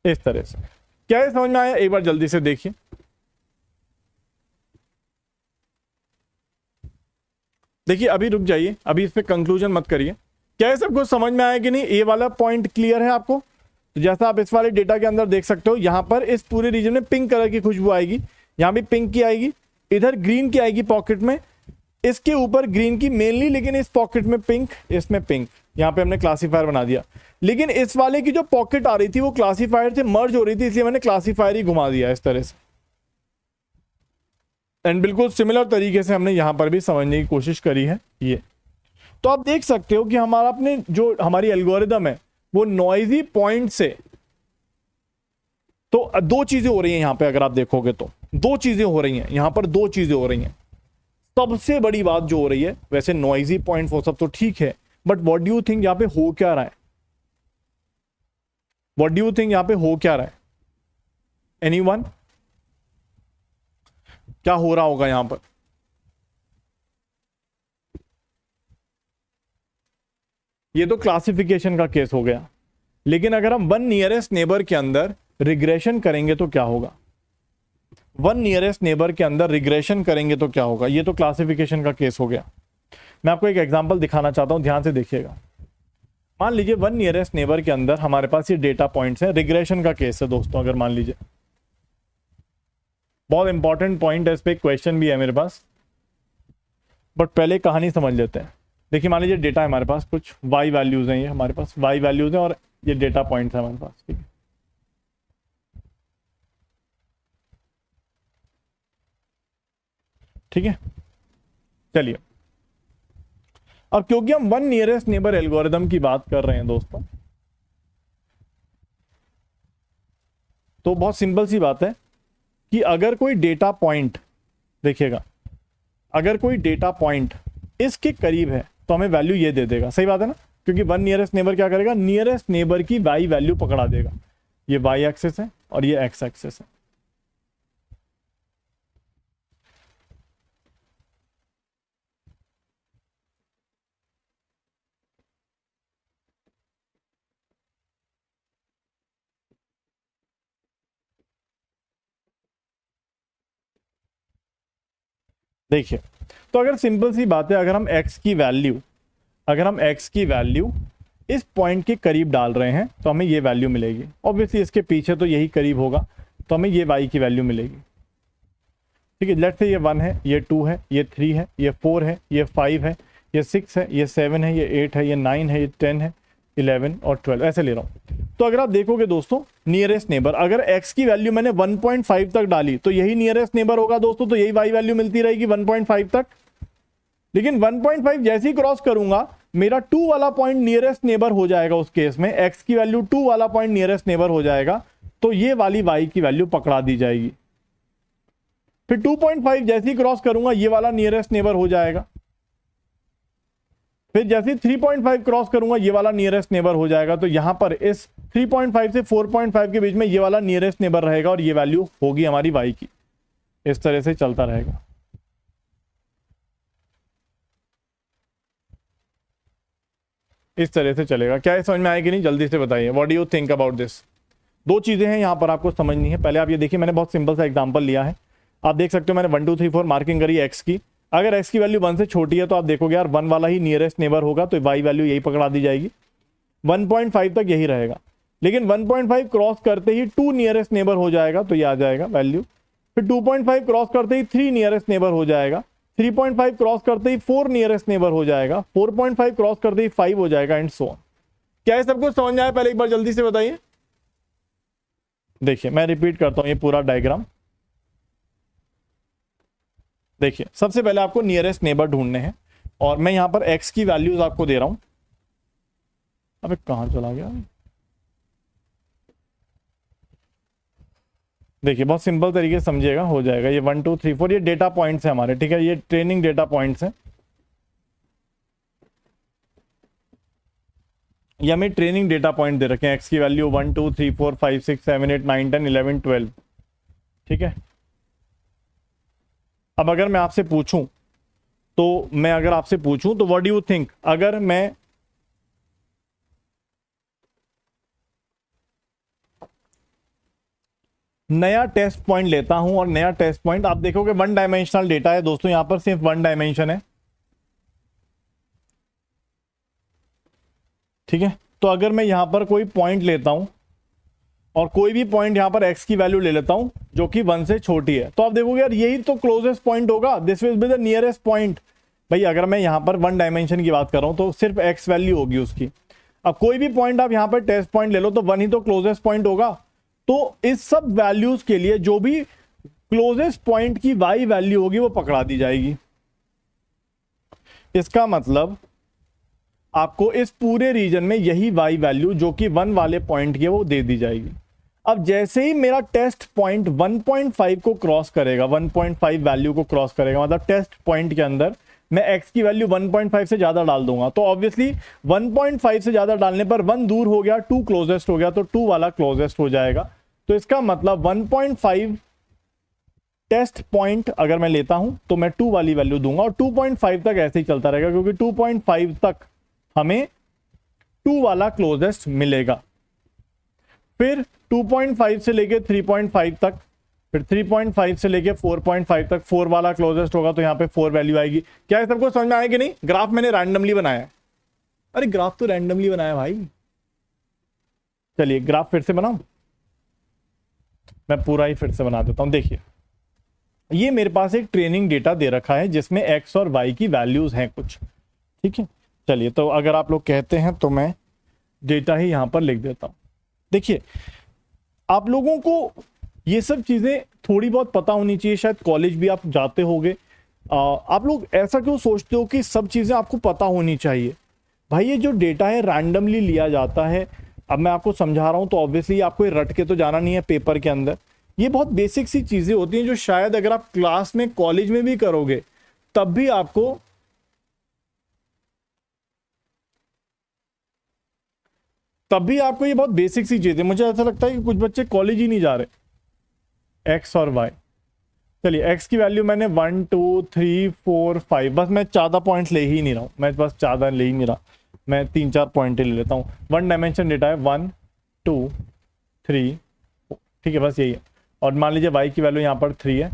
इस तरह से क्या है, समझ में आया? एक बार जल्दी से देखिए। देखिए अभी रुक जाइए, अभी इस पे कंक्लूजन मत करिए। क्या है सबको समझ में आया कि नहीं? ये वाला पॉइंट क्लियर है आपको? तो जैसा आप इस वाले डेटा के अंदर देख सकते हो, यहां पर इस पूरे रीजन में पिंक कलर की खुशबू आएगी, यहां भी पिंक की आएगी, इधर ग्रीन की आएगी पॉकेट में, इसके ऊपर ग्रीन की मेनली, लेकिन इस पॉकेट में पिंक, इसमें पिंक। यहां पे हमने क्लासीफायर बना दिया, लेकिन इस वाले की जो पॉकेट आ रही थी वो क्लासीफायर से मर्ज हो रही थी, इसलिए मैंने क्लासीफायर ही घुमा दिया इस तरह से। एंड बिल्कुल सिमिलर तरीके से हमने यहां पर भी समझने की कोशिश करी है ये। तो आप देख सकते हो कि हमारा अपने जो हमारी एल्गोरिदम है वो नॉइजी पॉइंट से, तो दो चीजें हो रही हैं यहां पे, अगर आप देखोगे तो दो चीजें हो रही हैं यहां पर, दो चीजें हो रही हैं। सबसे बड़ी बात जो हो रही है, वैसे नॉइजी पॉइंट वो सब तो ठीक है, but what do you think यहां पे हो क्या रहा है? व्हाट डू यू थिंक यहां पे हो क्या रहा है? एनीवन? क्या हो रहा होगा यहां पर? ये तो क्लासिफिकेशन का केस हो गया, लेकिन अगर हम वन नियरेस्ट नेबर के अंदर रिग्रेशन करेंगे तो क्या होगा? वन नियरेस्ट नेबर के अंदर रिग्रेशन करेंगे तो क्या होगा? ये तो क्लासिफिकेशन का केस हो गया। मैं आपको एक एग्जांपल दिखाना चाहता हूं, ध्यान से देखिएगा। मान लीजिए वन नियरेस्ट नेबर के अंदर हमारे पास ये डेटा पॉइंट्स हैं, रिग्रेशन का केस है दोस्तों। अगर मान लीजिए, बहुत इंपॉर्टेंट पॉइंट है, इस पे क्वेश्चन भी है मेरे पास, बट पहले कहानी समझ लेते हैं। देखिए मान लीजिए डेटा है हमारे पास, कुछ वाई वैल्यूज हैं, ये हमारे पास वाई वैल्यूज हैं और ये डेटा पॉइंट्स है हमारे पास, ठीक है। ठीक है, चलिए अब क्योंकि हम वन नियरेस्ट नेबर एल्गोरिदम की बात कर रहे हैं दोस्तों, तो बहुत सिंपल सी बात है कि अगर कोई डेटा पॉइंट, देखिएगा, अगर कोई डेटा पॉइंट इसके करीब है तो हमें वैल्यू ये दे देगा, सही बात है ना? क्योंकि वन नियरेस्ट नेबर क्या करेगा, नियरेस्ट नेबर की वाई वैल्यू पकड़ा देगा। ये वाई एक्सेस है और ये एक्स एक्सेस है। देखिए, तो अगर सिंपल सी बात है, अगर हम x की वैल्यू इस पॉइंट के करीब डाल रहे हैं तो हमें ये वैल्यू मिलेगी। ऑब्वियसली इसके पीछे तो यही करीब होगा, तो हमें ये y की वैल्यू मिलेगी। ठीक है, लेट्स से ये 1 है, ये 2 है, ये 3 है, ये 4 है, ये 5 है, ये 6 है, ये 7 है, ये 8 है, ये 9 है, ये 10 है, 11 और 12, ऐसे ले रहा हूं। तो अगर आप देखोगे दोस्तों, नियरेस्ट नेबर, अगर x की वैल्यू मैंने 1.5 तक डाली तो यही नियरेस्ट नेबर होगा दोस्तों, तो यही y वैल्यू मिलती रहेगी 1.5 तक। लेकिन 1.5 जैसे ही क्रॉस करूंगा, मेरा 2 वाला पॉइंट नियरेस्ट नेबर हो जाएगा। उस केस में x की वैल्यू 2 वाला पॉइंट नियरेस्ट नेबर हो जाएगा, तो ये वाली y की वैल्यू पकड़ा दी जाएगी। फिर 2.5 जैसे ही क्रॉस करूंगा, ये वाला नियरेस्ट नेबर हो जाएगा। फिर जैसे 3.5 क्रॉस करूंगा, ये वाला नियरेस्ट नेबर हो जाएगा। तो यहां पर इस 3.5 से 4.5 के बीच में ये वाला नियरेस्ट नेबर रहेगा और ये वैल्यू होगी हमारी y की। इस तरह से चलता रहेगा। इस तरह से चलेगा। क्या है, समझ में आएगी नहीं? जल्दी से बताइए, what do you think about this? दो चीजें हैं यहां पर आपको समझनी है। पहले आप ये देखिए, मैंने बहुत सिंपल सा एग्जांपल लिया है। आप देख सकते हो मैंने 1 2 3 4 मार्किंग करी x की। अगर x की वैल्यू 1 से छोटी है तो आप देखोगे यार 1 वाला ही नियरेस्ट नेबर होगा, तो y वैल्यू यही पकड़ा दी जाएगी। 1.5 तक यही रहेगा, लेकिन 1.5 क्रॉस करते ही 2 नियरेस्ट नेबर हो जाएगा, तो ये आ जाएगा वैल्यू। फिर 2.5 क्रॉस करते ही 3 नियरेस्ट नेबर हो जाएगा। 3.5 क्रॉस करते ही 4 नियरेस्ट नेबर हो जाएगा। 4.5 क्रॉस करते ही 5 हो जाएगा, एंड सो ऑन। क्या है, सबको समझ में आया? पहले एक बार जल्दी से बताइए। देखिए मैं रिपीट करता हूं ये पूरा डायग्राम। देखिए सबसे पहले आपको नियरेस्ट नेबर ढूंढने हैं, और मैं यहां पर x की वैल्यूज आपको दे रहा हूं। अबे कहां चला गया? देखिए बहुत सिंपल तरीके से समझिएगा, हो जाएगा। ये 1 2 3 4 ये डेटा पॉइंट्स है हमारे, ठीक है, ये ट्रेनिंग डेटा पॉइंट्स हैं। ये हमें ट्रेनिंग डेटा पॉइंट दे रखे हैं, एक्स की वैल्यू 1 2 3 4 5 6 7 8 9 10 11 12, ठीक है। अब अगर मैं आपसे पूछूं तो व्हाट डू यू थिंक, अगर मैं नया टेस्ट पॉइंट लेता हूं, और नया टेस्ट पॉइंट आप देखोगे वन डायमेंशनल डेटा है दोस्तों, यहां पर सिर्फ वन डायमेंशन है, ठीक है। तो अगर मैं यहां पर कोई पॉइंट लेता हूं और कोई भी पॉइंट यहां पर x की वैल्यू ले लेता हूं जो कि 1 से छोटी है, तो आप देखोगे यार यही तो क्लोजेस्ट पॉइंट होगा, this will be the nearest point. भाई अगर मैं यहां पर वन डायमेंशन की बात कर रहा हूं तो सिर्फ x वैल्यू होगी उसकी। अब कोई भी पॉइंट आप यहां पर टेस्ट पॉइंट ले लो तो 1 ही तो क्लोजेस्ट पॉइंट होगा। तो इस सब वैल्यूज के लिए जो भी क्लोजेस्ट पॉइंट की y वैल्यू होगी वो पकड़ा दी जाएगी। इसका मतलब आपको इस पूरे रीजन में यही y वैल्यू जो कि 1 वाले पॉइंट की है वो दे दी जाएगी। अब जैसे ही मेरा टेस्ट पॉइंट 1.5 को क्रॉस करेगा, 1.5 वैल्यू को क्रॉस करेगा, मतलब टेस्ट पॉइंट के अंदर मैं x की वैल्यू 1.5 से ज्यादा डाल दूंगा, तो ऑब्वियसली 1.5 से ज्यादा डालने पर 1 दूर हो गया, 2 क्लोजेस्ट हो गया, तो 2 वाला क्लोजेस्ट हो जाएगा। तो इसका मतलब 1.5 टेस्ट पॉइंट अगर मैं लेता हूं तो मैं 2 वाली वैल्यू दूंगा, और 2.5 तक ऐसे ही चलता रहेगा, क्योंकि 2.5 तक हमें 2 वाला क्लोजेस्ट मिलेगा। फिर 2.5 से लेके 3.5 तक, फिर 3.5 से लेके 4.5 तक 4 वाला क्लोजेस्ट होगा, तो यहां पे 4 वैल्यू आएगी। क्या है सबको समझ में आया कि नहीं? ग्राफ मैंने रैंडमली बनाया है। अरे ग्राफ तो रैंडमली बनाया भाई। चलिए ग्राफ फिर से बनाऊं, मैं पूरा ही फिर से बना देता हूं। देखिए ये मेरे पास एक ट्रेनिंग डेटा दे रखा है जिसमें x और y की वैल्यूज हैं कुछ, ठीक है। चलिए तो अगर आप लोग कहते हैं तो मैं डेटा ही यहां पर लिख देता हूं। देखिए आप लोगों को ये सब चीजें थोड़ी बहुत पता होनी चाहिए, शायद कॉलेज भी आप जाते होंगे। आप लोग ऐसा क्यों सोचते हो कि सब चीजें आपको पता होनी चाहिए? भाई ये जो डेटा है रैंडमली लिया जाता है। अब मैं आपको समझा रहा हूं तो ऑब्वियसली आपको रट के तो जाना नहीं है पेपर के अंदर। ये बहुत बेसिक सी चीजें होती हैं जो शायद अगर आप क्लास में कॉलेज में भी करोगे तब भी आपको ये बहुत बेसिक सी चीजें, मुझे ऐसा लगता है कि कुछ बच्चे कॉलेज ही नहीं जा रहे। एक्स और वाई, चलिए एक्स की वैल्यू मैंने 1 2 3 4 5, बस मैं ज्यादा पॉइंट ले ही नहीं रहा हूं, मैं बस ज्यादा ले ही नहीं रहा, मैं 3-4 पॉइंट ले लेता हूं। वन डायमेंशन डेटा है 1 2 3 4, ठीक है, बस यही है। और मान लीजिए वाई की वैल्यू यहाँ पर 3 है,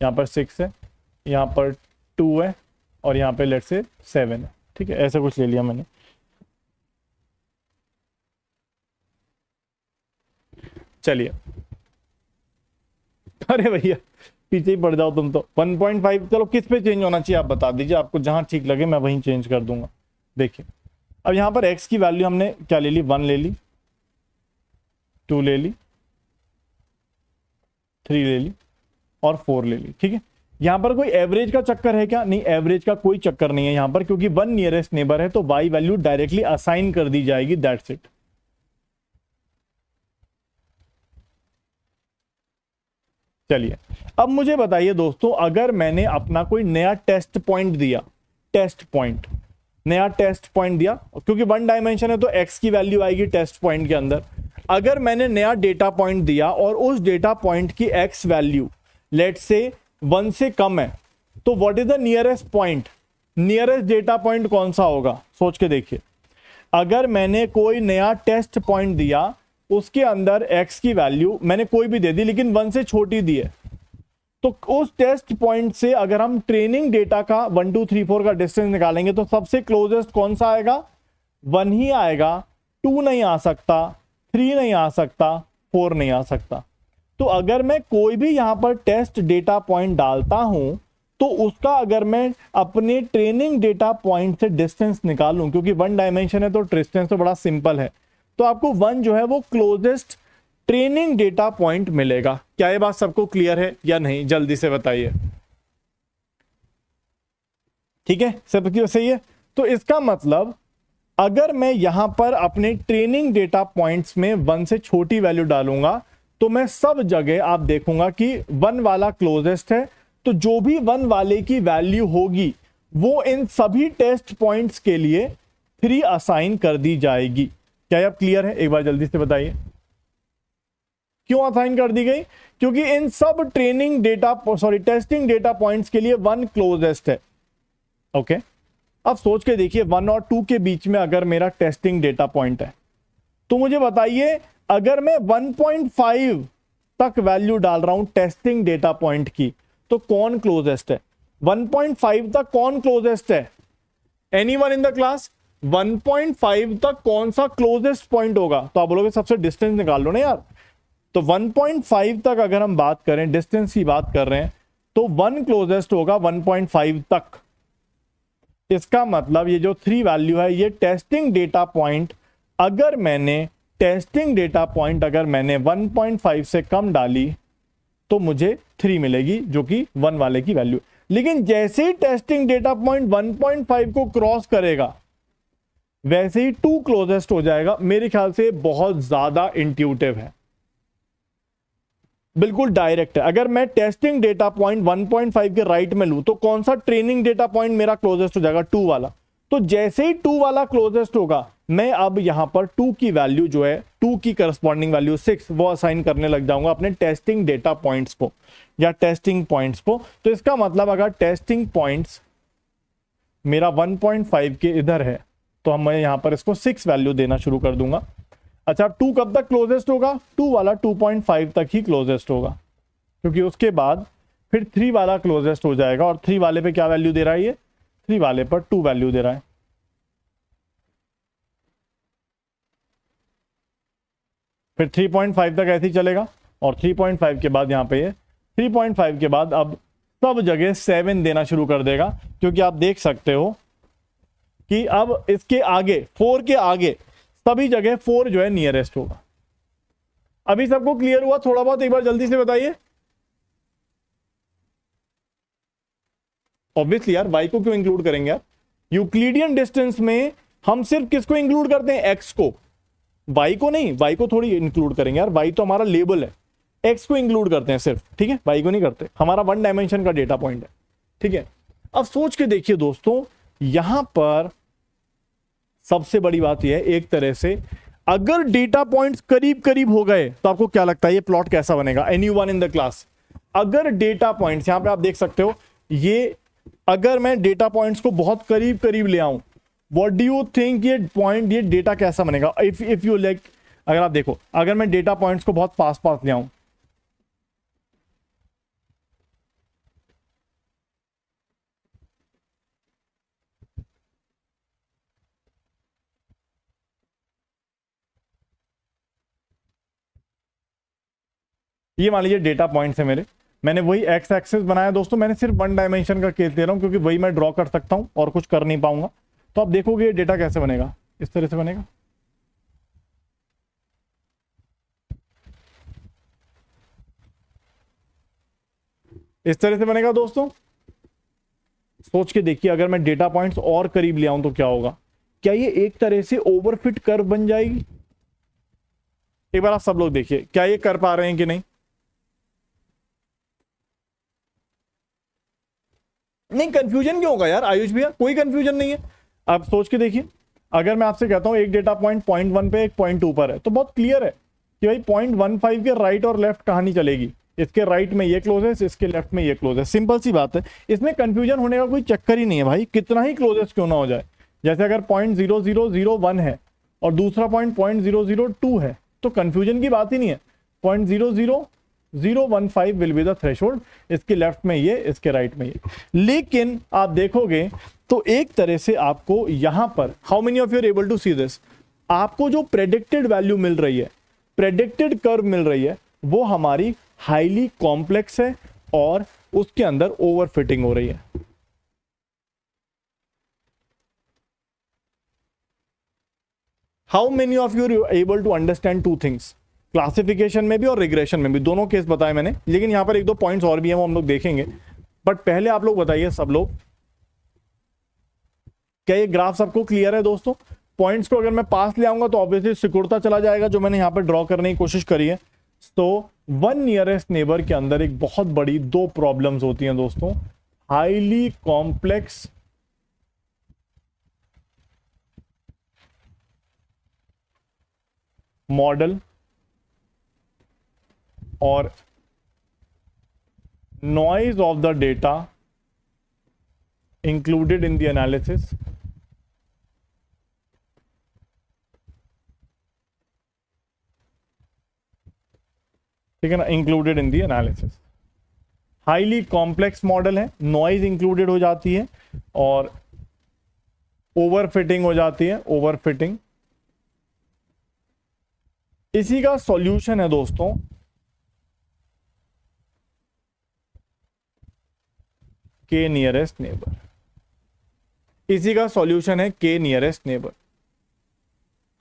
यहाँ पर 6 है, यहाँ पर 2 है, और यहाँ पे लेट्स से 7 है, ठीक है, ऐसा कुछ ले लिया मैंने। चलिए अरे भैया पीछे ही पड़ जाओ तुम तो। 1.5 चलो किस पे चेंज होना चाहिए आप बता दीजिए, आपको जहां ठीक लगे मैं वहीं चेंज कर दूंगा। देखिए अब यहां पर x की वैल्यू हमने क्या ले ली, 1 ले ली, 2 ले ली, 3 ले ली और 4 ले ली, ठीक है। यहां पर कोई एवरेज का चक्कर है क्या? नहीं, एवरेज का कोई चक्कर नहीं है यहां पर, क्योंकि 1 नियरेस्ट नेबर है तो y वैल्यू डायरेक्टली असाइन कर दी जाएगी, दैट्स इट। चलिए अब मुझे बताइए दोस्तों, अगर मैंने अपना कोई नया टेस्ट पॉइंट दिया, नया टेस्ट पॉइंट दिया, क्योंकि 1 डायमेंशन है तो x की वैल्यू आएगी टेस्ट पॉइंट के अंदर। अगर मैंने नया डेटा पॉइंट दिया और उस डेटा पॉइंट की x वैल्यू लेट्स से 1 से कम है, तो what is the nearest point? Nearest data point कौन सा होगा? सोच के देखिए। अगर मैंने कोई नया टेस्ट पॉइंट दिया, उसके अंदर x की वैल्यू मैंने कोई भी दे दी लेकिन 1 से छोटी दी है, तो उस टेस्ट पॉइंट से अगर हम ट्रेनिंग डेटा का 1 2 3 4 का डिस्टेंस निकालेंगे तो सबसे क्लोजेस्ट कौन सा आएगा? 1 ही आएगा, 2 नहीं आ सकता, 3 नहीं आ सकता, 4 नहीं आ सकता। तो अगर मैं कोई भी यहां पर टेस्ट डेटा पॉइंट डालता हूं तो उसका अगर मैं अपने ट्रेनिंग डेटा पॉइंट से डिस्टेंस निकालूं, क्योंकि 1 डायमेंशन है तो डिस्टेंस तो बड़ा सिंपल है, तो आपको 1 जो है वो क्लोजेस्ट ट्रेनिंग डेटा पॉइंट मिलेगा। क्या ये बात सबको क्लियर है या नहीं? जल्दी से बताइए। ठीक है, सब क्यों सही है? तो इसका मतलब अगर मैं यहां पर अपने ट्रेनिंग डेटा पॉइंट्स में 1 से छोटी वैल्यू डालूंगा तो मैं सब जगह आप देखूंगा कि 1 वाला क्लोजेस्ट है, तो जो भी 1 वाले की वैल्यू होगी वो इन सभी टेस्ट पॉइंट्स के लिए 3 असाइन कर दी जाएगी। क्या ये अब क्लियर है? एक बार जल्दी से बताइए क्यों असाइन कर दी गई? क्योंकि इन सब टेस्टिंग डेटा पॉइंट्स के लिए 1 क्लोजेस्ट है। ओके, अब सोच के देखिए 1 और 2 के बीच में अगर मेरा टेस्टिंग डेटा पॉइंट है तो मुझे बताइए, अगर मैं 1.5 तक वैल्यू डाल रहा हूं टेस्टिंग डेटा पॉइंट की, तो कौन क्लोजेस्ट है? 1.5 तक कौन क्लोजेस्ट है? Anyone in the class? 1.5 तक कौन सा क्लोजेस्ट पॉइंट होगा? तो आप बोलोगे सबसे डिस्टेंस निकाल लो ना यार। तो 1.5 तक अगर हम बात करें, डिस्टेंस की बात कर रहे हैं, तो 1 क्लोजेस्ट होगा 1.5 तक। इसका मतलब ये जो 3 वैल्यू है ये टेस्टिंग डेटा पॉइंट, अगर मैंने 1.5 से कम डाली तो मुझे 3 मिलेगी, जो कि 1 वाले की वैल्यू। लेकिन जैसे ही टेस्टिंग डेटा पॉइंट 1.5 को क्रॉस करेगा वैसे ही 2 क्लोजेस्ट हो जाएगा। मेरे ख्याल से बहुत ज्यादा इंट्यूटिव है, बिल्कुल डायरेक्ट है। अगर मैं टेस्टिंग डेटा पॉइंट 1.5 के राइट में लूं तो कौन सा ट्रेनिंग डेटा पॉइंट मेरा क्लोजेस्ट हो जाएगा? 2 वाला। तो जैसे ही 2 वाला क्लोजेस्ट होगा, मैं अब यहां पर 2 की वैल्यू जो है, 2 की करस्पॉन्डिंग वैल्यू 6, वो असाइन करने लग जाऊंगा अपने टेस्टिंग डेटा पॉइंट्स को या टेस्टिंग पॉइंट्स को। तो इसका मतलब अगर टेस्टिंग पॉइंट्स मेरा 1.5 के इधर है तो मैं यहां पर इसको 6 वैल्यू देना शुरू कर दूंगा। अच्छा, 2 कब तक क्लोजेस्ट होगा? 2 वाला 2.5 तक ही क्लोजेस्ट होगा, क्योंकि उसके बाद फिर 3 वाला क्लोजेस्ट हो जाएगा। और 3 वाले पे क्या वैल्यू दे रहा है? ये 3 वाले पर 2 वैल्यू दे रहा है। फिर 3.5 तक ऐसे ही चलेगा, और 3.5 के बाद यहां पे ये 3.5 के बाद अब सब जगह 7 देना शुरू कर देगा, क्योंकि आप देख सकते हो कि अब इसके आगे 4 के आगे सभी जगह 4 जो है नियरेस्ट होगा। अभी सबको क्लियर हुआ थोड़ा बहुत? एक बार जल्दी से बताइए। ऑब्वियसली यार, y को क्यों इंक्लूड करेंगे यार? यूक्लिडियन डिस्टेंस में हम सिर्फ किसको इंक्लूड करते हैं? x को, y को नहीं। y को थोड़ी इंक्लूड करेंगे यार, y तो हमारा लेबल है। x को इंक्लूड करते हैं सिर्फ, ठीक है? y को नहीं करते, हमारा 1 डायमेंशन का डेटा पॉइंट है, ठीक है? अब सोच के देखिए दोस्तों, यहां पर सबसे बड़ी बात यह है, एक तरह से अगर डेटा पॉइंट्स करीब करीब हो गए तो आपको क्या लगता है ये प्लॉट कैसा बनेगा? Anyone in the class? अगर डेटा पॉइंट्स यहां पे आप देख सकते हो, ये अगर मैं डेटा पॉइंट्स को बहुत करीब करीब ले आऊं, व्हाट डू यू थिंक ये पॉइंट, ये डेटा कैसा बनेगा? इफ यू लाइक, अगर आप देखो, अगर मैं डेटा पॉइंट्स को बहुत पास पास ले आऊं, ये मान लीजिए डेटा पॉइंट्स है मेरे, मैंने वही एक्स एक्सिस बनाया दोस्तों। मैंने सिर्फ 1 डायमेंशन का केस ले रहा हूं, क्योंकि वही मैं ड्रॉ कर सकता हूं और कुछ कर नहीं पाऊंगा। तो आप देखोगे ये डेटा कैसे बनेगा, इस तरह से बनेगा। इस तरह से बनेगा दोस्तों। सोच के देखिए, अगर मैं डेटा पॉइंट्स और करीब ले आऊं तो क्या होगा? क्या ये एक तरह से ओवरफिट कर्व बन जाएगी? एक बार आप सब लोग देखिए, क्या ये कर पा रहे हैं कि नहीं? नहीं, कंफ्यूजन क्यों होगा यार आयुष भैया? कोई कंफ्यूजन नहीं है। आप सोच के देखिए, अगर मैं आपसे कहता हूं एक डेटा पॉइंट 0.1 पे, एक 0.2 पर है, तो बहुत क्लियर है कि भाई 0.15 के राइट और लेफ्ट कहानी चलेगी। इसके राइट में ये क्लोजेस्ट, इसके लेफ्ट में ये क्लोजेस्ट। सिंपल सी बात है, इसमें कंफ्यूजन होने का कोई चक्कर ही नहीं है भाई, कितना ही क्लोजेस्ट क्यों ना हो जाए। जैसे अगर 0.0001 है और दूसरा पॉइंट 0.002 है, तो कंफ्यूजन की बात ही नहीं है। 0.00015 विल बी द थ्रेशोल्ड, इसके लेफ्ट में ये, इसके राइट में ये। लेकिन आप देखोगे तो एक तरह से आपको यहां पर, how many of you are able to see this, आपको जो प्रेडिक्टेड वैल्यू मिल रही है, प्रेडिक्टेड कर्व मिल रही है, वो हमारी हाईली कॉम्प्लेक्स है और उसके अंदर ओवर फिटिंग हो रही है। How many of you are able to understand two things? Classification में भी और रिग्रेशन में भी, दोनों केस बताए मैंने, लेकिन यहां पर एक दो पॉइंट्स और भी हैं वो हम लोग देखेंगे। बट पहले आप लोग बताइए सब लोग, क्या ये ग्राफ सबको क्लियर है दोस्तों? पॉइंट्स को अगर मैं पास ले आऊंगा तो ऑब्वियसली सिकुड़ता चला जाएगा, जो मैंने यहां पर ड्रॉ करने की कोशिश करी है। तो 1 नियरेस्ट नेबर के अंदर एक बहुत बड़ी 2 प्रॉब्लम्स होती हैं दोस्तों, हाईली कॉम्प्लेक्स मॉडल और noise of the data included in the analysis ठीक है ना, included in the analysis. Highly complex model है, नॉइज इंक्लूडेड हो जाती है और ओवर फिटिंग हो जाती है, ओवर फिटिंग। इसी का सॉल्यूशन है दोस्तों के नियरेस्ट नेबर, इसी का सॉल्यूशन है के नियरेस्ट नेबर।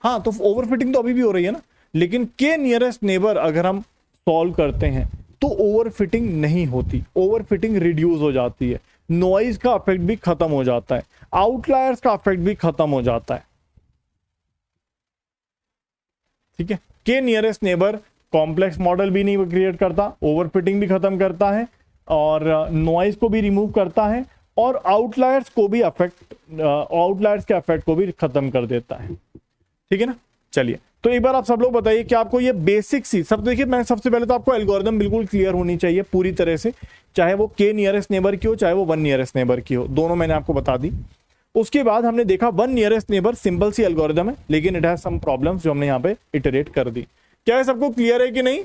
हाँ, तो ओवर फिटिंग तो अभी भी हो रही है ना, लेकिन के नियरेस्ट नेबर अगर हम सॉल्व करते हैं तो ओवर फिटिंग नहीं होती, ओवर फिटिंग रिड्यूस हो जाती है, नॉइज का इफेक्ट भी खत्म हो जाता है, आउटलायर्स का इफेक्ट भी खत्म हो जाता है। ठीक है, के नियरेस्ट नेबर कॉम्प्लेक्स मॉडल भी नहीं क्रिएट करता, ओवर फिटिंग भी खत्म करता है और नॉइज को भी रिमूव करता है और आउटलायर्स को भी आउटलायर्स के इफेक्ट को भी खत्म कर देता है। ठीक है ना, चलिए तो एक बार आप सब लोग बताइए कि आपको ये बेसिक सी सब, देखिए मैं सबसे पहले तो आपको एल्गोरिदम बिल्कुल क्लियर होनी चाहिए पूरी तरह से, चाहे वो के नियरेस्ट नेबर की हो चाहे वो वन नियरेस्ट नेबर की हो, दोनों मैंने आपको बता दी। उसके बाद हमने देखा वन नियरेस्ट नेबर सिंपल सी एल्गोरिदम है, लेकिन इट हैज सम प्रॉब्लम्स जो हमने यहाँ पे इटरेट कर दी। क्या है, सबको क्लियर है कि नहीं?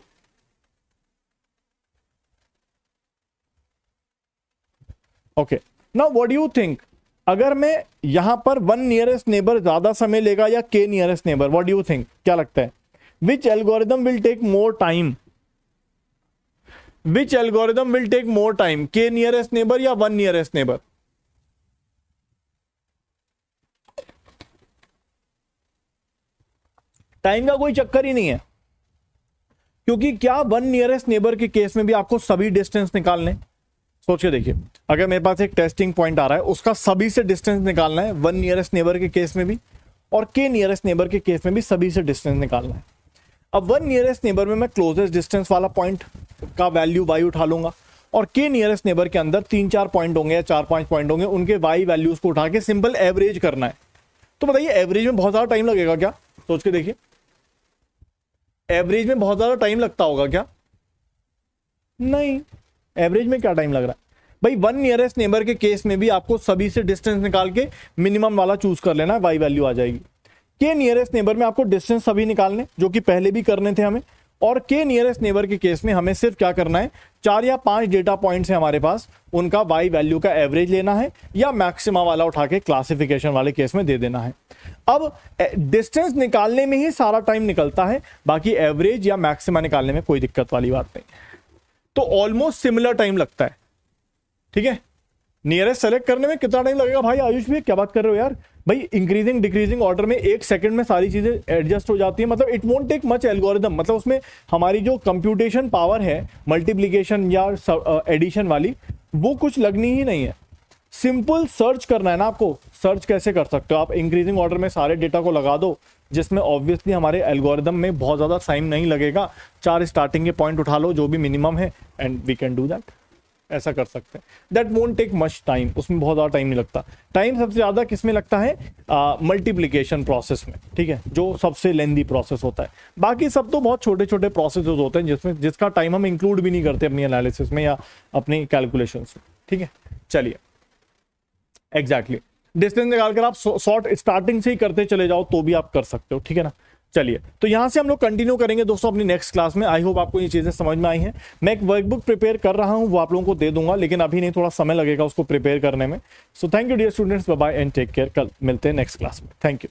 Okay, now what do you think, अगर मैं यहां पर वन नियरेस्ट नेबर ज्यादा समय लेगा या K nearest neighbour, what do you think, क्या लगता है? Which algorithm will take more time, which algorithm will take more time, K nearest neighbour या वन नियरेस्ट नेबर? टाइम का कोई चक्कर ही नहीं है, क्योंकि क्या वन नियरेस्ट नेबर के केस में भी आपको सभी डिस्टेंस निकालने, सोच के देखिए, अगर मेरे पास एक टेस्टिंग पॉइंट आ रहा है उसका सभी से डिस्टेंस निकालना है, वन नियरेस्ट नेबर के केस में भी और के नियरेस्ट नेबर के केस में भी सभी से डिस्टेंस निकालना है। अब वन नियरेस्ट नेबर में मैं क्लोजेस्ट डिस्टेंस वाला पॉइंट का वैल्यू वाई उठा लूंगा और के नियरेस्ट नेबर के अंदर 3-4 पॉइंट होंगे या 4-5 पॉइंट होंगे, उनके वाई वैल्यूज को उठा के सिंपल एवरेज करना है। तो बताइए एवरेज में बहुत ज्यादा टाइम लगेगा क्या? सोच के देखिए, एवरेज में बहुत ज्यादा टाइम लगता होगा क्या? नहीं, एवरेज में क्या टाइम लग रहा है भाई? वन नियरेस्ट नेबर के केस में भी आपको सभी से डिस्टेंस निकाल के मिनिमम वाला चूज कर लेना है, वाई वैल्यू आ जाएगी। के नियरेस्ट नेबर में आपको डिस्टेंस सभी निकालने, जो कि पहले भी करने थे हमें, और के नियरेस्ट नेबर के केस में हमें सिर्फ क्या करना है, 4 या 5 डेटा पॉइंट्स है हमारे पास, उनका वाई वैल्यू का एवरेज लेना है या मैक्सिमा वाला उठा के क्लासिफिकेशन वाले केस में दे देना है। अब डिस्टेंस निकालने में ही सारा टाइम निकलता है, बाकी एवरेज या मैक्सिमा निकालने में कोई दिक्कत वाली बात नहीं। तो ऑलमोस्ट सिमिलर टाइम लगता है। ठीक है, नियरेस्ट सेलेक्ट करने में कितना टाइम लगेगा भाई? आयुष भी क्या बात कर रहे हो यार भाई, इंक्रीजिंग डिक्रीजिंग ऑर्डर में 1 सेकंड में सारी चीजें एडजस्ट हो जाती है, मतलब it won't take much algorithm, मतलब उसमें हमारी जो कंप्यूटेशन पावर है मल्टीप्लिकेशन या एडिशन वाली, वो कुछ लगनी ही नहीं है। सिंपल सर्च करना है ना आपको। सर्च कैसे कर सकते हो आप? इंक्रीजिंग ऑर्डर में सारे डेटा को लगा दो, जिसमें ऑब्वियसली हमारे एल्गोरिदम में बहुत ज्यादा टाइम नहीं लगेगा, 4 स्टार्टिंग के पॉइंट उठा लो जो भी मिनिमम है, and we can do that. ऐसा कर सकते हैं, that won't take much time, उसमें बहुत ज़्यादा टाइम नहीं लगता। टाइम सबसे ज़्यादा किस में लगता है? मल्टीप्लिकेशन प्रोसेस में, ठीक है, जो सबसे लेंदी प्रोसेस होता है। बाकी सब तो बहुत छोटे छोटे प्रोसेस होते हैं जिसका टाइम हम इंक्लूड भी नहीं करते अपनी एनालिसिस में या अपनी कैलकुलेशंस में। ठीक है, चलिए एग्जैक्टली डिस्टेंस निकाल कर आप शॉर्ट स्टार्टिंग से ही करते चले जाओ तो भी आप कर सकते हो। ठीक है ना, चलिए तो यहां से हम लोग कंटिन्यू करेंगे दोस्तों अपनी नेक्स्ट क्लास में। आई होप आपको ये चीजें समझ में आई हैं। मैं एक वर्कबुक प्रिपेयर कर रहा हूं, वो आप लोगों को दे दूंगा, लेकिन अभी नहीं, थोड़ा समय लगेगा उसको प्रिपेयर करने में। So thank you dear students, bye bye and take care. कल मिलते हैं नेक्स्ट क्लास में। Thank you.